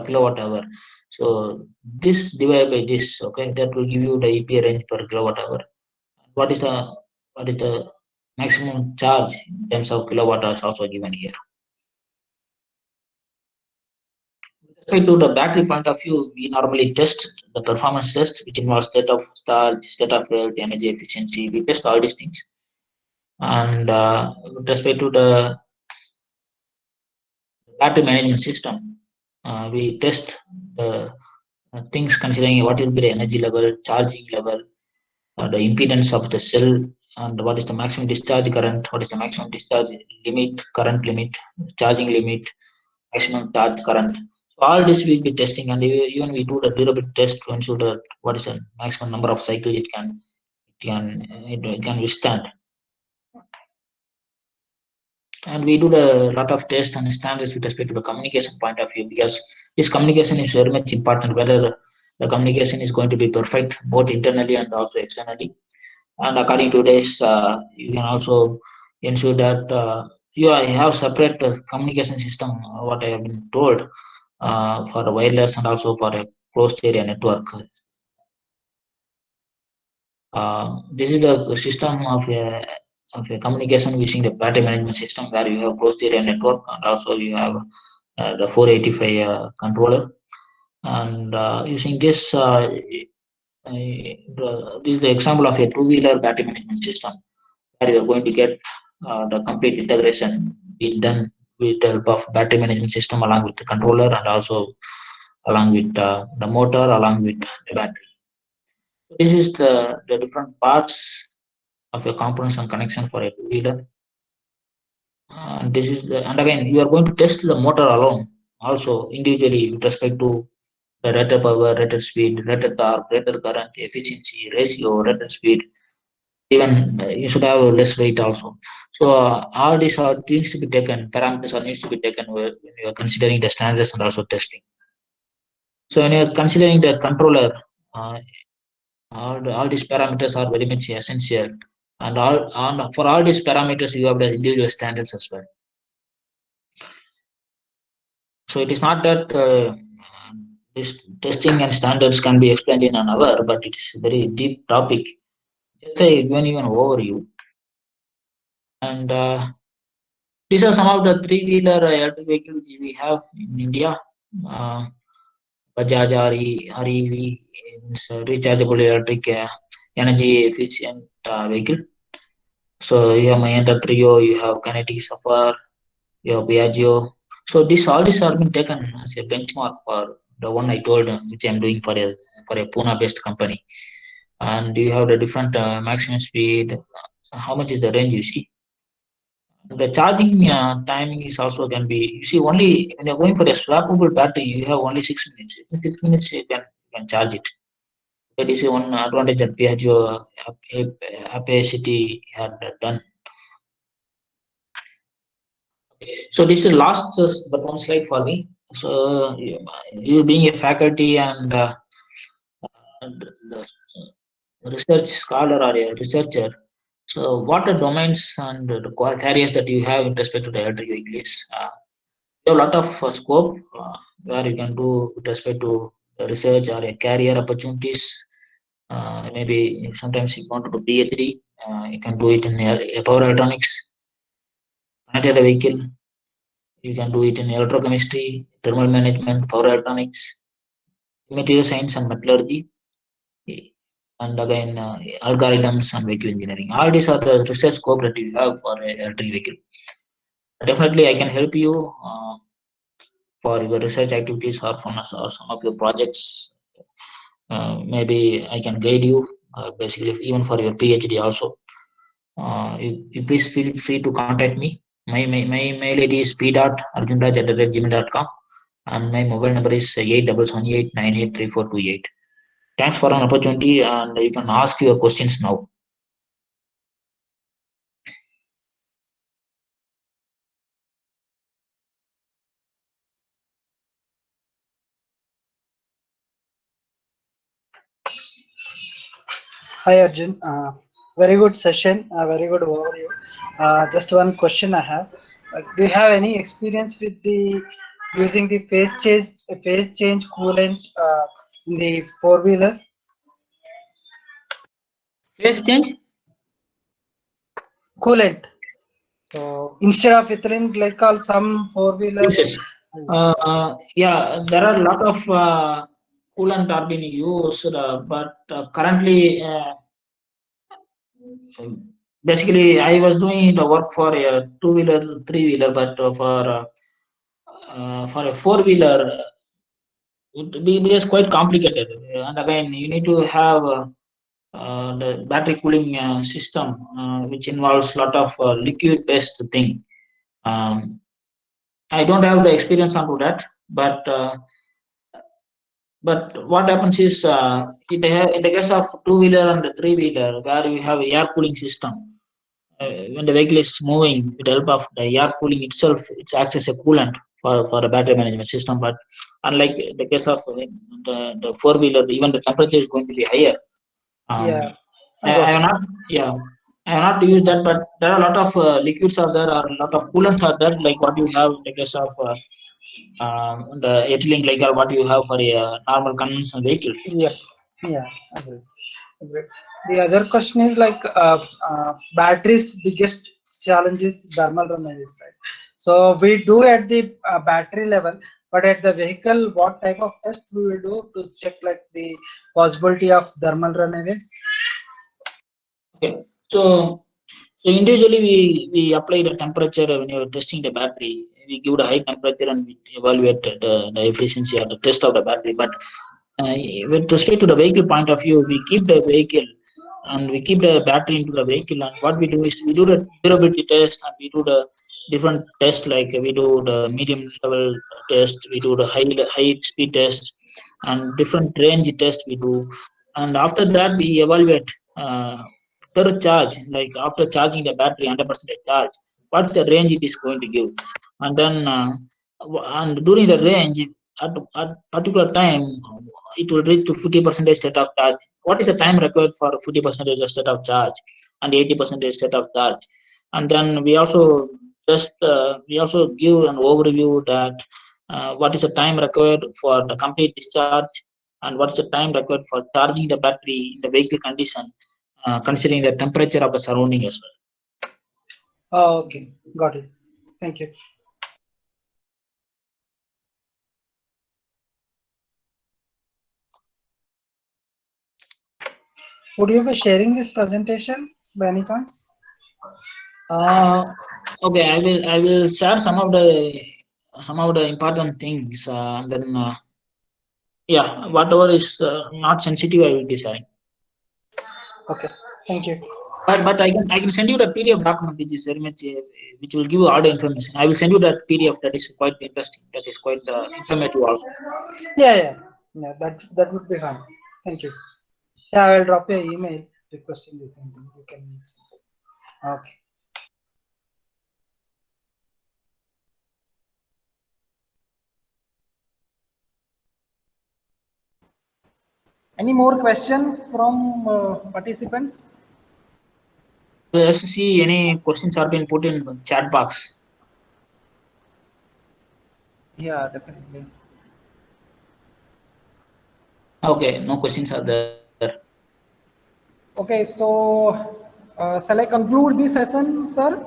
Speaker 2: kilowatt hour. So this divided by this, okay, that will give you the EPA range per kilowatt hour. What is the maximum charge in terms of kilowatt hours also given here. With respect to the battery point of view, we normally test the performance test, which involves state of charge, state of health, energy efficiency. We test all these things. And with respect to the battery management system, we test the things considering what will be the energy level, charging level, the impedance of the cell, and what is the maximum discharge current, what is the maximum discharge limit, current limit, charging limit, maximum charge current. So all this we'll be testing, and even we do the durability test to ensure that what is the maximum number of cycles it can withstand. And we do the lot of tests and standards with respect to the communication point of view, because this communication is very much important, whether the communication is going to be perfect both internally and also externally. And according to this, you can also ensure that you have separate communication system, what I have been told, for a wireless and also for a closed area network. This is the system of a communication using the battery management system, where you have closed area network, and also you have the 485 controller. And using this, this is the example of a two-wheeler battery management system, where you are going to get the complete integration being done with the help of battery management system, along with the controller, and also along with the motor, along with the battery. This is the different parts of your components and connection for a two-wheeler. And again, you are going to test the motor alone, also individually with respect to the rated power, rated speed, rated torque, rated current, efficiency, ratio, rated speed. Even you should have a less weight also. So all these are things to be taken, parameters are needs to be taken when you are considering the standards and also testing. So when you are considering the controller, uh, all these parameters are very much essential, and for all these parameters you have the individual standards as well. So it is not that this testing and standards can be explained in an hour, but it is a very deep topic. Just given you an overview. And these are some of the three-wheeler electric vehicles we have in India. Bajaj REV is a rechargeable electric energy efficient vehicle. So you have Mahindra Trio, you have Kinetic Suffer, you have Piaggio. So all these are being taken as a benchmark for the one I told, which I'm doing for a Pune-based company. And you have the different maximum speed. How much is the range you see? The charging timing is also can be, you see, only when you're going for a swappable battery, you have only 6 minutes. In 6 minutes, you can charge it. That is one advantage that Piaggio Ape City had done. So this is last but one slide for me. So you being a faculty and the research scholar or a researcher, so what are domains and the careers that you have in respect to the electric vehicles? You have a lot of scope where you can do with respect to the research or a career opportunities. Maybe sometimes you want to do PhD, you can do it in power electronics, connected vehicle. You can do it in electrochemistry, thermal management, power electronics, material science and metallurgy, and again algorithms and vehicle engineering. All these are the research scope that you have for an electric vehicle. Definitely, I can help you for your research activities or or some of your projects. Maybe I can guide you, basically, even for your PhD also. You please feel free to contact me. My mail ID is p.arjunraj@gmail.com, and my mobile number is 8778983428. Thanks for an opportunity, and you can ask your questions now.
Speaker 3: Hi Arjun, very good session, very good overview. Just one question I have. Do you have any experience with the using the phase change coolant in the four-wheeler?
Speaker 2: Phase change?
Speaker 3: Coolant. So instead of ethylene glycol, some four-wheelers.
Speaker 2: Uses. Yeah, there are a lot of coolant are being used, but currently, basically, I was doing the work for a two-wheeler, three-wheeler, but for a four-wheeler, it is quite complicated. And again, you need to have the battery cooling system, which involves a lot of liquid-based thing. I don't have the experience onto that, but what happens is in the case of two-wheeler and the three-wheeler, where you have air cooling system, when the vehicle is moving with the help of the air cooling itself, it acts as a coolant for the battery management system. But unlike the case of the four-wheeler, even the temperature is going to be higher.
Speaker 3: Yeah,
Speaker 2: I have not, yeah, I have not used that, but there are a lot of liquids are there, or a lot of coolants are there, like what you have in the case of the ethylene glycol, what you have for a normal conventional vehicle.
Speaker 3: yeah, yeah. Agree. Agree. The other question is like battery's biggest challenge is thermal runaways, right? So we do at the battery level, but at the vehicle, what type of test we will do to check like the possibility of thermal runaways?
Speaker 2: Okay, so individually we apply the temperature when you're testing the battery. We give the high temperature and we evaluate the efficiency or the test of the battery. But with respect to the vehicle point of view, we keep the vehicle and we keep the battery into the vehicle. And what we do is we do the durability test and we do the different tests, like we do the medium level test, we do the high speed test, and different range test we do. And after that we evaluate per charge, like after charging the battery 100% charge, what's the range it is going to give. And then and during the range, at particular time, it will reach to 50% state of charge. What is the time required for 50% state of charge and 80% state of charge? And then we also we also give an overview that what is the time required for the complete discharge, and what's the time required for charging the battery in the vehicle condition, considering the temperature of the surrounding as well.
Speaker 3: Oh, okay, got it. Thank you. Would you be sharing this presentation by any chance?
Speaker 2: Okay, I will share some of the important things, and then yeah, whatever is not sensitive, I will be sharing.
Speaker 3: Okay, thank you.
Speaker 2: But I can send you the PDF document, which is very much which will give you all the information. I will send you that PDF that is quite interesting, that is quite informative also.
Speaker 3: Yeah. That would be fine. Thank you. Yeah, I will drop you an email requesting the same thing. You can meet something. Okay.
Speaker 1: Any more questions from participants?
Speaker 2: Let's see any questions are being put in the chat box.
Speaker 1: Yeah, definitely.
Speaker 2: Okay, no questions are there.
Speaker 1: Okay, so shall I conclude this session, sir?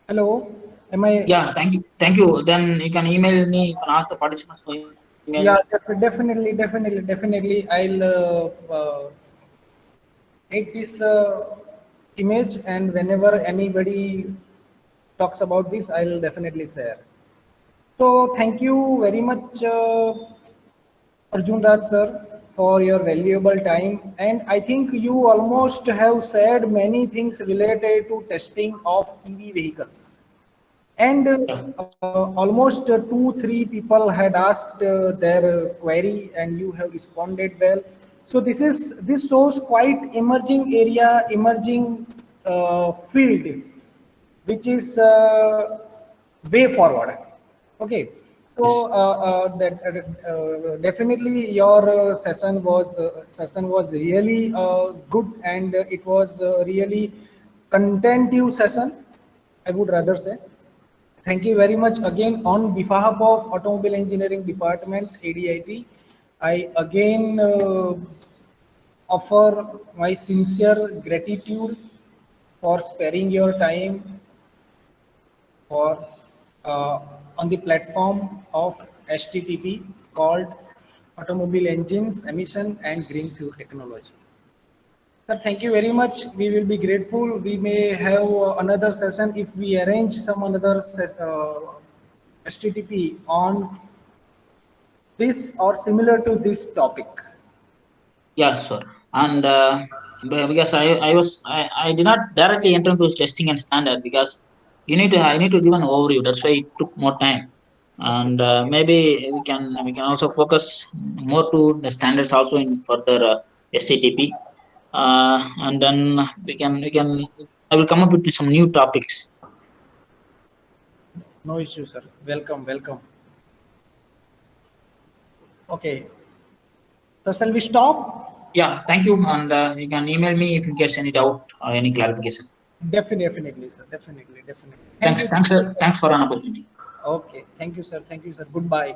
Speaker 1: Hello, am I?
Speaker 2: Yeah, thank you. Then you can email me. You can ask the participants to email me.
Speaker 1: Yeah, definitely. I'll take this image, and whenever anybody talks about this, I'll definitely share. So thank you very much, Arjun Raj sir, for your valuable time. And I think you almost have said many things related to testing of EV vehicles. And almost 2-3 people had asked their query, and you have responded well. So this shows quite emerging area, emerging field, which is way forward. Okay. So definitely your session was really good, and it was really contentive session, I would rather say. Thank you very much again on behalf of Automobile Engineering Department, ADIT. I again offer my sincere gratitude for sparing your time for on the platform of STTP called Automobile Engines, Emission and Green Fuel Technology. Sir, thank you very much. We will be grateful. We may have another session if we arrange some another STTP on this or similar to this topic.
Speaker 2: Yeah, sure. And because I did not directly enter into testing and standard, because I need to give an overview. That's why it took more time. And maybe we can also focus more to the standards also in further STTP. And then I will come up with some new topics.
Speaker 1: No issue, sir. Welcome. Okay. So shall we stop?
Speaker 2: Yeah, thank you. And you can email me if in case any doubt or any clarification.
Speaker 1: Definitely, sir. Definitely.
Speaker 2: Thanks, sir. Thanks for an opportunity.
Speaker 1: Okay. Thank you, sir. Goodbye.